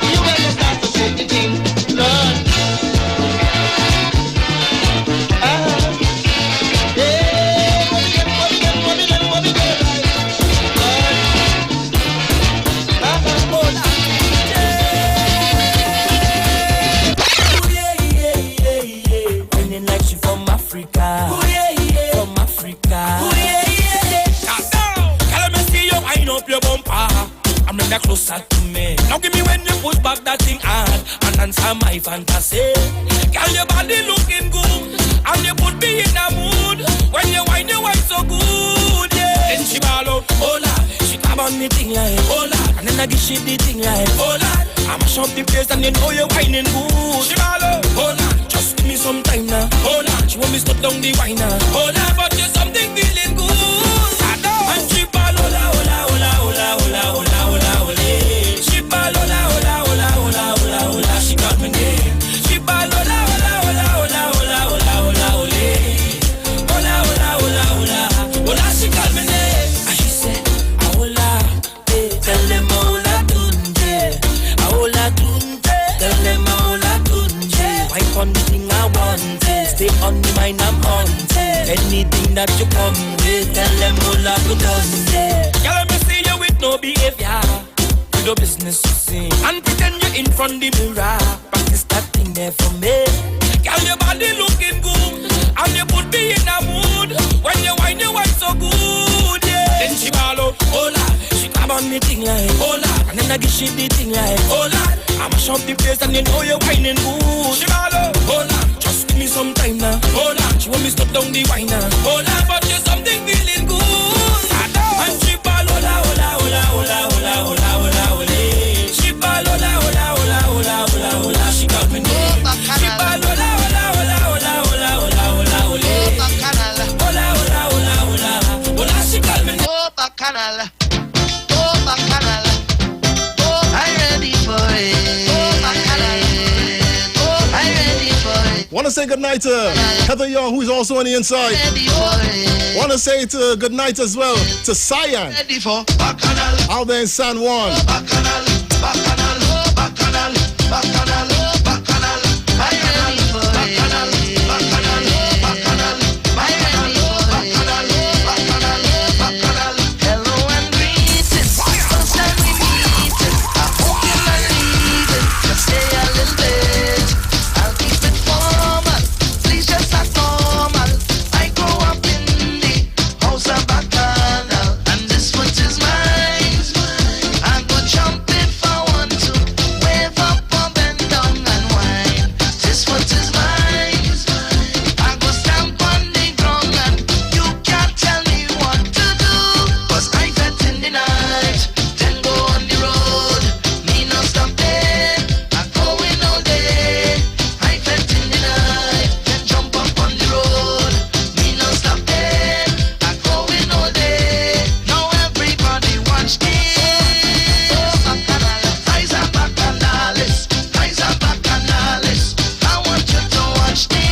You better start to shake the thing, Lord. Closer to me. Now give me when you push back that thing hard and answer my fantasy. Girl, your body looking good and you put me in a mood. When you wine so good, yeah. Then she ball out, oh Lord. She come on me thing like, oh Lord. And then I give she the thing like, oh Lord. I'm a shop the place and you know you're whining good. She ball out, oh Lord. Just give me some time now, oh Lord. She want me stop down the wine now, oh Lord. But you something feeling good. I know. And she ball, hola, hola, hola, hola, hola, hola. She ball, hola, hola, hola, hola, hola, hola. She got my name. She ball, hola, hola, hola. anything that you come with, tell them all of you done there. Girl, let me see you with no behavior, with no business to sing, and pretend you're in front the mirror. Practice that thing there for me. Girl, your body looking good, and you put me in a mood. When you wine so good, yeah. Then she ball out, oh Lord. She grab on me thing like, oh Lord. And then I give she the thing like, oh Lord. I mash up the place and you know you're whining good. She ball out, oh Lord. Just give me some time now, oh Lord. She want me stop down the wine now, oh Lord. But you something feeling good. And she ball, hola, hola, hola, hola, hola, hola, hola, hola. She ball, hola, hola, hola, hola, hola, hola. She got me name. She ball, hola, hola, hola, hola, hola, hola, hola, hola. Hola, hola, hola, hola, hola. She call me. Oh, bacchanal. Oh, bacchanal. Oh, I'm ready for it. Oh, bacchanal. Oh, I'm ready for it. Want to say goodnight to Heather Young, who's also on the inside. Want to say good night as well to Cyan. Ready for bacchanal. Out there in San Juan. Bacchanal. Bacchanal. Bacchanal. Bacchanal. Bacchanal. I'm ready for it. Bacchanal. Bacchanal. Bacchanal. Hello and greetings. First time we meet. I hope you're not leaving. Just stay a little bit. I'll keep it formal. Please just act normal. I grew up in the house of Bacchanal, and this foot is mine. I go jump if I want to. Wave up or bend down and whine. This foot is mine. I go stamp on the ground and you can't tell me what to do. 'Cause I vet in the night, then go on the road. Me no stop there, I'm going all day. I vet in the night, then jump up on the road. Me no stop there, I'm going all day. Now everybody watch me. Oh, Bacchanal, eyes are Bacchanales, eyes are Bacchanales. I want you to watch me.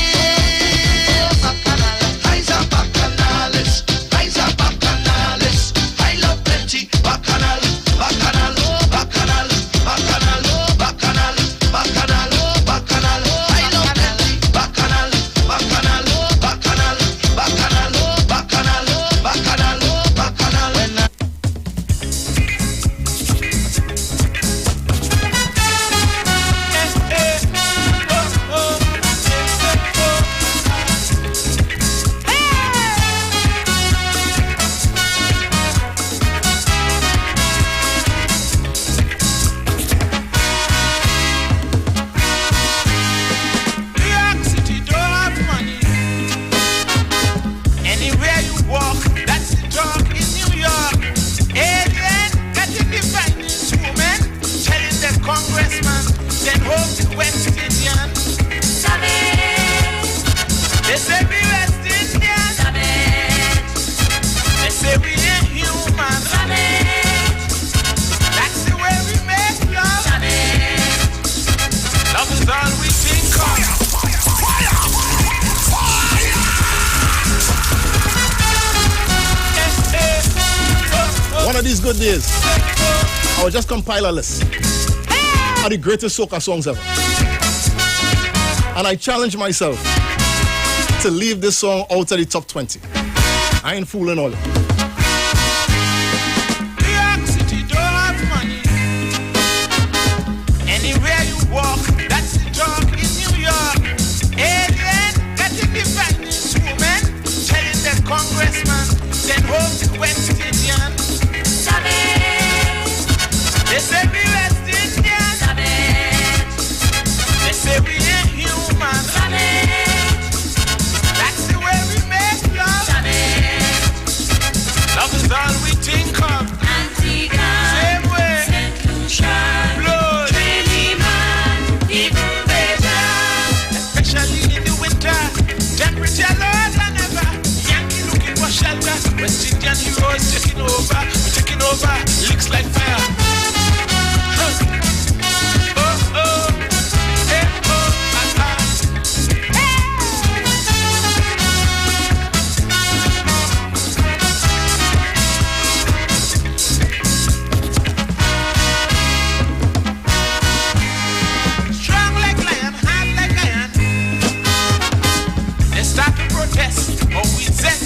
Oh, Bacchanal, eyes are Bacchanales, eyes are Bacchanales. I love plenty Bacchanal, Bacchanal, Bacchanal, Bacchanal, Bacchanal, Bacchanal, Bacchanal. I love plenty Bacchanal, Bacchanal, Bacchanal, Bacchanal, Bacchanal, Bacchanal, Bacchanal. When New York City don't have money. Anywhere you walk, that's the talk in New York. Agent getting the finest woman, telling the congressman, then home the West Indian. They say we West Indian. They say we ain't human. That's the way we make love. Love is all we think of. One of these good days, I will just compile a list of the greatest soca songs ever. And I challenge myself to leave this song out of the top 20. I ain't fooling all. New York City don't have money. Anywhere you walk, that's the talk in New York. Agent getting the finest woman, telling the congressman, then home the West Indian. They say we West Indian. They say we ain't human. That's the way we make love. Love is all we think of. Same way. Blood. Especially in the winter. Temperature lower than ever. Yankee looking for shelter. West Indian heroes taking over. We're taking over. Looks like fire. Oh, oh. Hey, oh, strong like lion, hard like iron. They start to protest, but we set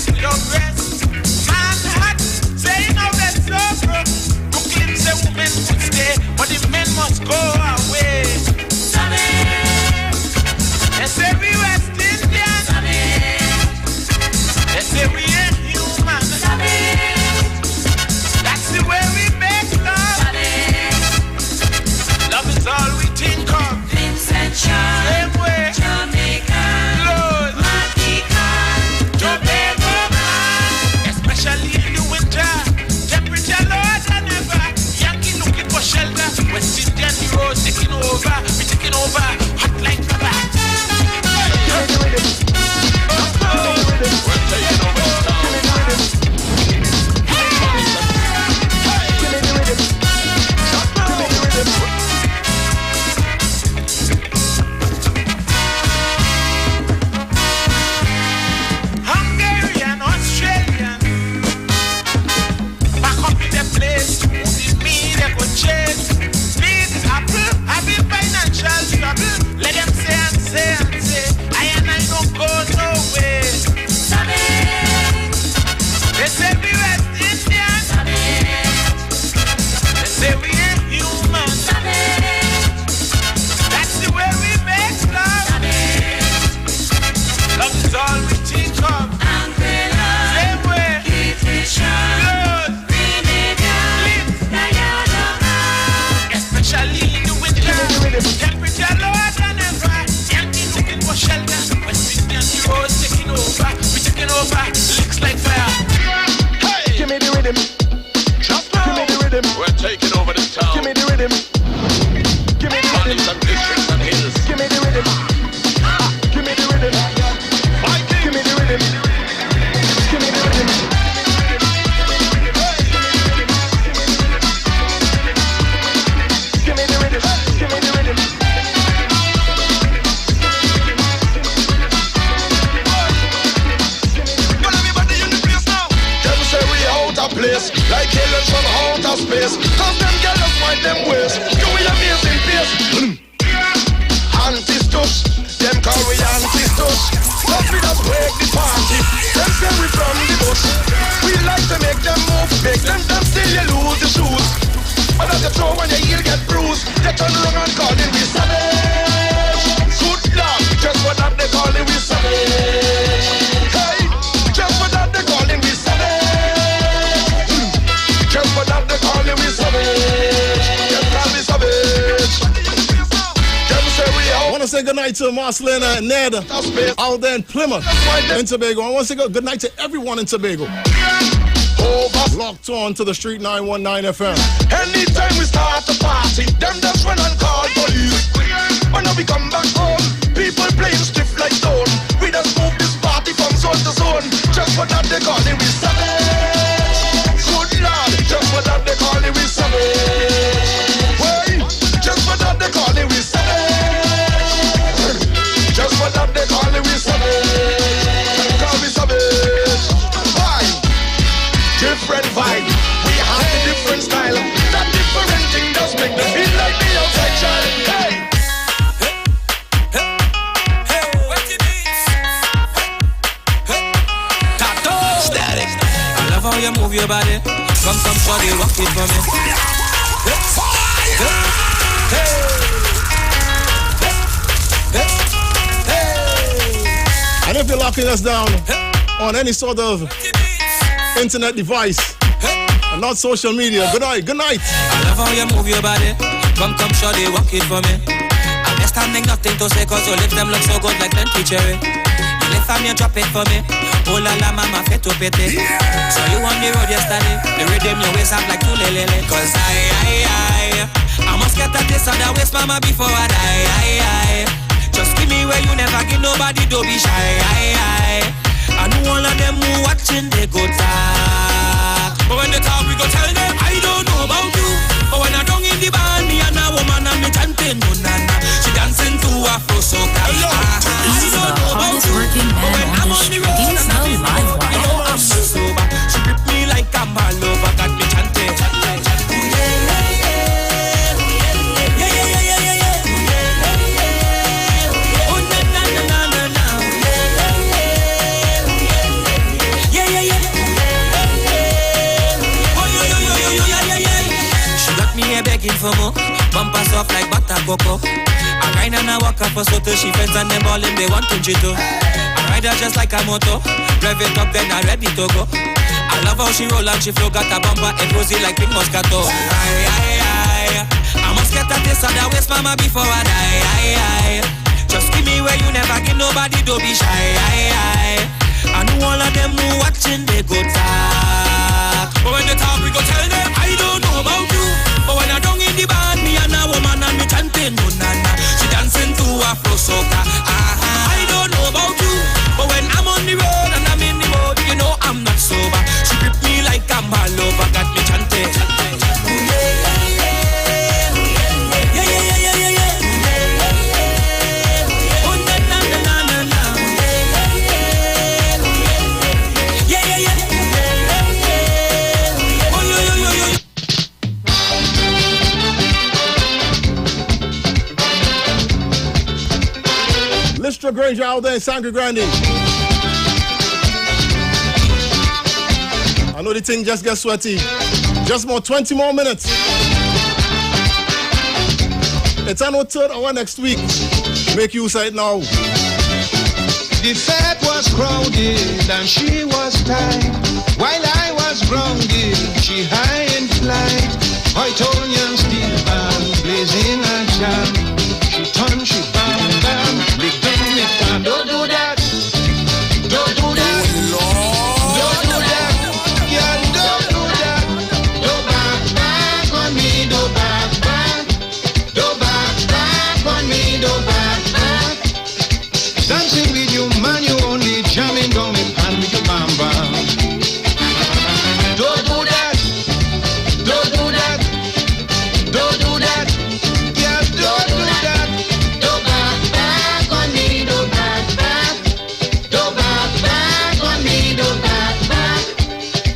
space. Cause them girls just find them ways. Do we amazing pace? Ancestors, them call we ancestors. Cause we just break the party. Them say we from the bush. We like to make them move, make them still you lose the shoes. But as you throw when your heel get bruised, they turn around and call it we savage. Good luck, just for that they call it we savage. Hey, just for that they call it we savage. Just for that they call it we savage. Them call me savage. Them say we out. I want to say good night to Marcelin and Ned out there in Plymouth in Tobago. I want to say good night to everyone in Tobago. Locked on to the Street 919 FM. Anytime we start a party, them just run and call police. When we come back home, people playing stiff like stone. We just move this party from zone to zone. Just for that they call it we savage. Good Lord, just for that they call it we savage. Wait, just for that they call it we savage. Just for that they call it we savage. Call me savage. Why? Different vibe, we have a different style. That different thing does make them feel like the outside child. Hey, what you mean? Tato, static. I love how you move your body. Come, shorty, rock it for me. And if you're locking us down on any sort of internet device and not social media, good night. I love how you move your body. Come, shorty, walk it for me. I'm just standing, nothing to say, cause your lips them look so good like plenty cherry. You lift and you drop it for me. Oh la la, mama, fit to pity. So you on the road yesterday, the rhythm your waist up like two lele. Cause I must get at this other waist, mama, before I die. Just give me where you never give nobody, don't be shy. I know all of them who watching, they go talk. But when they talk, we go tell them, I don't know about you. But when I don't in the band, me and a woman and me chanting, no nana. She dancing to Afro soca. He's the hardest working man on the street. He's no live wire. You know I'm not sober. She grip me like I'm all over, got me chanting. Begging for more, bumper soft like butter cocoa. I ride and I walk up for so till she friends and them ballin', they want to jito. I ride her just like a moto, rev it up then I ready to go. I love how she roll and she flow, got a bumper and rosy like pink Moscato. I must get at this other waist, mama, before I die. Just give me where you never give nobody, don't be shy. I know all of them who watching, they go talk. But when they talk, we go tell them, I don't know about you. But when I don't in the band, me and a woman and me chanting, no nana. She dancing to Afro soca. I don't know about you. But when I'm on the road and I'm in the mode, you know I'm not sober. She grip me like I'm all over, got me chanting. Listra Granger out there in Sangre Grande. I know the thing just gets sweaty. Just more 20 more minutes. It's on our third hour next week. Make use of it now. The fat was crowded and she was tight. While I was grounded, she high in flight. White-Onion steel band blazing a jam. She turned, she bam bam. Big dumb it down. Don't do that. Don't do that. Don't do that. Yeah, don't do that. Don't back on me. Don't back. Don't back on me. Don't back. Dancing with you, man, you only jamming down me pan with your bam bam. Don't do that. Don't do that. Don't do that. Yeah, don't do that. Don't back on me. Don't back. Don't back on me. Don't back.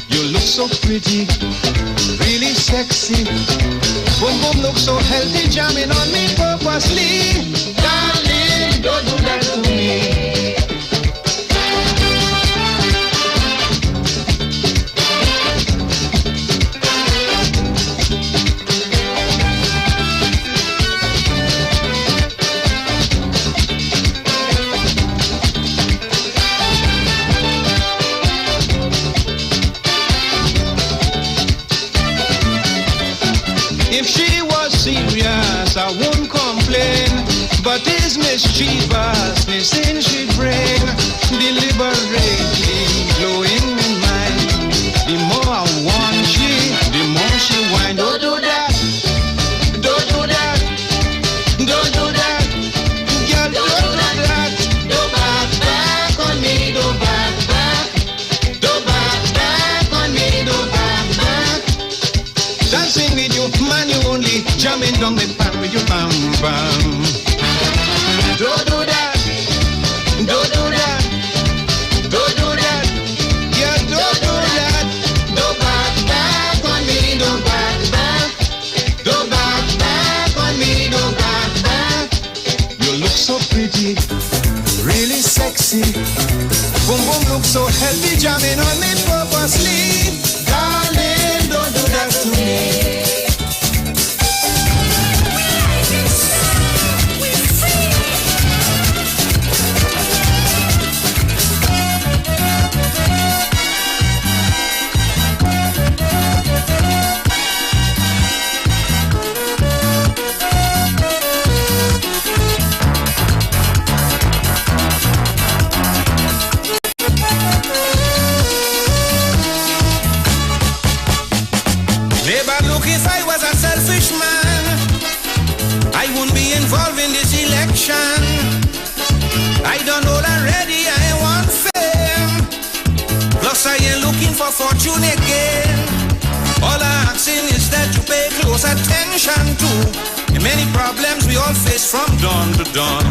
You look so pretty, really sexy. Boom boom look so healthy, jamming on me purposely. Darling, don't do that to me. If she was serious, I wouldn't complain. But his mischievousness in she'd bring, deliberating, blowing my mind. The more I want she, the more she whine. Don't do that, don't do that, don't do that, girl, don't do that. Don't back on me, don't back, don't back on me, don't back. Dancing with you, man, you only jamming down the pan with your bam bam. Don't do that, don't do that, don't do that, yeah, don't do that. Don't back on me, don't back, don't back on me, don't back. You look so pretty, really sexy. Boom boom look so healthy, jamming on me purposely. Darling, don't do that to me. I don't know already, I want fame. Plus I ain't looking for fortune again. All I'm asking is that you pay close attention to the many problems we all face from dawn to dawn.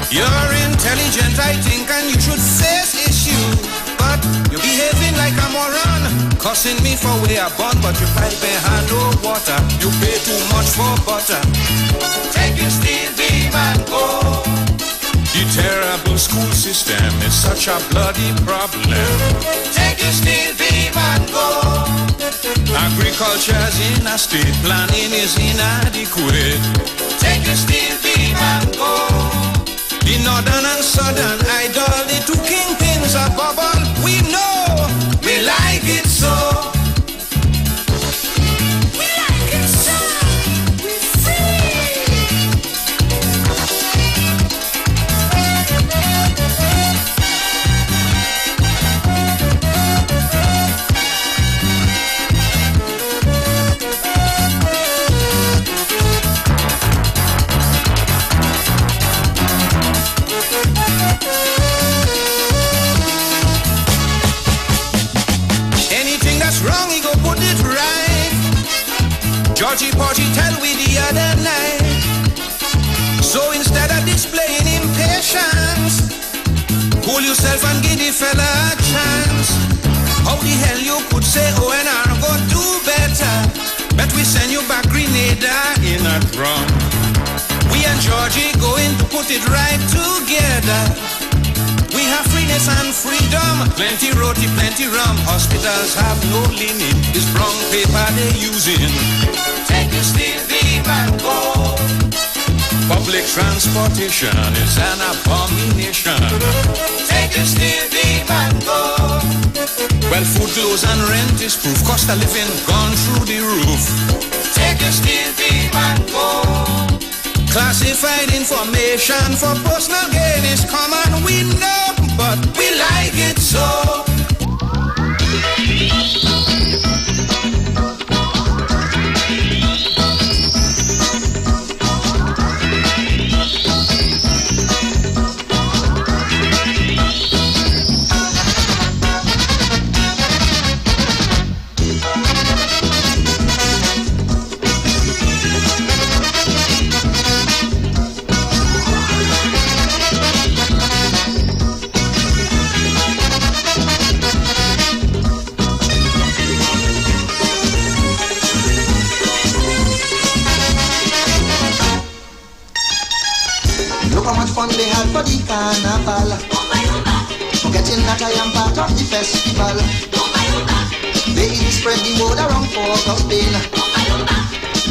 You're intelligent, I think, and you should face issues. But you're behaving like a moron, cussing me for where I born, but your pipe ain't had no water. You pay too much for butter. Take your steel beam and go. The terrible school system is such a bloody problem. Take your steel beam and go. Agriculture's in a state, planning is inadequate. Take your steel beam and go. The northern and southern idol, the two kingpins are bubble. We know, we like it so. We like it so. We free. Georgie Porgy tell we the other night. So instead of displaying impatience, cool yourself and give the fella a chance. How the hell you could say O&R go do better? Bet we send you back Grenada in a drum. We and Georgie going to put it right together. We have freeness and freedom, plenty roti, plenty rum. Hospitals have no limit, this brown paper they're using. Take your steel beam and go. Public transportation is an abomination. Take your steel beam and go. Well, food, clothes and rent is proof. Cost of living gone through the roof. Take your steel beam and go. Classified information for personal gain is common, we know, but we like it so. they had for the carnival. Forgetting that I am part of the festival. They even spread the word around for Spain,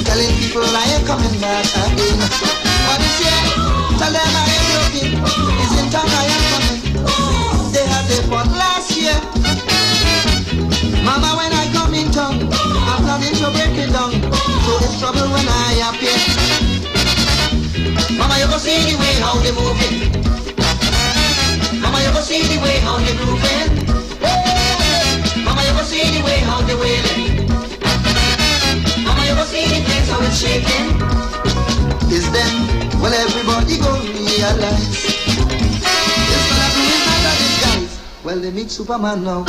telling people I ain't coming back again. But this year, tell them I ain't looking. It's in town I am coming. They had their fun last year. Mama, when I come in town, I'm planning to break it down. So it's trouble when I appear. Mama, you go see the way how they moving. Mama, you go see the way how they grooving. Mama, you go see the way how they wailing. Mama, you go see the place how it's shaking. Is then, well, everybody go realize. This fella doing better than guys. Well, they meet Superman now.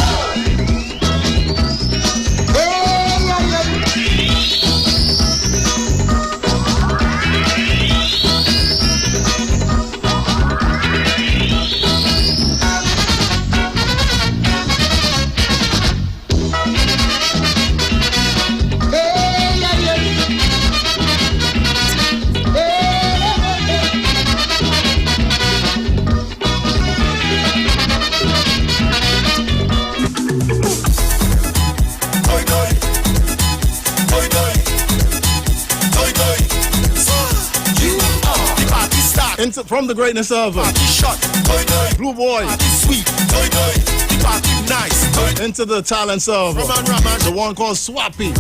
Hey, yeah, yeah. From the greatness of Blue Boy, sweet, nice, into the talents of the one called Swappy.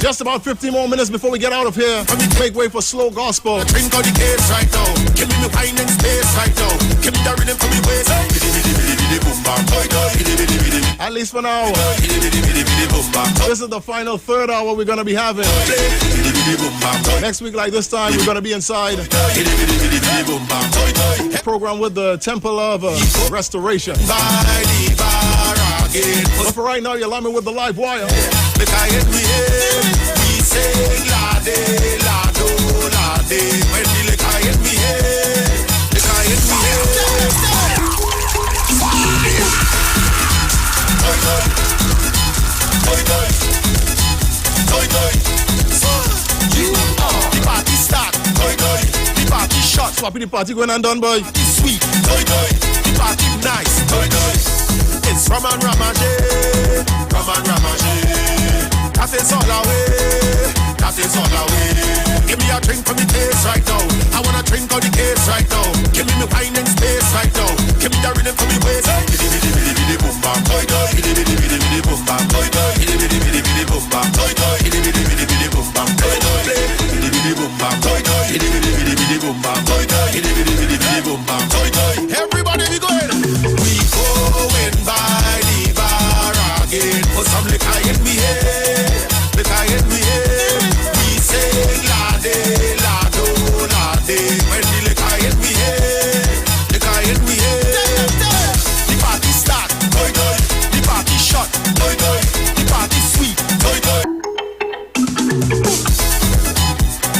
Just about 15 more minutes before we get out of here. Make way for slow gospel. Drink all the case right now. Give me my wine in space right now. Give me the rhythm for me waist. At least for now. This is the final third hour we're gonna be having. Next week, like this time, we're gonna be inside the program with the Temple of Restoration. But for right now, you're lining with the live wire. We say lade, lado, lade. When the liquor hit me head, liquor hit me head. Toy, toy, toy, toy. You are the party start. Toy, toy, the party shot. Swappy, the party going and done, boy. Sweet. Toy, toy, the party nice. Toy, toy. It's Raman Ramage, Raman Ramage. That is all away, that is all away. Give me a drink for me taste right now. I wanna drink all the case right now. Give me wine in space right now. Give me the rhythm for me waist. Boom bam, toy toy. Boom bam, toy toy. Boom bam, toy toy. Boom bam, toy toy. Boom bam, toy toy. Boom bam, toy toy. Boom bam, toy toy. Everybody be going. We going by the bar again. Put some liquor in me head. Liquor in me head. We say lade, lado, lade. When the liquor in me head. Liquor in me head. The party start. Toy toy. The party shot. Toy toy. The party sweet. Toy toy.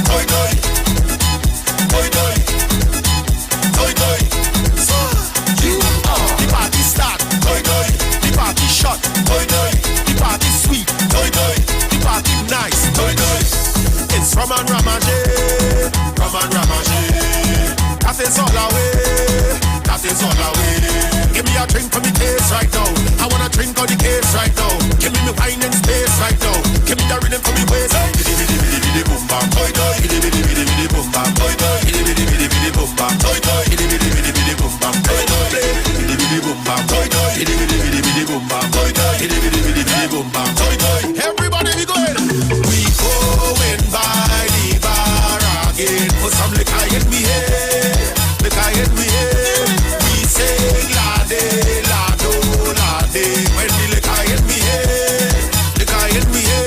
Toy toy. Toy toy. Toy toy. So you are the party start. Toy toy. The party shot. Toy toy. The party sweet. Toy toy. The party nice. Toy toy. It's Raman Ramage. Raman Ramage. That is all away. That is all away. Give me a drink for me taste right now. I wanna drink all the case right now. Give me wine in space right now. Give me the rhythm for me waist. Boom bam, toy toy. Boom bam, toy toy. Boom bam, toy toy. Boom bam, toy toy. Boom bam, toy toy. Boom bam, toy toy. Boom bam, toy toy. Everybody be going. We going by the bar again. Put some liquor in me head. Liquor in me head. We say lade, lado, lade. When the liquor in me head. Liquor in me head.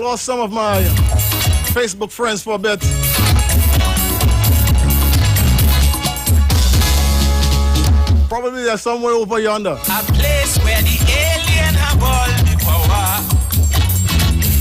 lost some of my Facebook friends for a bit. Probably they're somewhere over yonder. A place where the alien have all the power.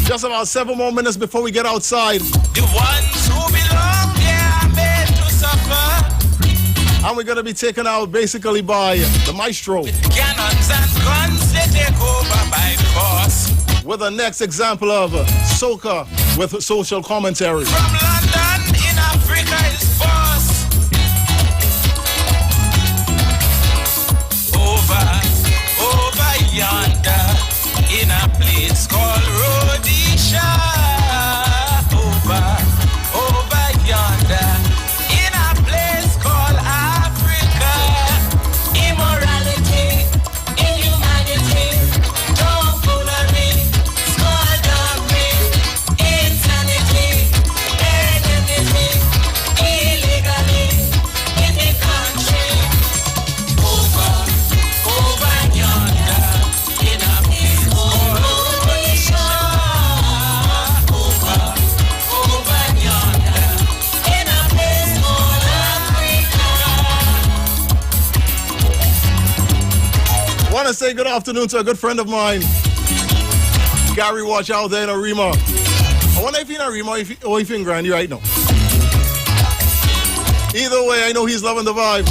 Just about 7 more minutes before we get outside. The ones who belong there are made to suffer. And we're going to be taken out basically by the maestro. Cannons and guns, they take over by force. With the next example of soca with social commentary. From London in Africa is force. Over yonder in a place called Rhodesia. Over yonder in a place called Africa. Immorality, inhumanity, tomfoolery, skullduggery, insanity, enmity, illegally in the country. Over yonder in a place called Rhodesia. Over yonder in a place called Africa. Want to say good afternoon to a good friend of mine, Gary Watch out there in Arima. I wonder if he's in Arima or if he's in Grandy right now. Either way, I know he's loving the vibe.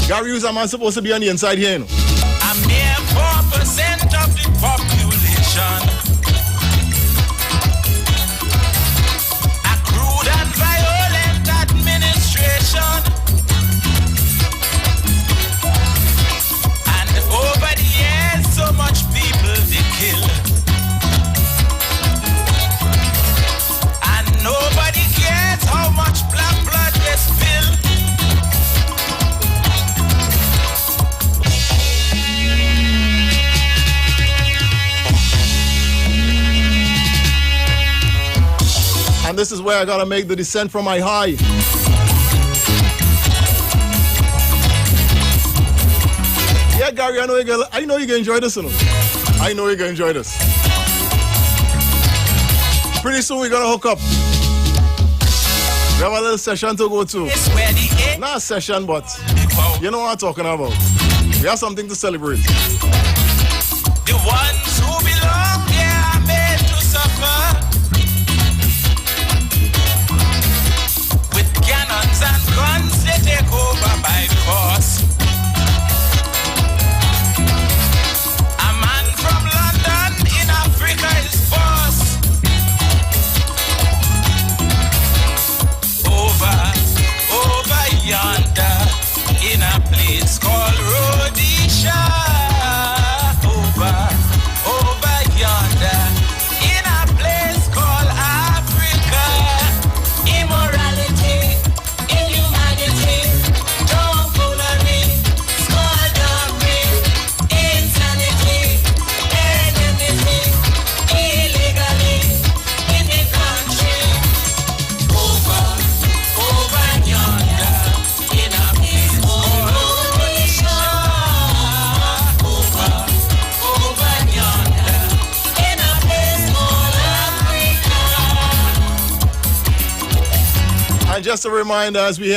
Gary, who's a man supposed to be on the inside here, you know? A mere 4% of the population. A crude and violent administration. And over the years, so much people they kill. And nobody cares how much black blood they spill. And this is where I gotta make the descent from my high. Yeah, Gary, I know you're gonna enjoy this, you know. I know you're gonna enjoy this. Pretty soon we're gonna hook up. We have a little session to go to. Not a session, but you know what I'm talking about. We have something to celebrate. The ones who belong there are made to suffer. With cannons and guns, they take over by force. A man from London in Africa is force. Over yonder in a place called Rhodesia. Over yonder in a place called Africa. Immorality, inhumanity, tomfoolery, skullduggery, insanity, enmity, illegally in the country. Over yonder in a place called Rhodesia. Over yonder in a place called Africa. And just a reminder, as we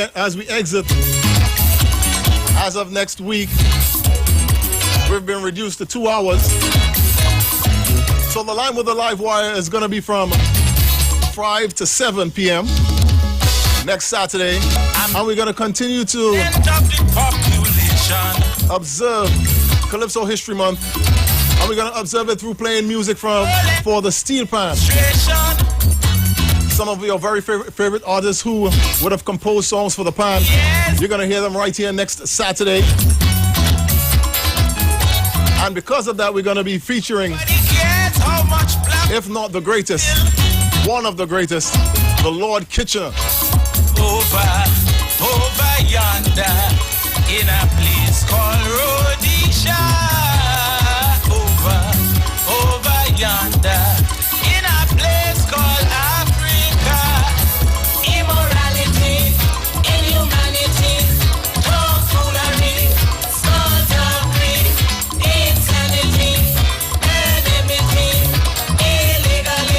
exit, as of next week, we've been reduced to 2 hours. So the line with the live wire is going to be from 5 to 7 p.m. next Saturday. And we're going to continue to observe Calypso History Month. And we're going to observe it through playing music for the Steel Pan. Some of your very favorite artists who would have composed songs for the Pan. You're going to hear them right here next Saturday. And because of that, we're going to be featuring, if not the greatest, one of the greatest, the Lord Kitchener. Over yonder in a place called Rhodesia. Over yonder in a place called Africa. Immorality, inhumanity, tomfoolery, skullduggery, insanity, enmity, illegally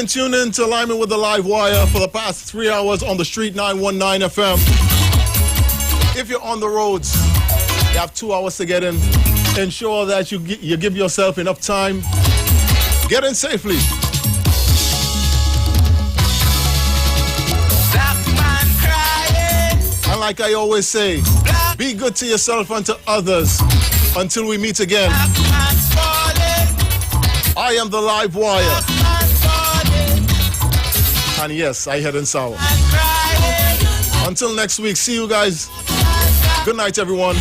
been tuned in to Alignment with the Live Wire for the past 3 hours on the Street 919 FM. If you're on the roads, you have 2 hours to get in. Ensure that you give yourself enough time. Get in safely. And like I always say, be good to yourself and to others. Until we meet again, I am the Live Wire. And yes, I head in sour. Until next week, see you guys. Good night, everyone.